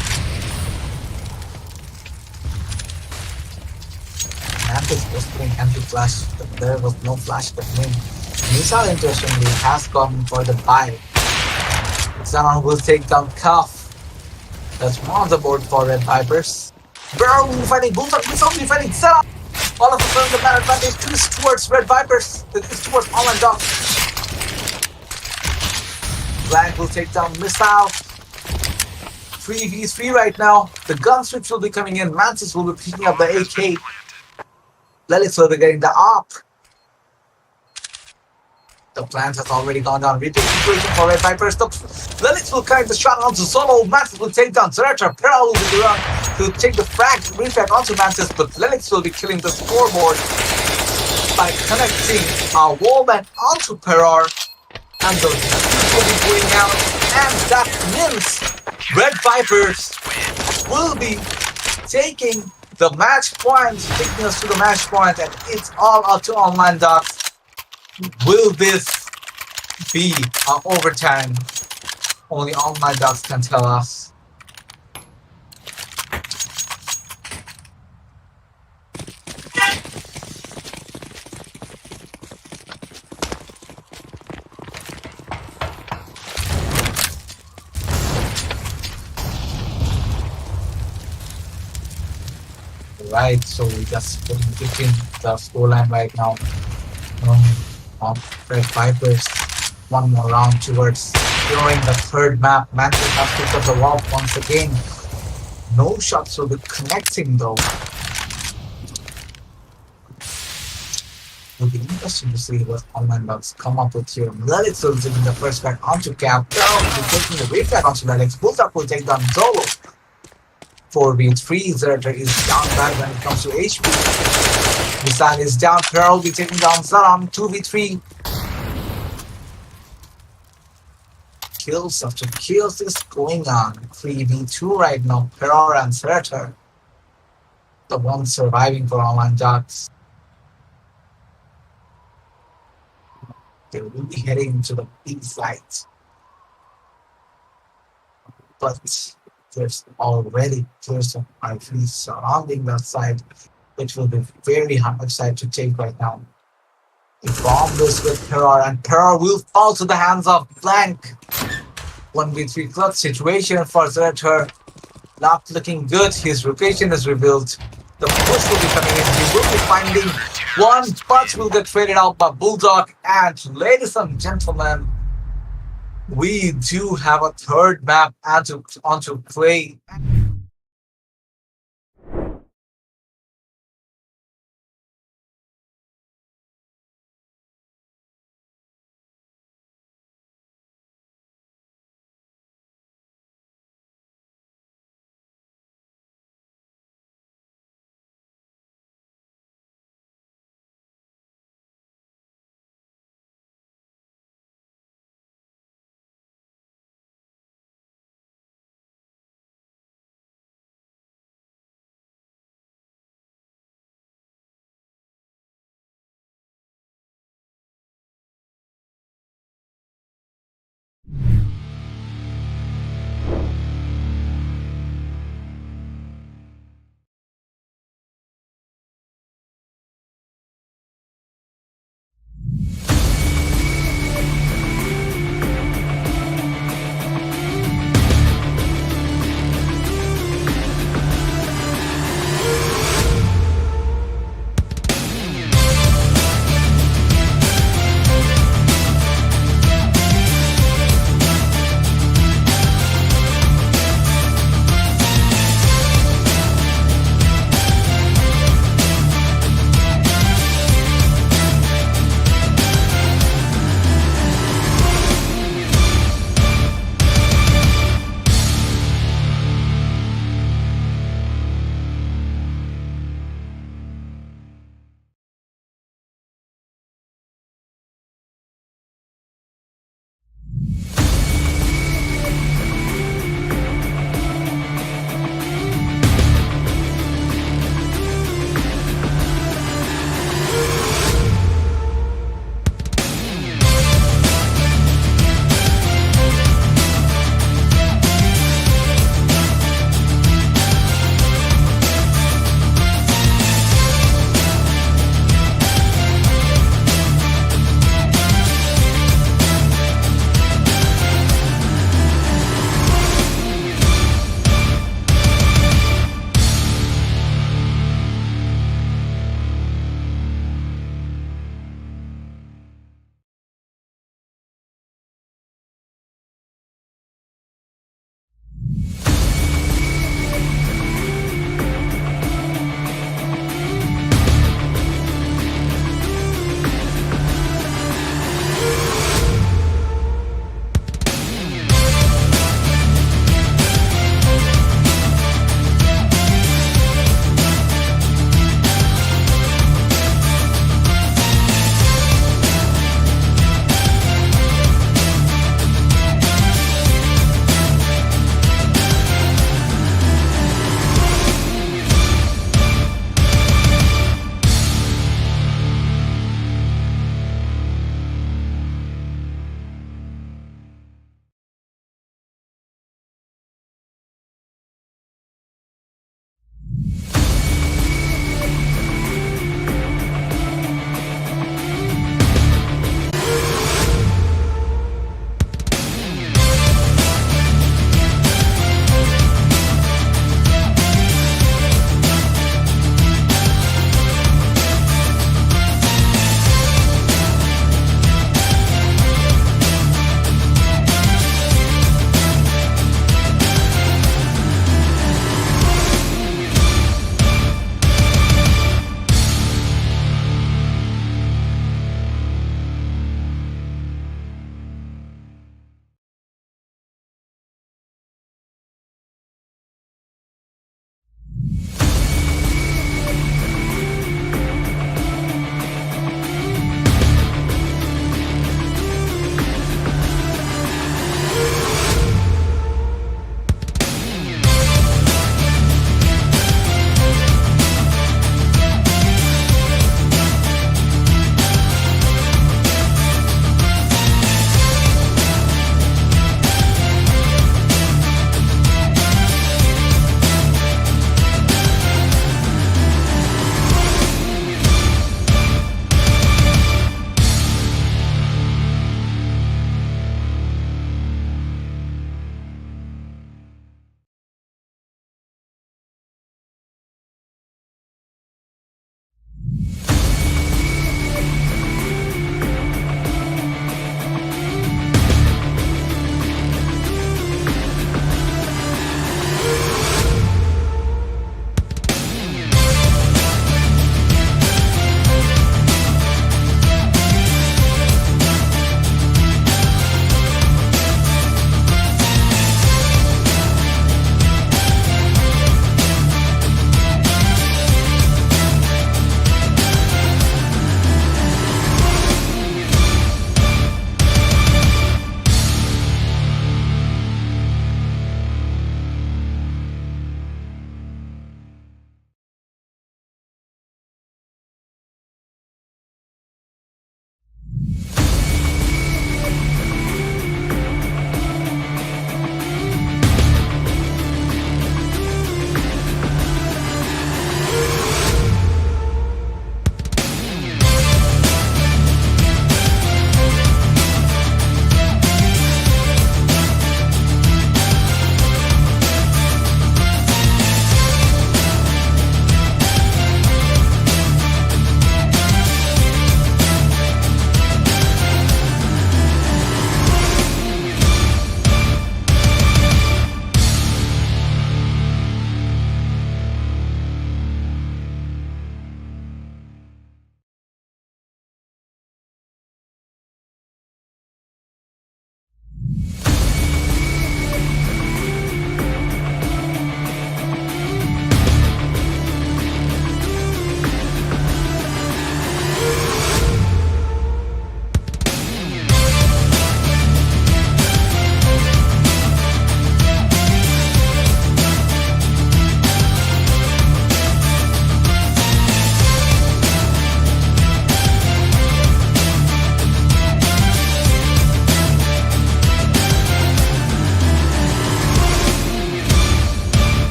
Mantis was playing anti-flash, but there was no flash between. Missile, interestingly, has gone for the buy. Zenon will take down Cuff. That's one on the board for Red Vipers. Bro, fighting Bulldog, Missile fighting Zenon. All of a sudden, the map advantage is towards Red Vipers. It's towards Online Dogs. Blank will take down Missile. 3v3 right now. The gun switch will be coming in. Mantis will be picking up the AK. Lelix will be getting the op. The plant has already gone down. Retake situation for Red Vipers. Lelix will carry the shot onto Solo. Mantis will take down Zerator. Pearl will be around to take the frag, refrag onto Mantis, but Lelix will be killing the scoreboard by connecting a wallbang onto Peror. And the will be going out. And that means Red Vipers will be taking the match point, taking us to the match point, and it's all up to Online Dogs. Will this be an overtime? Only All My Ducks can tell us. Right, so we just picking the scoreline right now. Um, Red Vipers, one more round towards securing the third map. Mantis has picked up the wall once again. No shots will be connecting though. It'll be interesting to see what online bugs come up with here. Lelix will be taking the first back onto Cap. Carol will be taking the read back onto Lelix. Bullseye will take down Zolo. 4v3. Zerter is down bad when it comes to HP. Missile is down. Pearl will be taking down Zaram. 2v3. Kills after kills is going on. 3v2 right now. Pearl and Zerter, the ones surviving for online dogs. They will be heading to the B side. But there's already person RV surrounding that side, which will be very hard side to take right now. He bombed this with Peror, and Peror will fall to the hands of Blank. 1v3 clutch situation for Zerator. Not looking good. His location is revealed. The push will be coming in. He will be finding one, but will get traded out by Bulldog. And ladies and gentlemen, we do have a third map onto play.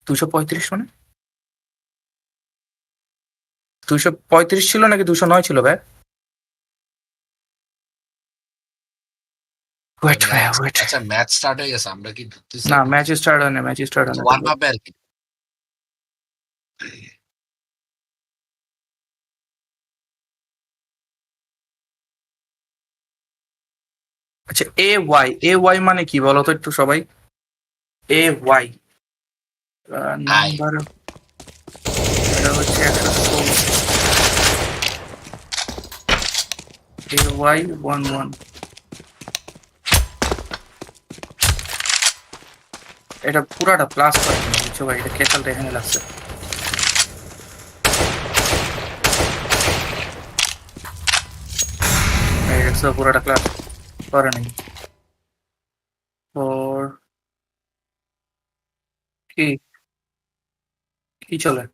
235 মানে 235 ছিল নাকি 209 ছিল ভাই? Wait ভাই wait. আচ্ছা match start হয়ে গেছে, আমরা কি ঢুকতেছি? না ম্যাচ স্টার্ট হয় না, ম্যাচ স্টার্ট হয় না। ওয়ার্ম আপ আর কি। আচ্ছা এ ওয়াই মানে কি বলো তো একটু সবাই? এ ওয়াই নাম্বার, এটা হচ্ছে 116 এ ওয়াই 11। এটা পুরাটা প্লাস করে না, বুঝছো ভাই? এটা কেসালটা এখানে লাগছে। এই দেখছো পুরাটা ক্লাস করে নাই। ওর কি কি চলে?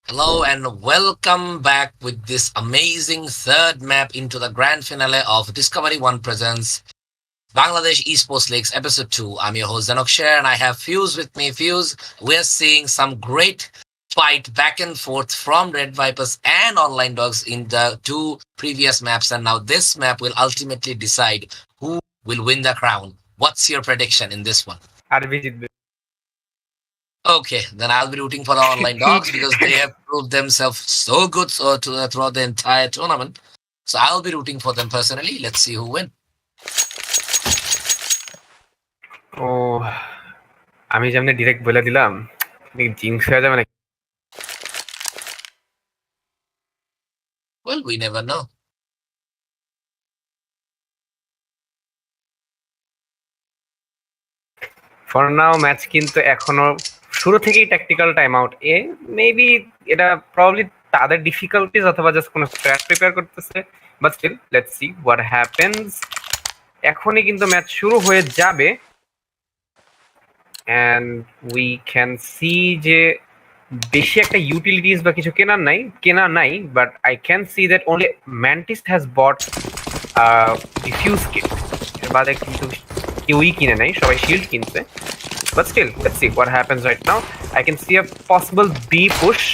Hello and welcome back with this amazing third map into the grand finale of Discovery 1 Presents Bangladesh Esports Leagues Episode 2. I'm your host Zanok Sher and I have Fuse with me. Fuse, we're seeing some great fight back and forth from RedViperZ and Online Dogs in the two previous maps, and now this map will ultimately decide who will win the crown. What's your prediction in this one? আরবি জিতবে। Okay, then I'll be rooting for the Online Dogs because they have proved themselves so good throughout the entire tournament. So I'll be rooting for them personally. Let's see who wins. ও আমি যেমনি direct বলে দিলাম, জিংস হয়ে যাবে নাকি? Well, we never know. For now match কিন্তু এখনো শুরু থেকেই ট্যাকটিক্যাল টাইম আউট। মেবি এটা প্রবাবলি তাদের ডিফিকাল্টিজ অথবা জাস্ট কোনো স্ট্র্যাট প্রিপেয়ার করতেছে, but still let's see what happens. এখনই কিন্তু ম্যাচ শুরু হয়ে যাবে অ্যান্ড উই ক্যান সি যে বেশি একটা ইউটিলিটিস বা কিছু কেনা নাই, but I can see that only ম্যান্টিস্ট হ্যাজ বট ডিফিউজ কিট। এর বাদে কিন্তু কেউই কিনে নাই, সবাই শিল্ড কিনছে। But still, let's see what happens right now. I can see a possible B push.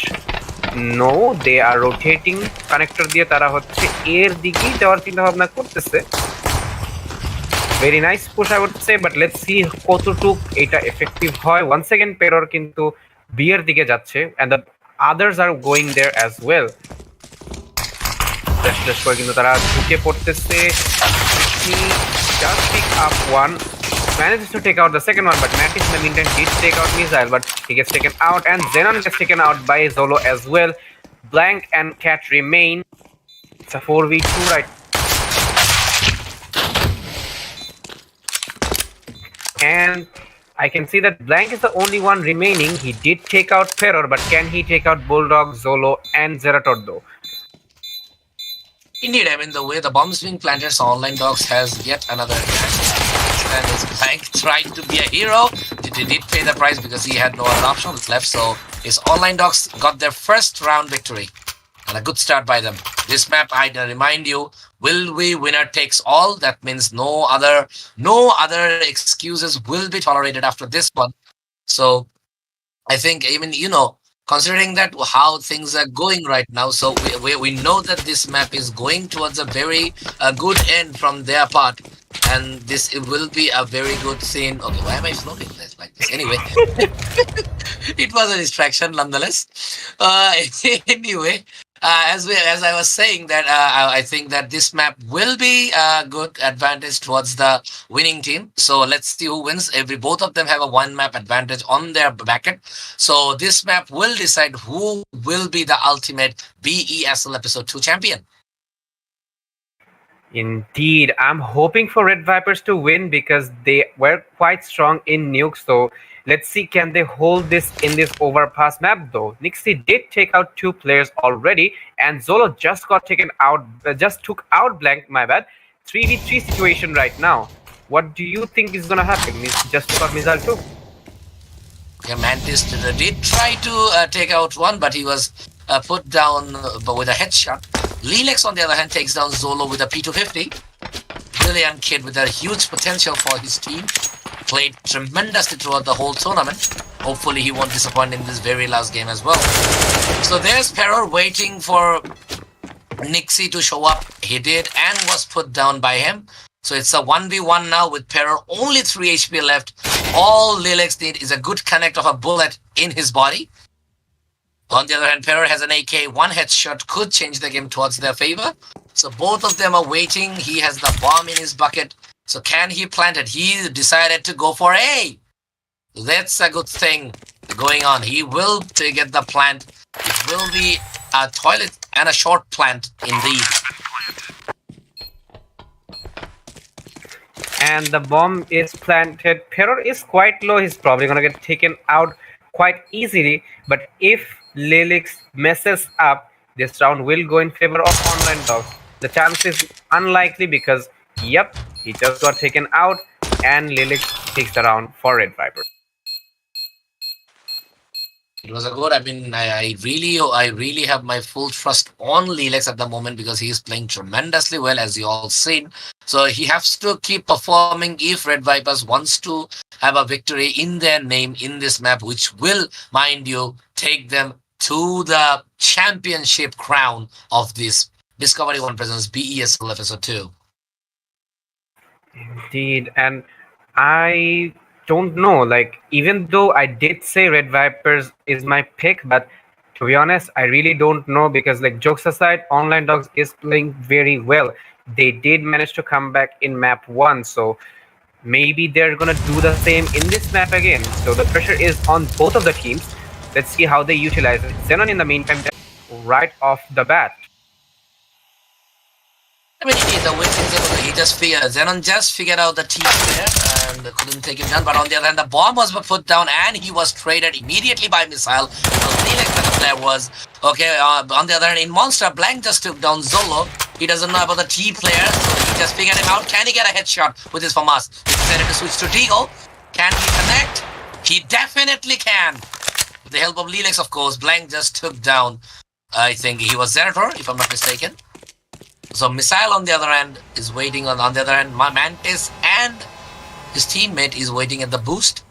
No, they are rotating. Connector দিয়ে তারা হচ্ছে এর দিকেই যাওয়ার চিন্তা ভাবনা করতেছে। Very nice push I would say, but let's see কতটুক এটা effective হয়। Once again Peror কিন্তু B এর দিকে যাচ্ছে and the others are going there as well. Flash করে কিন্তু তারা ঢুকে পড়তেছে। He just pick up one. manages to take out the second one, but Mantis in the meantime did take out Missile, but he gets taken out, and Xenon gets taken out by Zolo as well. Blank and Cat remain. It's a 4v2 right. And I can see that Blank is the only one remaining. He did take out Peror, but can he take out Bulldog, Zolo, and Zerator though? Indeed, I mean, the way the bombs being planted, so Online Dogs has yet another advantage. And his Blank tried to be a hero. He did pay the price because he had no other option left. So his Online Dogs got their first round victory. And a good start by them. This map, I remind you, will be winner takes all. That means no other excuses will be tolerated after this one. So I think even, considering that how things are going right now, so we know that this map is going towards a very good end from their part, and it will be a very good scene. Okay, why am I floating this like this? Anyway, it was a distraction nonetheless. Anyway, as I was saying that I think that this map will be a good advantage towards the winning team. So let's see who wins. Both of them have a one map advantage on their bracket. So this map will decide who will be the ultimate BESL Episode 2 champion. Indeed, I'm hoping for RedViperZ to win because they were quite strong in Nuke. So let's see, can they hold this in this overpass map though? Nixie did take out 2 players already, and Zolo just got taken out, just took out Blank, my bad. 3v3 situation right now. What do you think is gonna happen? He just took out Missile too. Yeah, Mantis did try to take out one, but he was put down with a headshot. Lilex, on the other hand, takes down Zolo with a P250. Brilliant kid with a huge potential for his team. Played tremendously throughout the whole tournament. Hopefully he won't disappoint in this very last game as well. So there's Peror waiting for Nixie to show up. He did and was put down by him. So it's a 1v1 now with Peror. Only 3 HP left. All Lilex need is a good connect of a bullet in his body. On the other hand, Peror has an AK. One headshot could change the game towards their favor. So both of them are waiting. He has the bomb in his bucket. So can he plant it? He decided to go for A. That's a good thing going on. He will get the plant. It will be a toilet and a short plant indeed. And the bomb is planted. Peror is quite low. He's probably going to get taken out quite easily. But if Lilex messes up, this round will go in favor of Online Dogs. The chance is unlikely because, yep, he just got taken out and Lilex takes the round for RedViperZ. It was a good. I mean, I really have my full trust on Lilex at the moment because he is playing tremendously well, as you all seen. So he has to keep performing if RedViperZ wants to have a victory in their name in this map, which will, mind you, take them to the championship crown of this Discovery 1 Presents BESL Episode 2. Indeed, and I don't know, like, even though I did say RedViperZ is my pick, but to be honest, I really don't know because, like, jokes aside, Online Dogs is playing very well. They did manage to come back in map 1, so maybe they're gonna do the same in this map again. So the pressure is on both of the teams. Let's see how they utilize it. Xenon, in the meantime, right off the bat. I mean, Xenon just figured out the T there and couldn't take him down. But on the other hand, the bomb was put down and he was traded immediately by Missile. Because Lilex, the player, was okay. On the other hand, in Monster, Blank just took down Zolo. He doesn't know about the T player, so he just figured him out. Can he get a headshot with his FAMAS? He decided to switch to Deagle. Can he connect? He definitely can. With the help of Lilex, of course, Blank just took down, I think he was Zerator, if I'm not mistaken. So Missile on the other hand is waiting on the other hand. Mantis and his teammate is waiting at the boost.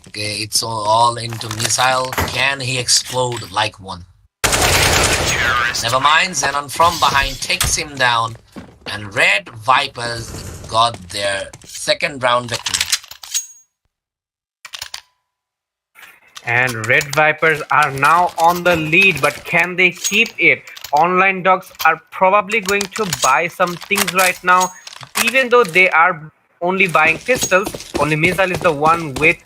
Okay, it's all into Missile. Can he explode like one? Never mind, Xenon from behind takes him down. And RedViperZ got their second round victory. And RedViperZ are now on the lead, but can they keep it? Online Dogs are probably going to buy some things right now, even though they are only buying pistols. Only Missile is the one with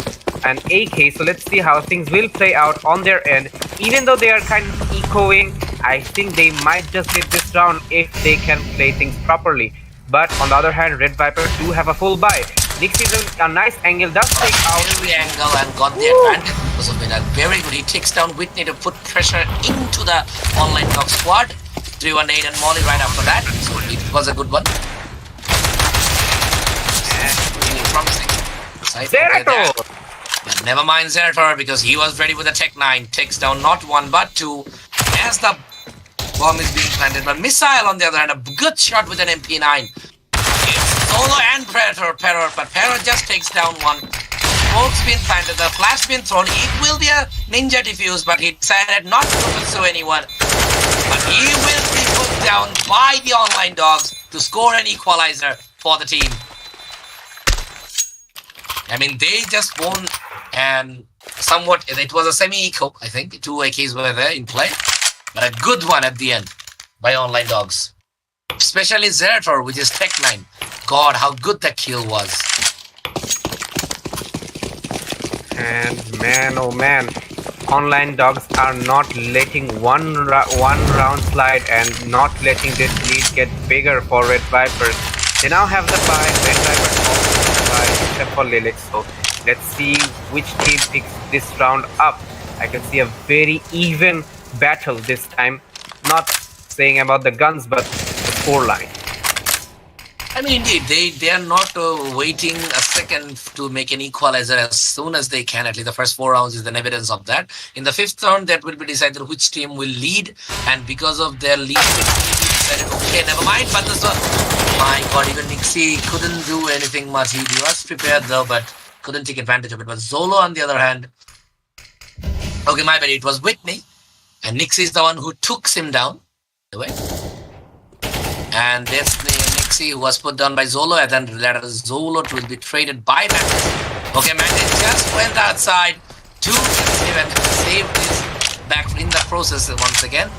an AK, so let's see how things will play out on their end. Even though they are kind of echoing, I think they might just lead this round if they can play things properly. But on the other hand, RedViperZ do have a full buy. Nick sees a nice angle, does take out Every angle and got the advantage because of it. Very good. He takes down Whitney to put pressure into the online dog squad. 3-1-8 and Molly right after that. So it was a good one. And really promising. Zerator! But never mind Zerator because he was ready with a Tech 9. Takes down not one but two as the bomb is being planted. But Missile on the other hand, a good shot with an MP9. Solo and Predator, but Predator just takes down one. Smoke's been planted, the flash been thrown. It will be a ninja defuse, but he decided not to pursue anyone. But he will be put down by the online dogs to score an equalizer for the team. I mean, they just won, and somewhat, it was a semi-eco, I think. 2 AKs were there in play, but a good one at the end by online dogs. Especially Zerator with his Tech 9. God, how good that kill was. And man, oh man, online dogs are not letting one round slide and not letting this lead get bigger for RedViperZ. They now have the buy. RedViperZ also has the buy except for Lilith. So let's see which team picks this round up. I can see a very even battle this time. Not saying about the guns, but the score line. I mean, indeed, they are not waiting a second to make an equalizer as soon as they can. At least the first 4 rounds is an evidence of that. In the 5th round, that will be decided which team will lead. And because of their lead, they decided, okay, never mind. But this one, my God, even Nixie couldn't do anything much. He was prepared though, but couldn't take advantage of it. But Zolo, on the other hand, okay, my bad, it was Whitney. And Nixie is the one who took him down. And that's Nixie who was put down by Zolo, and then later Zolo will be traded by Mantis. Okay, Mantis just went outside to save and saved his back in the process once again.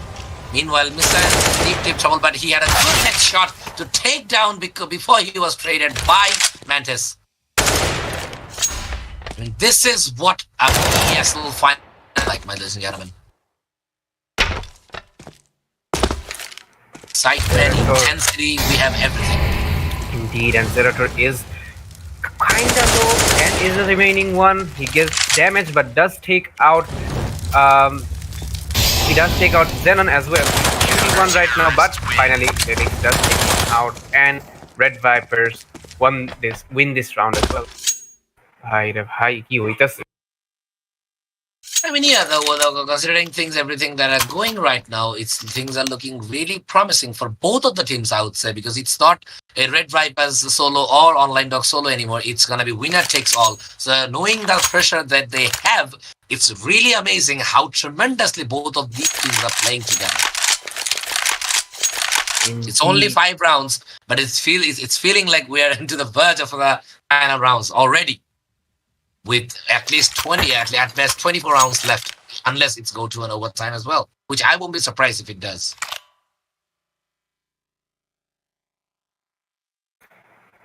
Meanwhile, Mr. Deep trouble, but he had a good headshot to take down before he was traded by Mantis. I mean, this is what a BESL final like, my ladies and gentlemen. Sight ready, intensity, we have everything. Indeed, and Zerator is kinda low and is the remaining one. He gets damage but does take out Xenon as well. Shooting one right now, but finally Felix does take him out, and RedViperZ win this round as well. I mean, yeah, though, considering everything that are going right now, things are looking really promising for both of the teams, I would say, because it's not a RedViperZ solo or online dog solo anymore. It's gonna be winner takes all. So knowing the pressure that they have, it's really amazing how tremendously both of these teams are playing together. It's only 5 rounds, but it's feeling like we are into the verge of the final rounds already. With at least 20, at best 24 rounds left, unless it's go to an overtime as well, which I won't be surprised if it does.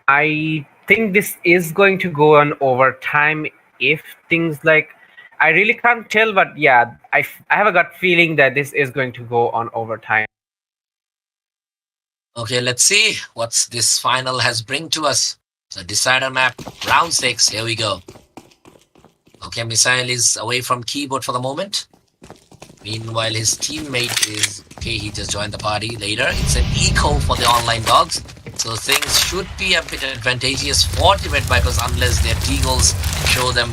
I think this is going to go on overtime if things like, I really can't tell, but yeah, I have a gut feeling that this is going to go on overtime. Okay, let's see what this final has bring to us. So decider map, round 6, here we go. Okay, Missile is away from keyboard for the moment. Meanwhile, his teammate is... Okay, he just joined the party later. It's an eco for the online dogs. So things should be a bit advantageous for the RedViperZ unless their deagles show them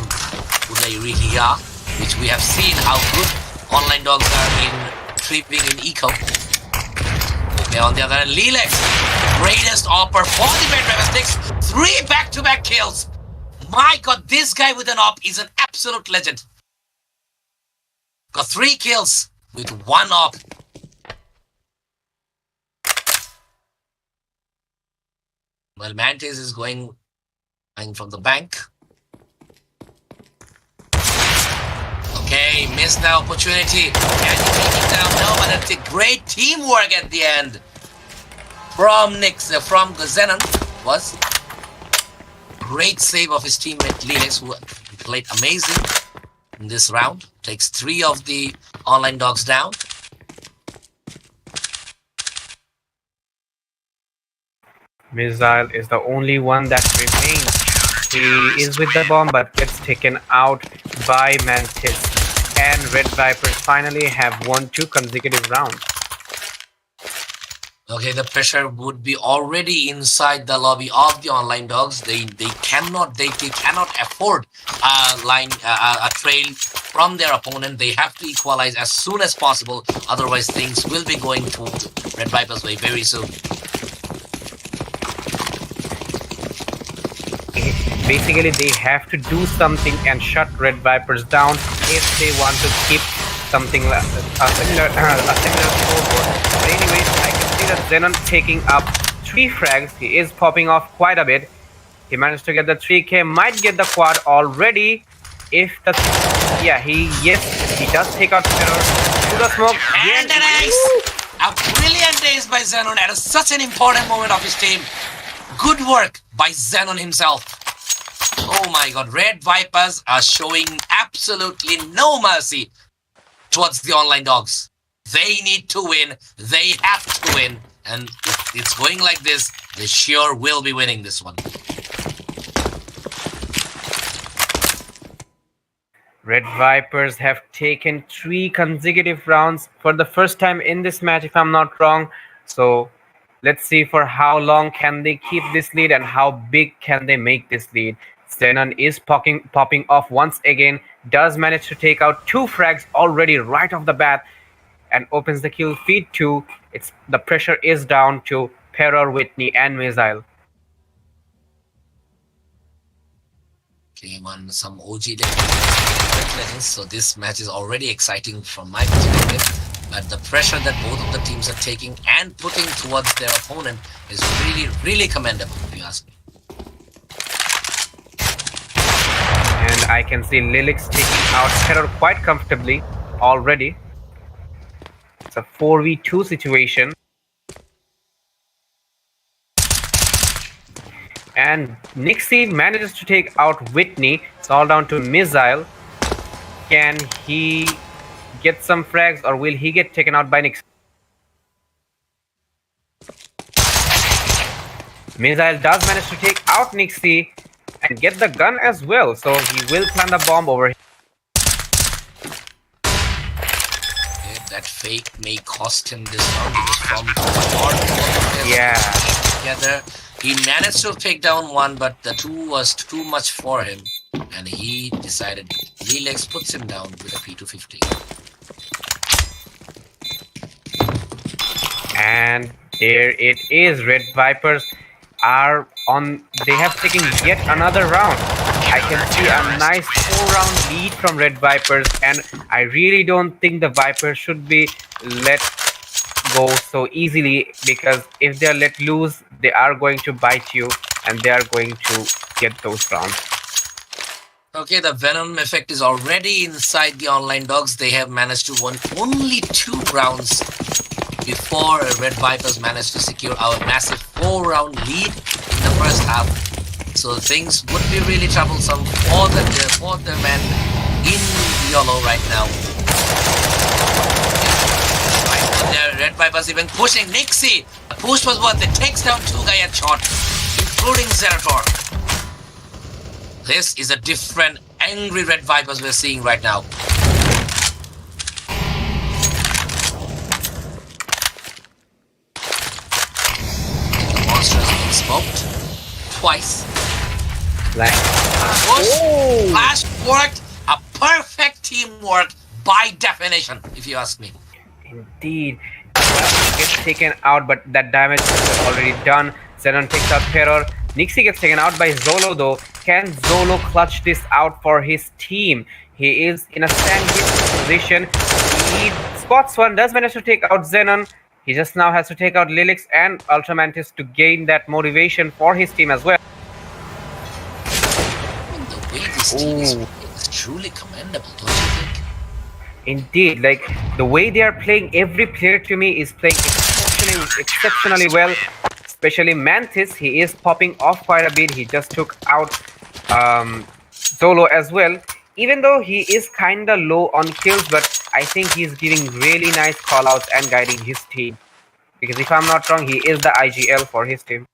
who they really are. Which we have seen how good online dogs are in tripping in eco. Okay, on the other hand, Lilex, greatest offer for the RedViperZ, takes 3 back-to-back kills. My God, this guy with an op is an absolute legend. Got 3 kills with 1 op. Well, Mantis is going from the bank. missed the opportunity. And he take it down. No, but it's a great teamwork at the end. From Xenon was great save of his teammate Linux, who played amazing in this round. Takes 3 of the online dogs down. Missile is the only one that remains. He is with the bomb but gets taken out by Mantis. And RedViperZ finally have won 2 consecutive rounds. Okay, the pressure would be already inside the lobby of the online dogs. They cannot afford a trail from their opponent. They have to equalize as soon as possible. Otherwise, things will be going to RedViperZ way very soon. Basically, they have to do something and shut RedViperZ down if they want to keep something a similar scoreboard. But anyways, I can see that Xenon taking up 3 frags. He is popping off quite a bit. He managed to get the 3K, might get the quad already. If the he does take out Terror to the smoke. And an ace! A brilliant ace by Xenon at such an important moment of his team. Good work by Xenon himself. Oh my god, RedViperZ are showing absolutely no mercy towards the online dogs. They need to win. They have to win. And if it's going like this, they sure will be winning this one. RedViperZ have taken 3 consecutive rounds for the first time in this match, if I'm not wrong. So let's see for how long can they keep this lead and how big can they make this lead. Xenon is popping off once again, does manage to take out 2 frags already right off the bat and opens the kill feed to. The pressure is down to Peror, Whitney and Missile. Came on some OG legends, so this match is already exciting from my perspective. But the pressure that both of the teams are taking and putting towards their opponent is really, really commendable, if you ask me. And I can see Lilix taking out Terror quite comfortably already. It's a 4v2 situation. And Nixie manages to take out Whitney. It's all down to Missile. Can he get some frags or will he get taken out by Nixie? Missile does manage to take out Nixie and get the gun as well, so he will plant the bomb over here. Okay, that fake may cost him this round because together he managed to take down 1, but the 2 was too much for him, and he decided Lelex puts him down with a P250. And there it is. RedViperZ are on. They have taken yet another round. I can see a nice 4-round lead from RedViperZ, and I really don't think the Vipers should be let go so easily, because if they are let loose, they are going to bite you and they are going to get those rounds. Okay, the Venom effect is already inside the online dogs. They have managed to win only 2 rounds before RedViperZ managed to secure our massive 4-round lead in the first half. So things would be really troublesome for the men in YOLO right now. RedViperZ even pushing Nixie. The push was worth it. Takes down 2 guys at shot, including Zerator. This is a different angry RedViperZ we're seeing right now. The monster has been smoked twice. Flash worked. A perfect teamwork by definition, if you ask me. Indeed. He gets taken out, but that damage is already done. Xenon takes out Terror. Nixie gets taken out by Zolo though. Can Zolo clutch this out for his team? He is in a stand-hit position. He spots one, does manage to take out Xenon. He just now has to take out Lilix and Ultramantis to gain that motivation for his team as well. The way this team is truly commendable, don't you think? Indeed, like the way they are playing, every player to me is playing exceptionally well. Especially Mantis, he is popping off quite a bit. He just took out Zolo as well. Even though he is kinda low on kills, but I think he's giving really nice callouts and guiding his team. Because if I'm not wrong, he is the IGL for his team.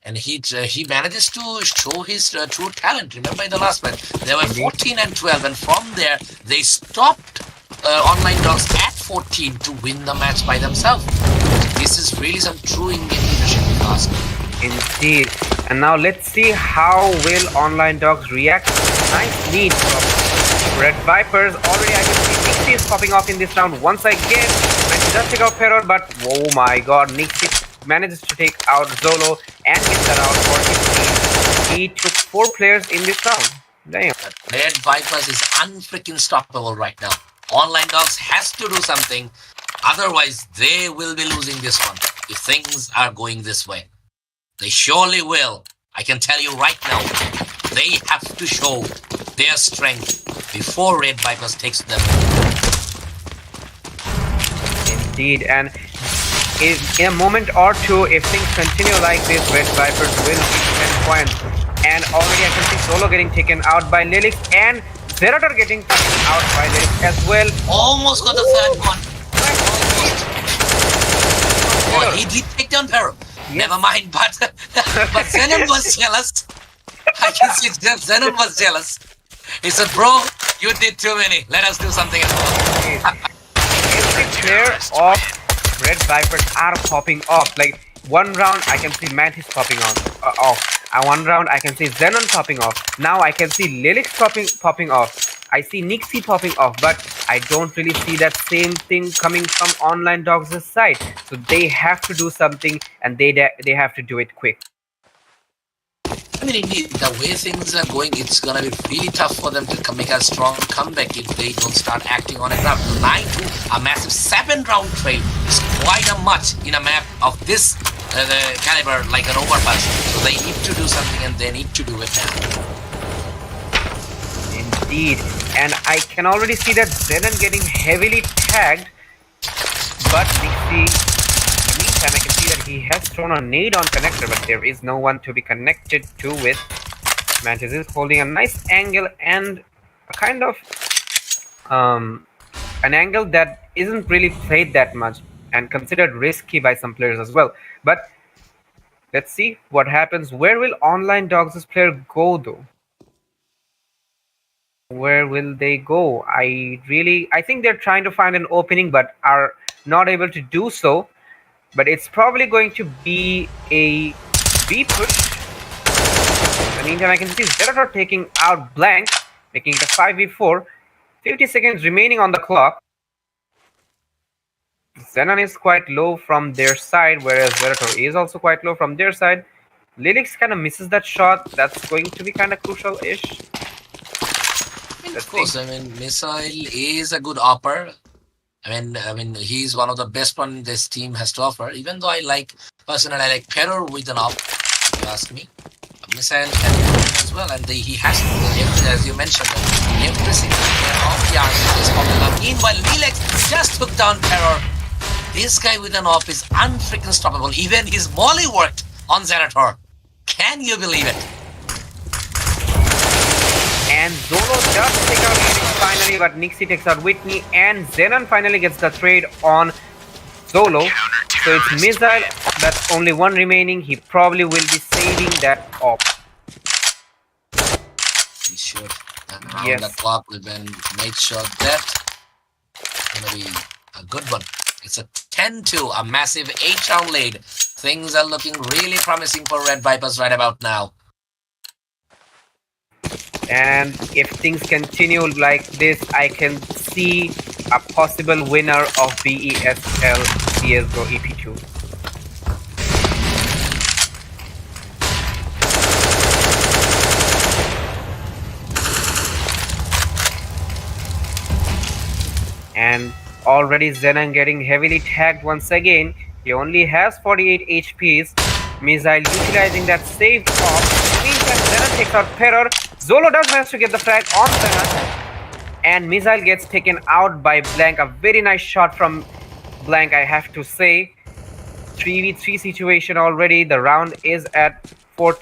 And he manages to show his true talent. Remember in the last match, they were 14 and 12, and from there they stopped Online Dogs at 14 to win the match by themselves. This is really some true in-game leadership, if you ask me. Indeed. And now let's see how will Online Dogs react to this nice lead from RedViperZ. Already I can see Nixie is popping off in this round once again. And he does take out Peror, but oh my god, Nixie manages to take out Zolo and gets that out for his team. He took 4 players in this round. Damn. RedViperZ is unfreaking stoppable right now. Online Dogs has to do something, otherwise they will be losing this one if things are going this way. They surely will. I can tell you right now, they have to show their strength before RedViperZ takes them. Indeed, and in a moment or two, if things continue like this, RedViperZ will reach 10 points. And already I can see Solo getting taken out by Lilix and Zerator getting taken out by Lilix as well. Almost got the third one. Oh, he did take down Perro. Yes. Never mind, but Zenon was jealous. I can see Zenon was jealous. He said, bro, you did too many. Let us do something else. Every player of RedViperZ are popping off. Like, one round I can see Mantis popping off. One round I can see Zenon popping off. Now I can see Lilix popping off. I see Nixie popping off, but I don't really see that same thing coming from Online Dogs' side. So they have to do something, and they have to do it quick. I mean, indeed, the way things are going, it's gonna be really tough for them to make a strong comeback if they don't start acting on it now. 9-2, a massive 7-round trail is quite a much in a map of this caliber, like an overpass. So they need to do something, and they need to do it now. Indeed, and I can already see that Zenon getting heavily tagged, but Nixie, in the meantime, I can see that he has thrown a nade on connector, but there is no one to be connected to with. Mantis is holding a nice angle and a kind of an angle that isn't really played that much and considered risky by some players as well. But let's see what happens. Where will Online Dogs' player go though? Where will they go? I think they're trying to find an opening but are not able to do so. But it's probably going to be a B push. In the meantime, I can see Zerator taking out Blank, making it a 5v4. 50 seconds remaining on the clock. Zenon is quite low from their side, whereas Zerator is also quite low from their side. Lilix kind of misses that shot. That's going to be kind of crucial-ish. Of course, I mean, Missile is a good upper. I mean, he's one of the best one this team has to offer. Even though personally, I like Peror with an op, if you ask me. Missile can do it as well, and he has to, as you mentioned, every single off the arm is popping up. Meanwhile, Lilix just took down Peror. This guy with an op is unfreaking stoppable. Even his molly worked on Zerator. Can you believe it? And Zolo does take out Lilix finally, but Nixie takes out Whitney, and Zenon finally gets the trade on Zolo. So it's Missile, that's only one remaining. He probably will be saving that op. He should. And around the clock, we've been made sure that it's going to be a good one. It's a 10-2, a massive 8-round lead. Things are looking really promising for RedViperZ right about now. And if things continue like this, I can see a possible winner of BESL CSGO EP2. And already Zenon getting heavily tagged once again. He only has 48 HPs. Missile utilizing that save off. Meantime, Zenon takes out Peror. Zolo does manage to get the frag on Zenon. and Missile gets taken out by Blank. A very nice shot from Blank, I have to say. 3v3 situation already. The round is at 1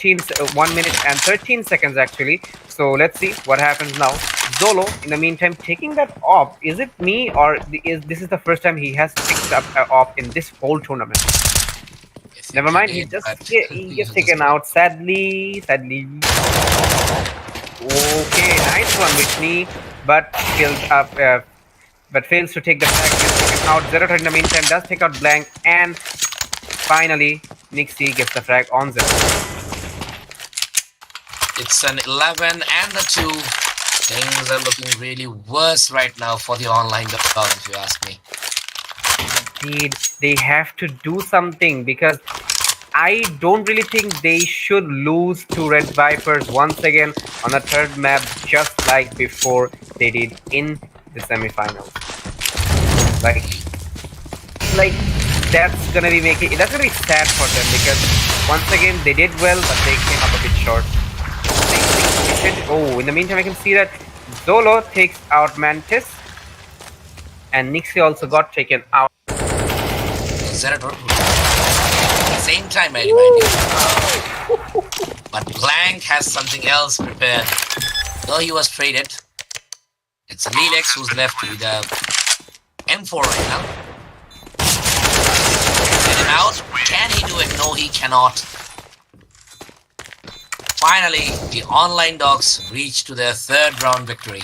minute and 13 seconds actually. So let's see what happens now. Zolo, in the meantime, taking that off. Is it me, or this is the first time he has picked up off in this whole tournament? Never mind, he gets taken out. Sadly. Okay, nice one, Whitney, but fails to take the flag. Gets taken out. Zerator in the meantime does take out Blank, and finally Nixie gets the frag on Zerator. It's an 11 and a 2. Things are looking really worse right now for the online dogs, if you ask me. Indeed, they have to do something, because I don't really think they should lose to RedViperZ once again on the third map, just like before they did in the semifinals. Like that's gonna be sad for them, because once again they did well, but they came up a bit short. Oh, in the meantime, I can see that Zolo takes out Mantis, and Nixie also got taken out. Zerator. Same time, I remind you. But Blank has something else prepared. Though he was traded, it's Lilex who's left with the M4 right now. Get him out. Can he do it? No, he cannot. Finally, the online dogs reach to their third round victory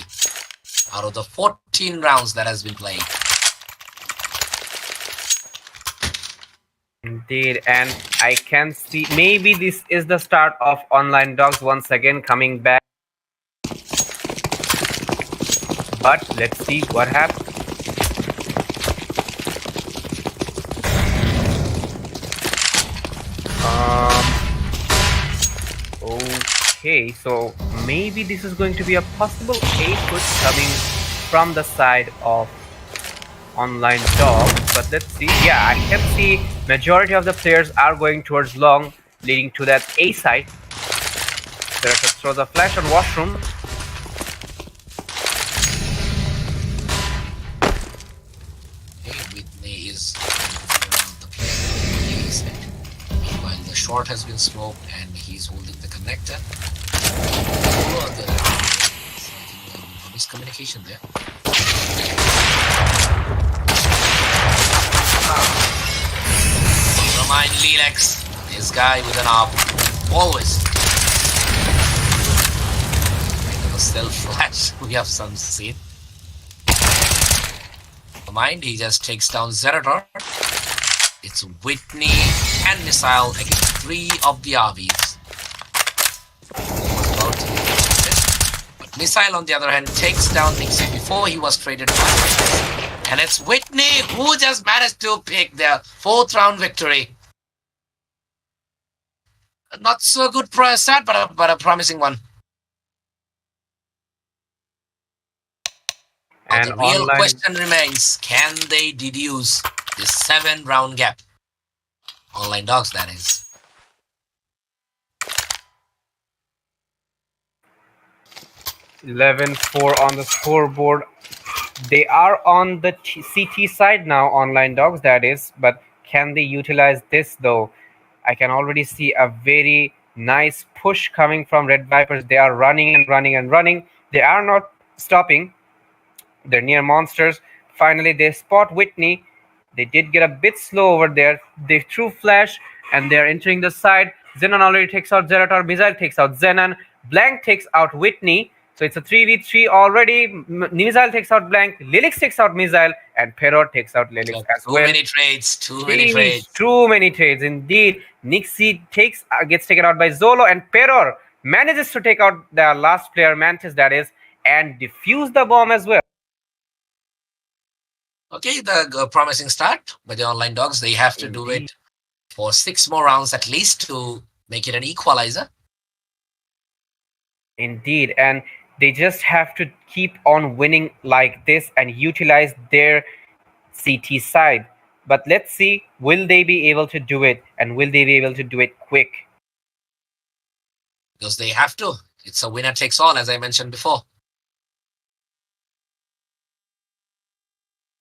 out of the 14 rounds that has been played. Indeed, and I can see maybe this is the start of online dogs once again coming back. But let's see what happens. Okay, so maybe this is going to be a possible A-push coming from the side of online dogs, but let's see. Yeah, I can see majority of the players are going towards long, leading to that A side. There throws a flash on washroom. Whitney is around the player. Meanwhile, the short has been smoked and he's holding the connector. Miscommunication there. Remind Lilex, this guy with an AWP, always. Stealth flash, we have some scene. Mind, he just takes down Zerator. It's Whitney and Missile against 3 of the RVs. But Missile, on the other hand, takes down Nixie before he was traded. And it's Whitney who just managed to pick their 4th round victory. Not so good start, but a promising one. And the real question remains, can they deduce this 7-round gap? Online dogs, that is. (11-4) on the scoreboard. They are on the CT side now, online dogs, that is. But can they utilize this, though? I can already see a very nice push coming from RedViperZ. They are running and running and running. They are not stopping. They're near monsters. Finally, they spot Whitney. They did get a bit slow over there. They threw flash, and they're entering the side. Zenon already takes out Zerator. Missile takes out Zenon. Blank takes out Whitney. So it's a 3v3 already. Missile takes out Blank. Lilex takes out Missile. And Peror takes out Lilex as well. Too many trades. Too many trades, indeed. Nixie gets taken out by Zolo. And Peror manages to take out the last player, Mantis, that is, and defuse the bomb as well. Okay, the promising start by the online dogs. They have to do it for 6 more rounds at least to make it an equalizer. Indeed, and they just have to keep on winning like this and utilize their CT side. But let's see, will they be able to do it, and will they be able to do it quick? Because they have to. It's a winner takes all, as I mentioned before.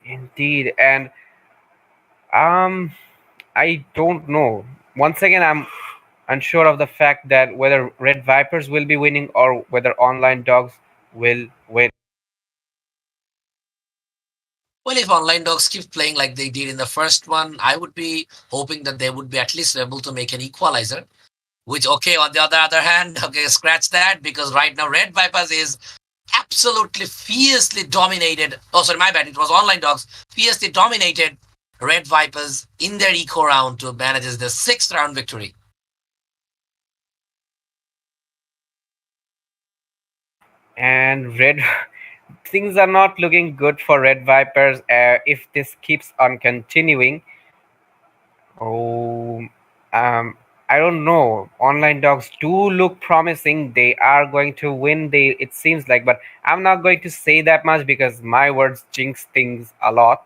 Indeed, and um, I don't know. Once again, I'm unsure of the fact that whether Red Vipers will be winning or whether Online Dogs will win. Well, if online dogs keep playing like they did in the first one, I would be hoping that they would be at least able to make an equalizer. Which, okay, on the other hand, okay, scratch that, because right now Red Vipers is absolutely fiercely dominated. Oh, sorry, my bad. It was online dogs fiercely dominated Red Vipers in their eco round to manage the 6th round victory. And Red things are not looking good for Red Vipers if this keeps on continuing. Oh, I don't know. Online dogs do look promising. They are going to win. It seems like, but I'm not going to say that much because my words jinx things a lot.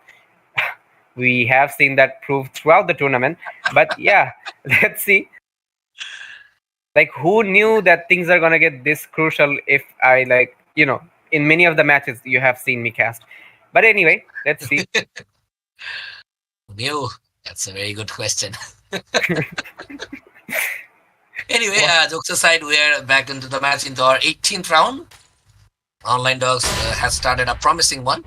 We have seen that prove throughout the tournament. But yeah, let's see. Like, who knew that things are gonna get this crucial? If I in many of the matches you have seen me cast. But anyway, let's see. New. That's a very good question. Anyway, jokes aside, we're back into the match into our 18th round. Online Dogs has started a promising one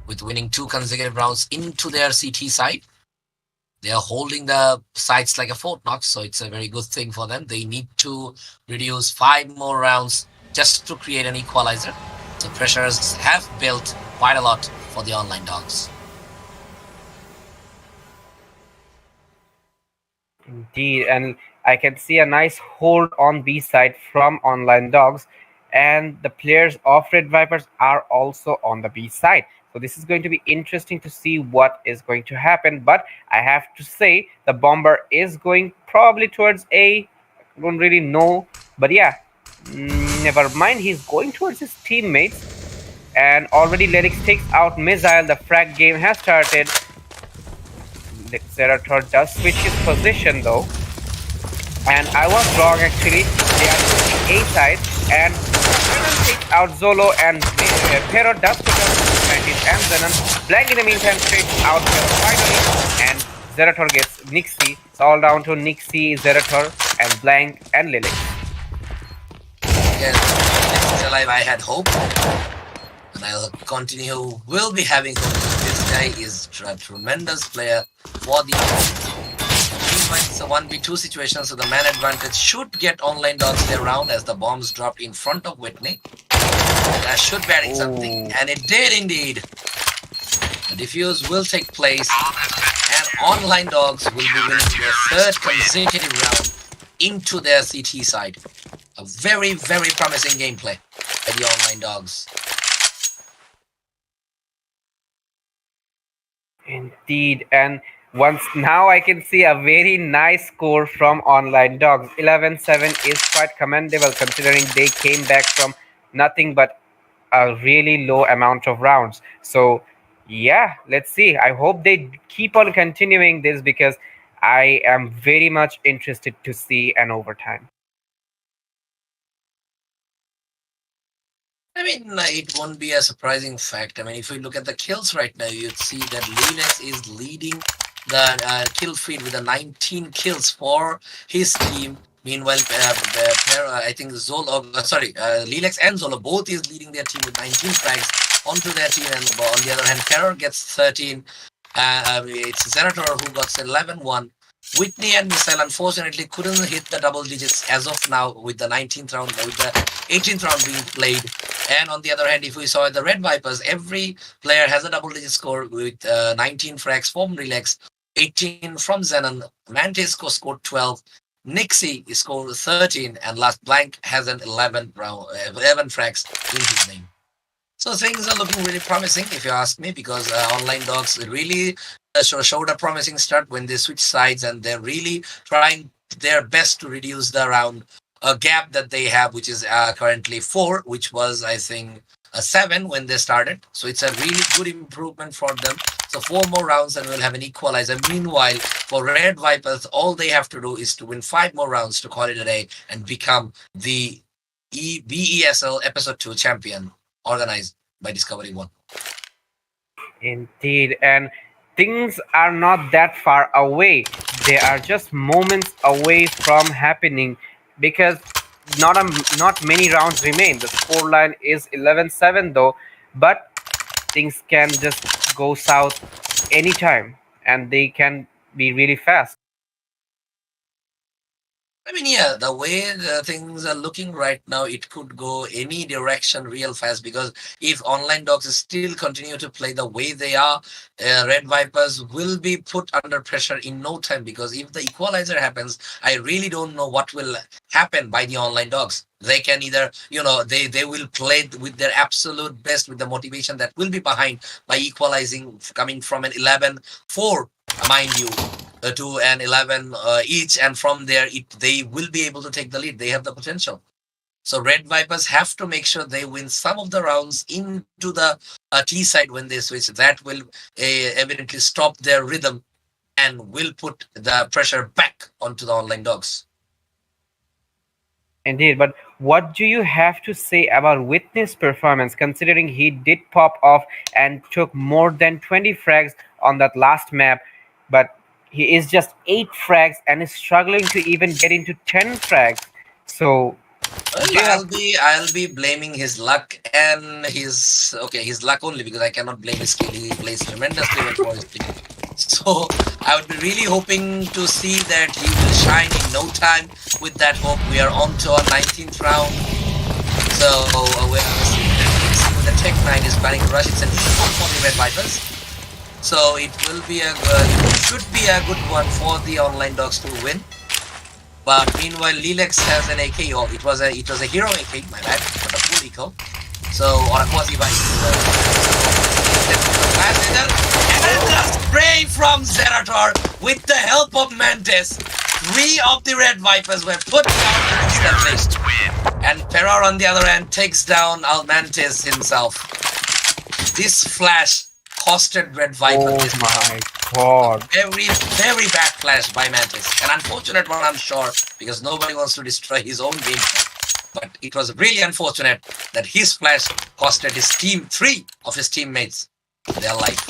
with winning 2 consecutive rounds into their CT side. They are holding the sides like a Fort Knox, so it's a very good thing for them. They need to reduce 5 more rounds just to create an equalizer. So pressures have built quite a lot for the Online Dogs. Indeed, and I can see a nice hold on B side from Online Dogs, and the players of Red Vipers are also on the B side. So this is going to be interesting to see what is going to happen. But I have to say the bomber is going probably towards A. I don't really know, but yeah, never mind. He's going towards his teammates, and already Lennox takes out Missile. The frag game has started. Zerator does switch his position though, and I was wrong actually. They are pushing A side, and Zenon takes out Zolo, and Pero does pick up Mantis and Zenon. Blank in the meantime takes out Pero finally, and Zerator gets Nixie. It's all down to Nixie, Zerator, and Blank and Lilith. Yes, Nix is alive. I had hope, and I'll continue. Will be having hope. This guy is a tremendous player for the Meanwhile, it's a 1v2 situation, so the man advantage should get Online Dogs their round as the bombs dropped in front of Whitney. That should be adding something, and it did indeed. The defuse will take place, and Online Dogs will be winning their 3rd consecutive round into their CT side. A very, very promising gameplay by the Online Dogs. Indeed, and once now I can see a very nice score from Online Dogs. 11-7 is quite commendable considering they came back from nothing but a really low amount of rounds. So yeah, let's see. I hope they keep on continuing this because I am very much interested to see an overtime. I mean, it won't be a surprising fact. I mean, if you look at the kills right now, you'd see that Lilex is leading the kill feed with the 19 kills for his team. Meanwhile, I think Lilex and Zolo both is leading their team with 19 frags onto their team, and on the other hand, Terror gets 13. It's Senator who got 11-1. Whitney and Missile unfortunately couldn't hit the double digits as of now with the 19th round, with the 18th round being played. And on the other hand, if we saw the Red Vipers, every player has a double digit score with 19 frags from Relax, 18 from Zenon, Mantis scored 12, Nixie scored 13, and last Blank has an 11 frags in his name. So things are looking really promising, if you ask me, because Online Dogs really showed a promising start when they switched sides, and they're really trying their best to reduce the round gap that they have, which is currently 4, which was, I think, 7 when they started. So it's a really good improvement for them. So 4 more rounds and we'll have an equalizer. Meanwhile, for Red Vipers, all they have to do is to win 5 more rounds to call it a day and become the BESL Episode II champion organized by Discovery 1. Indeed, and things are not that far away. They are just moments away from happening because not many rounds remain. The scoreline is 11-7 though, but things can just go south anytime and they can be really fast. I mean, yeah, the way the things are looking right now, it could go any direction real fast because if online dogs still continue to play the way they are, Red Vipers will be put under pressure in no time because if the equalizer happens, I really don't know what will happen by the online dogs. They can either, they will play with their absolute best with the motivation that will be behind by equalizing coming from an 11-4, mind you, to an 11 each, and from there they will be able to take the lead. They have the potential. So Red Vipers have to make sure they win some of the rounds into the T side when they switch. That will evidently stop their rhythm and will put the pressure back onto the online dogs. Indeed, but what do you have to say about Witness' performance considering he did pop off and took more than 20 frags on that last map, but he is just 8 frags and is struggling to even get into 10 frags. So Well, I'll be blaming his luck and his luck only because I cannot blame his skill. He plays tremendously well for his team. So I would be really hoping to see that he will shine in no time. With that hope, we are on to our 19th round. So we're seeing with the Tech 9 is planning to rush. It's an equal for the Red Vipers. So it should be a good one for the online dogs to win. But meanwhile, Lilex has an AK. Oh, it was a hero AK, my bad, not a full eco. So or a quasi bike. And the spray from Zerator with the help of Mantis. 3 of the Red Vipers were put down instantly. And Peror on the other hand takes down Almantis himself. This flash costed Red Viper this my god. very, very bad flash by Mantis. An unfortunate one, I'm sure, because nobody wants to destroy his own game. But it was really unfortunate that his flash costed his team 3 of his teammates their life.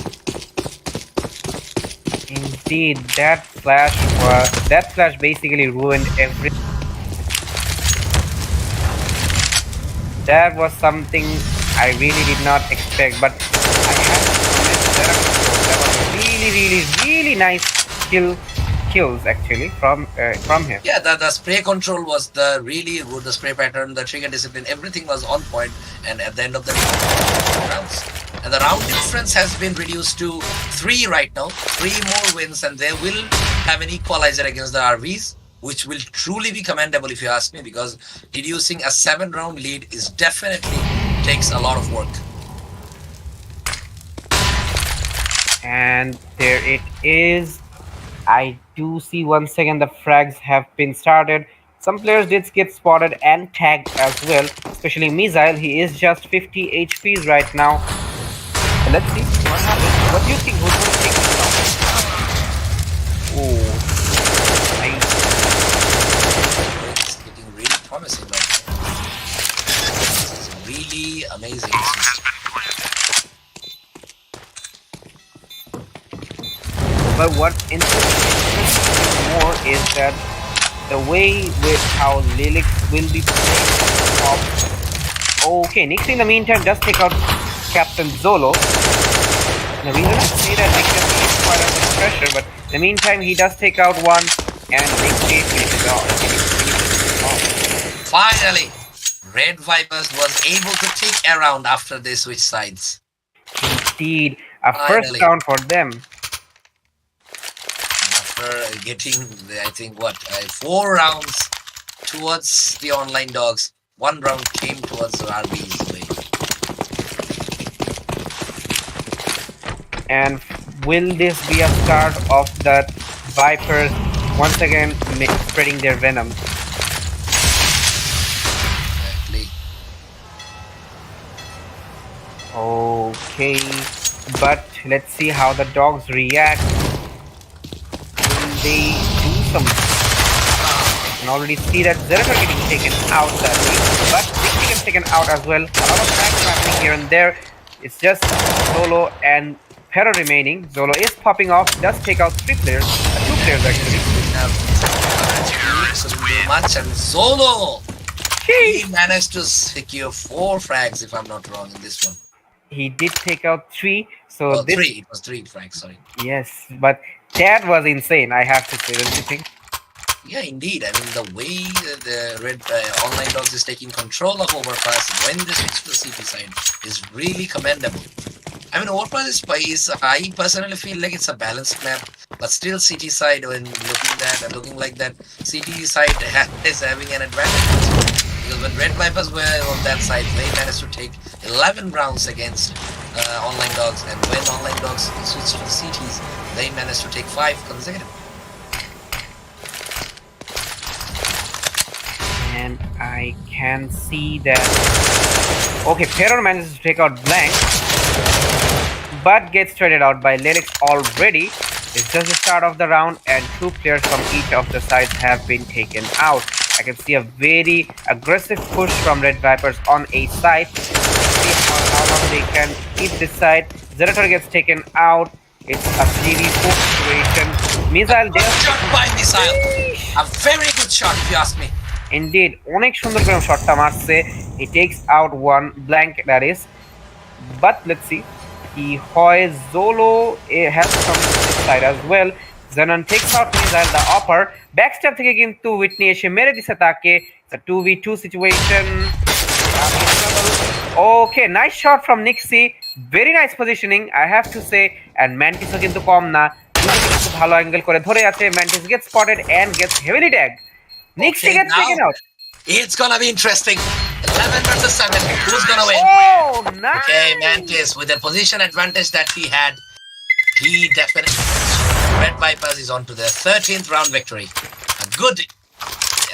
Indeed, that flash basically ruined every. That was something I really did not expect, but I had to admit that was really nice kills actually from him. Yeah, the spray control was really good. The spray pattern, the trigger discipline, everything was on point. And at the end of the rounds, and the round difference has been reduced to 3 right now. 3 more wins, and they will have an equalizer against the RVs, which will truly be commendable if you ask me, because reducing a 7-round lead is definitely takes a lot of work. And there it is. I do see once again the frags have been started. Some players did get spotted and tagged as well, especially Misail. He is just 50 HPs right now. So let's see what happens. What do you think? Who's going to take this down? Oh, nice. It's getting really promising right now. This is really amazing. But what interests me more is that the way with how Lilix will be playing off. Okay, Nix in the meantime does take out Captain Zolo. Now we do not say that Nix is quite under pressure, but in the meantime he does take out one and Nix finishes off. Finally, Red Vipers was able to take a round after they switched sides. Indeed, a first round for them. After getting, I think, 4 rounds towards the online dogs, 1 round came towards the RB's way. And will this be a start of that Vipers once again spreading their venom? Exactly. Okay, but let's see how the dogs react. They do some. You can already see that Zerator getting taken out that way, but Dixie gets taken out as well. A lot of cracks happening here and there. It's just Solo and Pero remaining. Zolo is popping off. Does take out 3 players. 2 players actually. Couldn't do much, and Zolo, he managed to secure 4 frags, if I'm not wrong, in this one. He did take out 3. So Oh, this, 3. It was 3 frags, sorry. yes, but that was insane. I have to say, don't you think? Yeah, indeed. I mean, the way the Red Online Dogs is taking control of Overpass when they switch to the CT side is really commendable. I mean, Overpass is I personally feel like it's a balanced map, but still CT side, when looking like that, CT side is having an advantage. Because when RedViperZ were on that side, they managed to take 11 rounds against Online Dogs, and when Online Dogs switched to the CTs, they managed to take 5 consecutive. And I can see that. Okay, Peror manages to take out Blank, but gets traded out by Lelix already. It's just the start of the round, and 2 players from each of the sides have been taken out. I can see a very aggressive push from RedViperZ on a side. See how long they can keep this side. Zerator gets taken out. It's a 3v4 situation. Missile Good there. shot by Missile. A very good shot, if you ask me. Indeed, অনেক সুন্দর করে শটটা মারছে. He takes out 1 Blank, that is. But let's see. He hoys Zolo has come to this side as well. Zenon takes out Missile, the upper. Backstab থেকে কিন্তু Whitney এসে মেরে দিছে তাকে. It's a 2v2 situation. Okay, nice shot from Nixie. Very nice positioning, I have to say. And Mantis কিন্তু কম না. কিন্তু ভালো অ্যাঙ্গেল করে ধরে আছে. Mantis gets spotted and gets heavily tagged. Nixie gets taken out. It's gonna be interesting. 11 versus 7. Who's gonna win? Oh, nice. Okay, Mantis, with the position advantage that he had, he definitely. RedViperZ is on to their 13th round victory. A good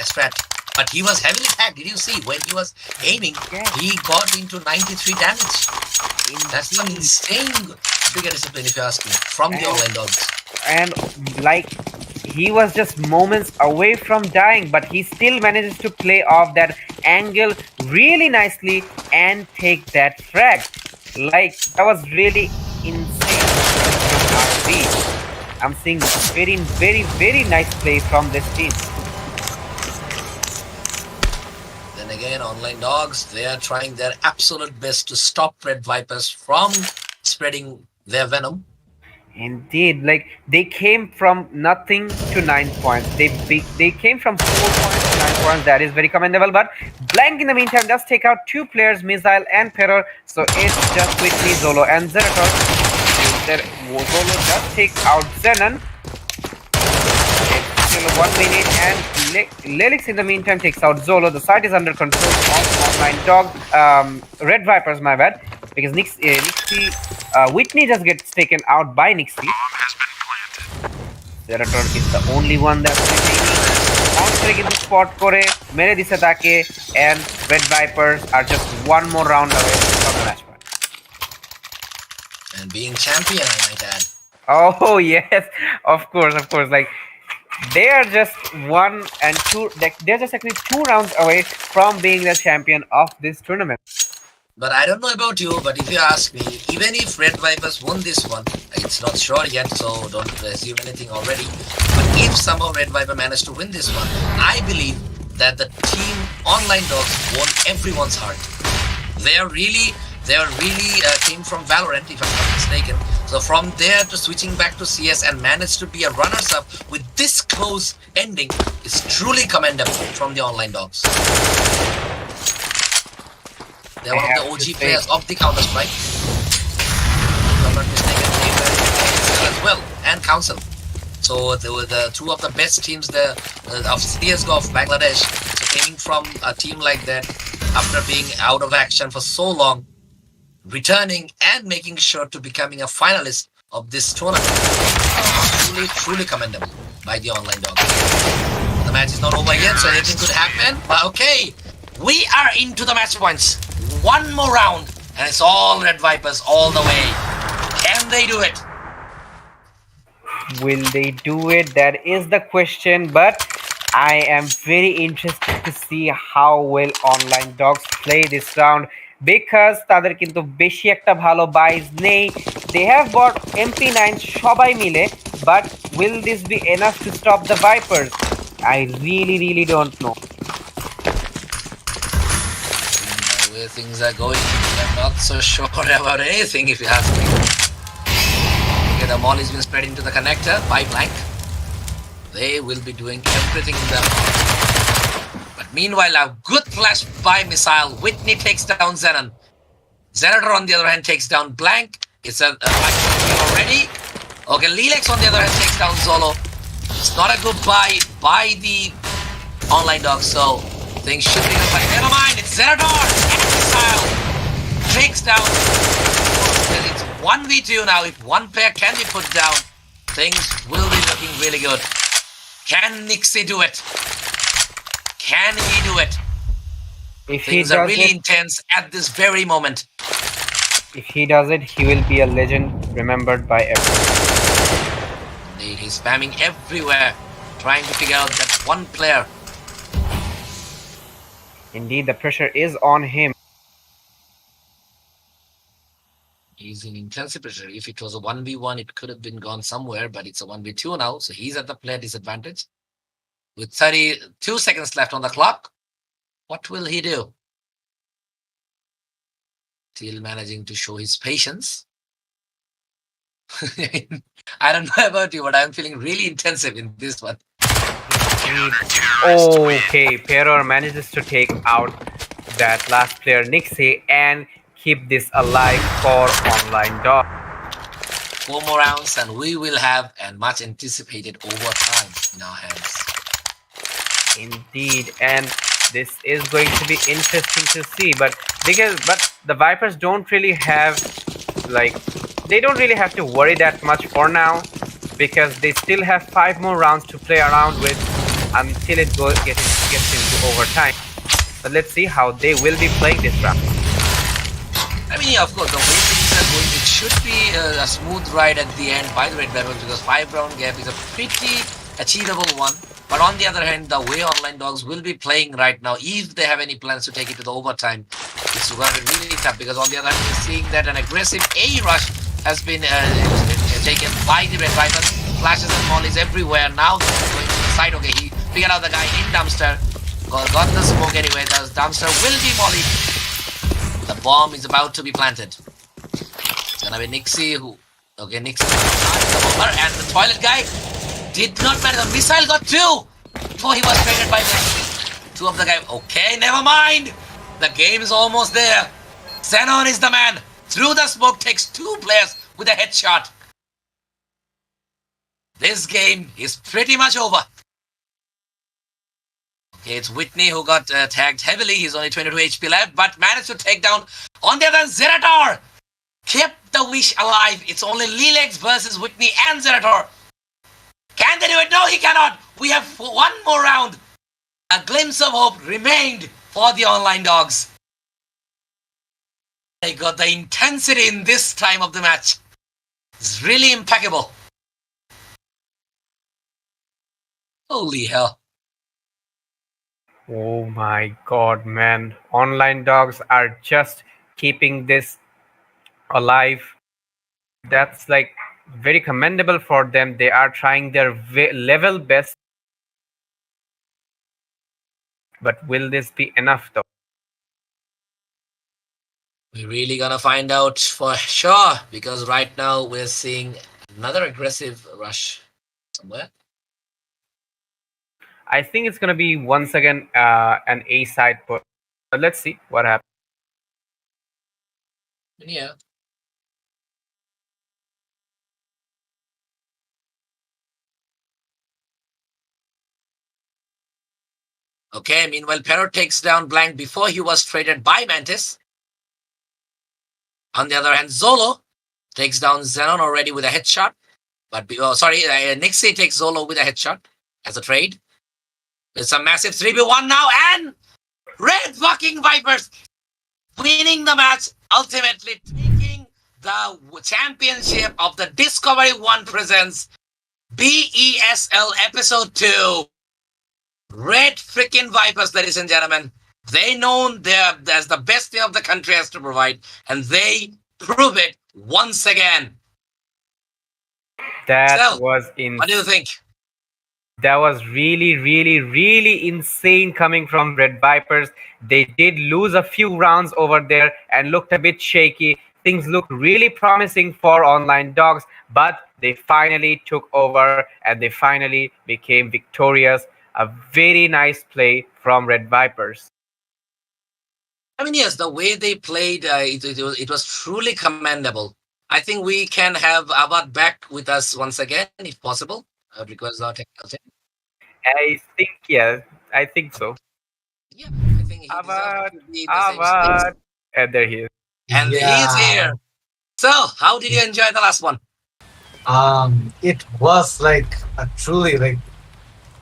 strat. But he was heavily tagged. Did you see? When he was aiming, Yes. he got into 93 damage. That's some insane figure discipline, if you ask me, from the Online Dogs. And like, he was just moments away from dying, but he still manages to play off that angle really nicely and take that frag. Like, that was really insane. I'm seeing very, very, very nice play from this team. Then again, Online Dogs, they are trying their absolute best to stop RedViperZ from spreading their venom. Indeed, like, they came from nothing to 9 points. They came from 4 points to 9 points. That is very commendable. But Blank in the meantime does take out 2 players, Missile and Peror. So it's just Whitney, Zolo, and Zerator. Zolo does take out Zenon. It's still 1 minute, and Lelix in the meantime takes out Zolo. The site is under control of Online Dog. RedViperZ, my bad. Because Whitney just gets taken out by Nixie. Zerator is the only one that's remaining. Monster কিন্তু spot করে মেরে দিছে তাকে, and RedViperZ are just 1 more round away from the match point. And being champion, I might add. Oh yes, of course. Like, they are just 1 and 2. They're just actually 2 rounds away from being the champion of this tournament. But I don't know about you, but if you ask me, even if RedViperZ won this one, it's not sure yet, so don't assume anything already. But if somehow RedViper managed to win this one, I believe that the team Online Dogs won everyone's heart. They are really came from Valorant, if I'm not mistaken. So from there to switching back to CS and managed to be a runners-up with this close ending is truly commendable from the Online Dogs. They're one of the OG players of the Counter-Strike. If I'm not mistaken, they were as well, and Council. So they were the 2 of the best teams of CSGO of Bangladesh. So coming from a team like that, after being out of action for so long, returning and making sure to becoming a finalist of this tournament, truly commendable by the Online Dogs. The match is not over yet, so anything could happen. But okay, we are into the match points. 1 more round, and it's all RedViperZ all the way. Can they do it? Will they do it? That is the question, but I am very interested to see how will Online Dogs play this round. Because তাদের কিন্তু বেশি একটা ভালো বাইজ নেই। They have bought MP9 সবাই মিলে, but will this B enough to stop the Vipers? I really don't know. The way things are going, I'm not so sure about anything if you ask me. Okay, the mall has been spread into the connector by Blank. They will be doing everything in their power. But meanwhile, a good flash by Missile. Whitney takes down Zenon. Zenator on the other hand takes down Blank. It's a already. Okay, Lilex on the other hand takes down Zolo. It's not a good buy by the online dogs, so things should be good. But never mind, it's Zenator and Missile takes down. It's 1v2 now. If one player can be put down, things will be looking really good. Can Nixie do it? Can he do it? If he Things are does really it, intense at this very moment. if he does it, he will be a legend remembered by everyone. Indeed, he's spamming everywhere, trying to figure out that one player. Indeed, the pressure is on him. He's in intensive pressure. If it was a 1v1, it could have been gone somewhere, but it's a 1v2 now, so he's at the player disadvantage. With 32 seconds left on the clock, what will he do? Still managing to show his patience. I don't know about you, but I'm feeling really intensive in this one. Okay, Peror manages to take out that last player, Nixie, and keep this alive for online dog. 4 more rounds, and we will have a much anticipated overtime in our hands. Indeed, and this is going to be interesting to see, but the Vipers don't really have, like, they don't really have to worry that much for now, because they still have 5 more rounds to play around with until it gets into overtime. But let's see how they will be playing this round. I mean, yeah, of course, the way things are going, it should be a smooth ride at the end by the RedViperZ, because 5-round gap is a pretty achievable one. But on the other hand, the way online dogs will be playing right now, if they have any plans to take it to the overtime, it's going to be really tough, because on the other hand, we're seeing that an aggressive A rush has been taken by the RedViperZ. Flashes and mollies everywhere. Now they're going to the side. Okay, he figured out the guy in dumpster. Got the smoke anyway. The dumpster will be mollied. The bomb is about to be planted. It's gonna be Nixie who... Okay, Nixie the bomber, and the toilet guy did not matter. The missile got 2 before he was traded by the 2 of the guy. Okay, never mind. The game is almost there. Xenon is the man. Through the smoke, takes 2 players with a headshot. This game is pretty much over. Okay, it's Whitney who got tagged heavily. He's only 22 HP left, but managed to take down, on the other hand, Zenator. Kept the wish alive. It's only Lilex versus Whitney and Zenator. Can they do it? No, he cannot. We have 1 more round. A glimpse of hope remained for the online dogs. They got the intensity in this time of the match. It's really impeccable. Holy hell. Oh my god, man. Online dogs are just keeping this alive. That's like very commendable for them. They are trying their level best. But will this be enough though? We're really gonna find out for sure, because right now we're seeing another aggressive rush somewhere. I think it's going to be once again an A side put. But let's see what happens. Yeah. Okay, meanwhile, Perro takes down Blank before he was traded by Mantis. On the other hand, Zolo takes down Xenon already with a headshot. But, Nixie takes Zolo with a headshot as a trade. It's a massive 3v1 now, and RedViperZ winning the match, ultimately taking the championship of the Discovery 1 Presents BESL Episode II. Red freaking Vipers, ladies and gentlemen. They know they're as the best thing of the country has to provide, and they prove it once again. That So, was what do you think? That was really, really, really insane coming from Red Vipers. They did lose a few rounds over there and looked a bit shaky. Things looked really promising for Online Dogs, but they finally took over and they finally became victorious. A very nice play from Red Vipers. I mean, yes, the way they played, it was truly commendable. I think we can have Abad back with us once again, if possible. Request our technical team. I think, yeah, I think so. Yeah, I think he deserves Avad, to be in the same space. Avad. And there he is. And he's Yeah. here. So, how did you enjoy the last one? It was like a truly like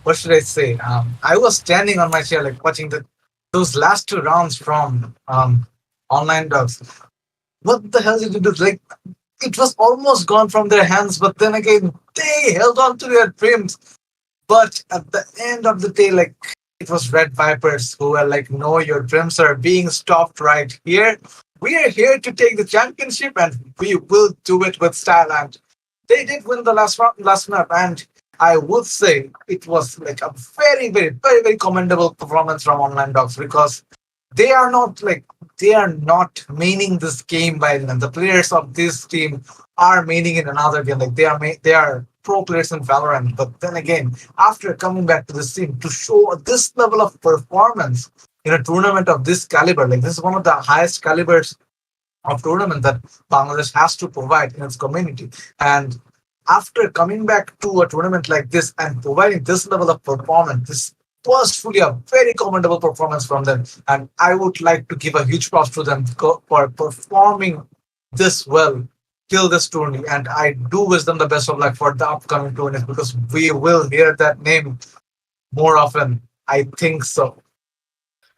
what should I say? I was standing on my chair like watching those last two rounds from online dogs. What the hell did you do? Like it was almost gone from their hands, but then again they held on to their dreams. But at the end of the day, like it was Red Vipers who were like, no, your dreams are being stopped right here. We are here to take the championship and we will do it with style. And they did win the last map. And I would say it was like a very, very, very, very commendable performance from Online Dogs because they are not like they are not meaning this game by them. The players of this team are meaning in another game. Like they are pro players in Valorant. But then again, after coming back to this team to show this level of performance in a tournament of this caliber, like this is one of the highest calibers of tournament that Bangladesh has to provide in its community. And after coming back to a tournament like this and providing this level of performance, this was truly a very commendable performance from them. And I would like to give a huge props to them for performing this well till this tourney. And I do wish them the best of luck for the upcoming tourneys because we will hear that name more often. I think so.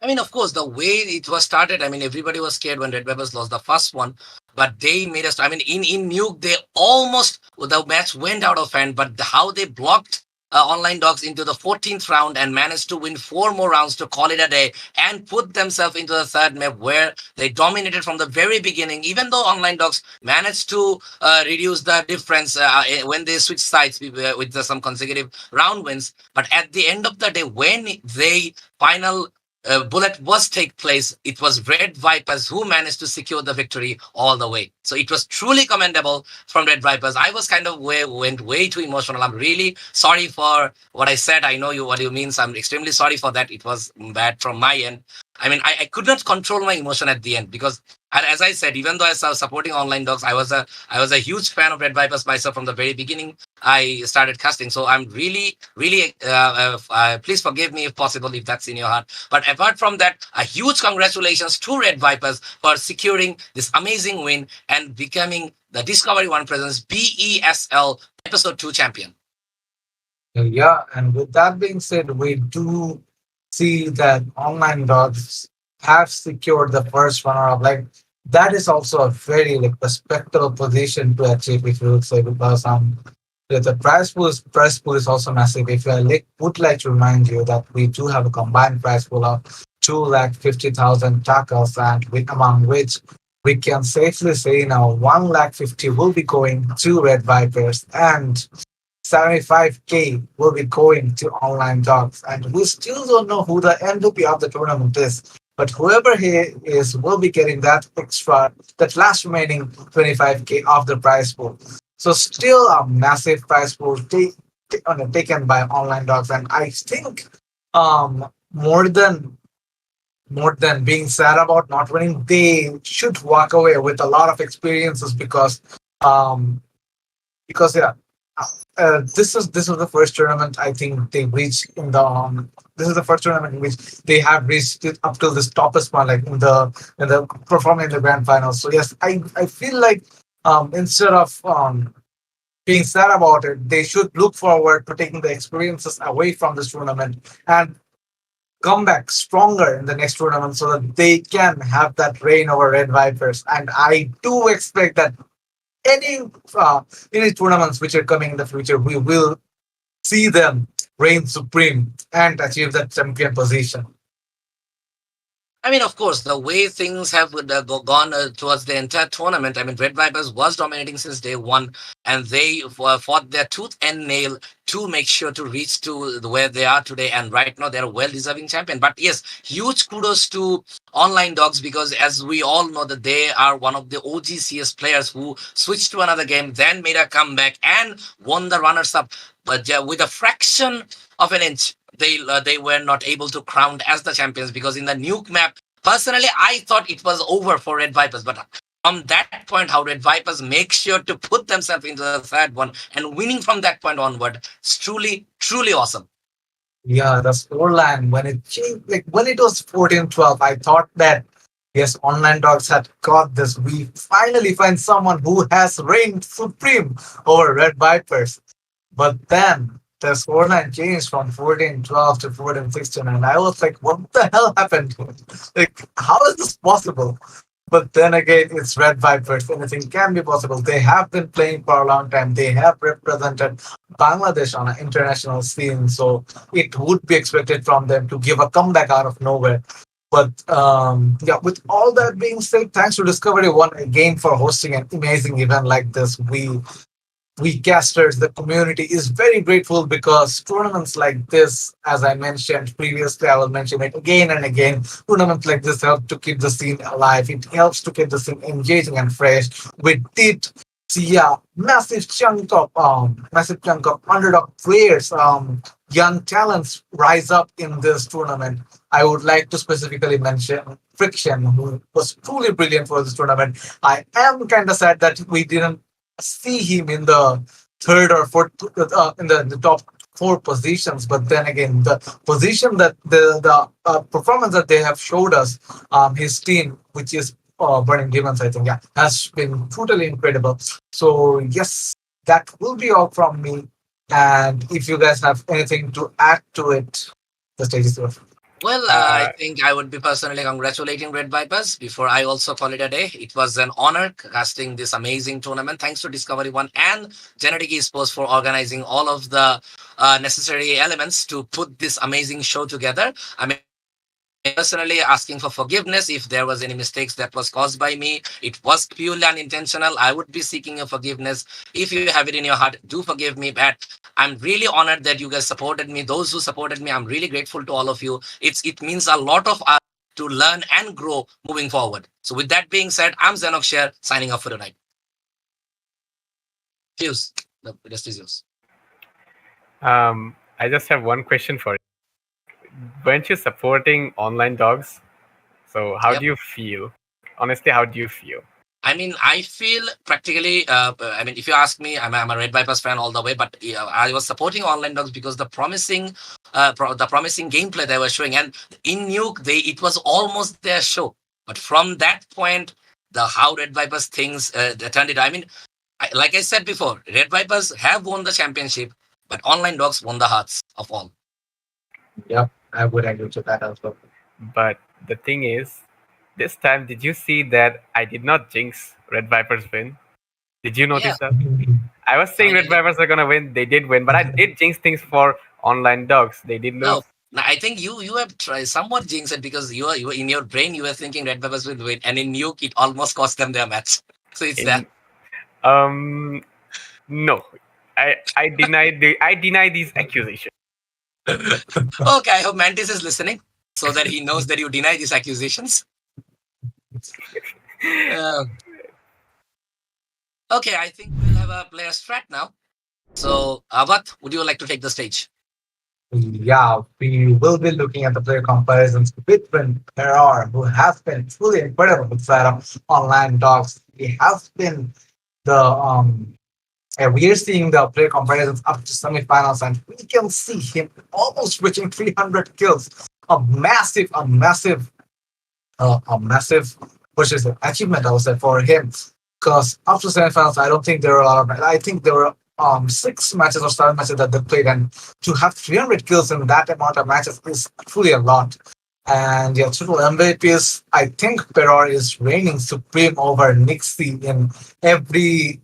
I mean, of course, the way it was started, I mean, everybody was scared when Red Vipers lost the first one, but they made us. I mean, in Nuke, they almost the match went out of hand, but how they blocked Online Dogs into the 14th round and managed to win four more rounds to call it a day and put themselves into the third map where they dominated from the very beginning. Even though Online Dogs managed to reduce the difference when they switched sides with some consecutive round wins, but at the end of the day, when they final bullet was take place, it was Red Vipers who managed to secure the victory all the way. So it was truly commendable from Red Vipers. I was kind of went way too emotional. I'm really sorry for what I said. I know you what you mean. So I'm extremely sorry for that. It was bad from my end. I mean, I could not control my emotion at the end because, as I said, even though I was supporting Online Dogs, I was a huge fan of Red Vipers myself from the very beginning. I started casting, so I'm really, really. Please forgive me if possible if that's in your heart. But apart from that, a huge congratulations to Red Vipers for securing this amazing win and becoming the Discovery One Presence BESL Episode 2 champion. Yeah, and with that being said, we do see that online dogs have secured the first runner-up. Like that is also a very like respectable position to achieve, if you would say, because the prize pool is also massive. If I would like to remind you that we do have a combined prize pool of 250,000 tackles, and among which we can safely say now 150 will be going to Red Vipers and 75K will be going to online dogs. And we still don't know who the MVP of the tournament is. But whoever he is will be getting that last remaining 25K of the prize pool. So still a massive prize pool taken by online dogs. And I think um, more than being sad about not winning, they should walk away with a lot of experiences um, because yeah, this is the first tournament I think they reached in the this is the first tournament in which they have reached it up to this toppest one, like in the performing in the grand finals. So yes, I feel like instead of being sad about it, they should look forward to taking the experiences away from this tournament and come back stronger in the next tournament so that they can have that reign over Red Vipers. And I do expect that any any tournaments which are coming in the future, we will see them reign supreme and achieve that champion position. I mean, of course, the way things have gone towards the entire tournament. I mean, Red Vipers was dominating since day one, and they fought their tooth and nail to make sure to reach to where they are today. And right now, they're a well-deserving champion. But yes, huge kudos to Online Dogs, because as we all know that they are one of the OG CS players who switched to another game, then made a comeback and won the runners-up, but with a fraction of an inch. They were not able to crown as the champions, because in the nuke map, personally, I thought it was over for Red Vipers. But from that point, how Red Vipers make sure to put themselves into the third one and winning from that point onward, it's truly, truly awesome. Yeah, the scoreline when it changed, like when it was 14-12, I thought that yes, Online Dogs had got this. We finally find someone who has reigned supreme over Red Vipers. But then the scoreline changed from 14-12 to 14-16, and I was like, what the hell happened? Like, how is this possible? But then again, it's Red Vipers. Anything can be possible. They have been playing for a long time. They have represented Bangladesh on an international scene. So it would be expected from them to give a comeback out of nowhere. But yeah, with all that being said, thanks to Discovery One again for hosting an amazing event like this. We casters, the community is very grateful, because tournaments like this, as I mentioned previously, I will mention it again and again. Tournaments like this help to keep the scene alive. It helps to keep the scene engaging and fresh. We did see a massive chunk of underdog players, young talents rise up in this tournament. I would like to specifically mention Friction, who was truly brilliant for this tournament. I am kind of sad that we didn't see him in the third or fourth, in the top four positions. But then again, the position that the performance that they have showed us, his team, which is Burning Demons, I think, yeah, has been totally incredible. So yes, that will be all from me. And if you guys have anything to add to it, the stage is yours. Well, I think I would be personally congratulating Red Vipers before I also call it a day. It was an honor casting this amazing tournament. Thanks to Discovery One and Genetic Esports for organizing all of the necessary elements to put this amazing show together. I mean, personally asking for forgiveness if there was any mistakes that was caused by me. It was purely unintentional. I would be seeking your forgiveness. If you have it in your heart, do forgive me. But I'm really honored that you guys supported me. Those who supported me, I'm really grateful to all of you. It means a lot of us to learn and grow moving forward. So with that being said, I'm Zenok Sher signing off for tonight. Fuse, the rest is yours. I just have one question for you. Weren't you supporting Online Dogs? So how Yep. do you feel? Honestly, how do you feel? I mean, I feel practically. I mean, if you ask me, I'm a Red Vipers fan all the way. But I was supporting Online Dogs because the promising gameplay they were showing, and in Nuke, it was almost their show. But from that point, the how Red Vipers things they turned it. I mean, like I said before, Red Vipers have won the championship, but Online Dogs won the hearts of all. Yep, I would agree to that as well. But the thing is, this time, did you see that I did not jinx Red Vipers win? Did you notice that? I was saying Red Vipers are gonna win. They did win, but I did jinx things for Online Dogs. They did lose. No, I think you have tried somewhat jinx it, because you are in your brain you were thinking Red Vipers will win, and in Nuke it almost cost them their match. So it's that. No, I deny these accusations. Okay, I hope Mantis is listening so that he knows that you deny these accusations. Okay, I think we'll have a player strat now. So, Avat, would you like to take the stage? Yeah, we will be looking at the player comparisons between Perar, who has been truly incredible inside of Online Dogs. He has been the and we are seeing the player comparisons up to semifinals, and we can see him almost reaching 300 kills. A massive which is an achievement, I would say, for him. Because after semifinals, I don't think there were a lot of. I think there were 6 matches or 7 matches that they played, and to have 300 kills in that amount of matches is truly a lot. And yeah, total MVPs, I think Perar is reigning supreme over Nixie in every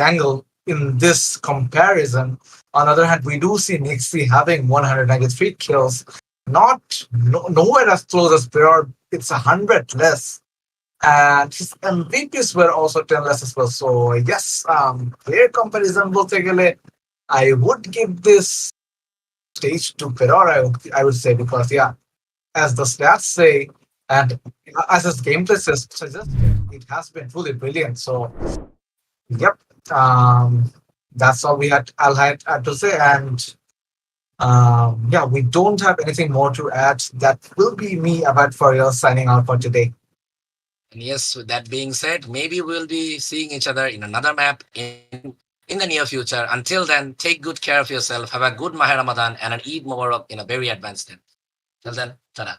angle in this comparison. On the other hand, we do see Nixie having 193 kills, nowhere as close as Perar it's 100 less. And his MVPs were also 10 less as well. So yes, player comparison বলতে গেলে I would give this stage to Fedor, I would say, because yeah, as the stats say, and as his gameplay suggests, it has been truly brilliant. So yep, that's all had to say. And yeah, we don't have anything more to add. That will be me, Abad Faryal, signing out for today. And yes, with that being said, maybe we'll be seeing each other in another map in the near future. Until then, take good care of yourself. Have a good Maha Ramadan and an Eid Mubarak in a very advanced state. Till then, tada.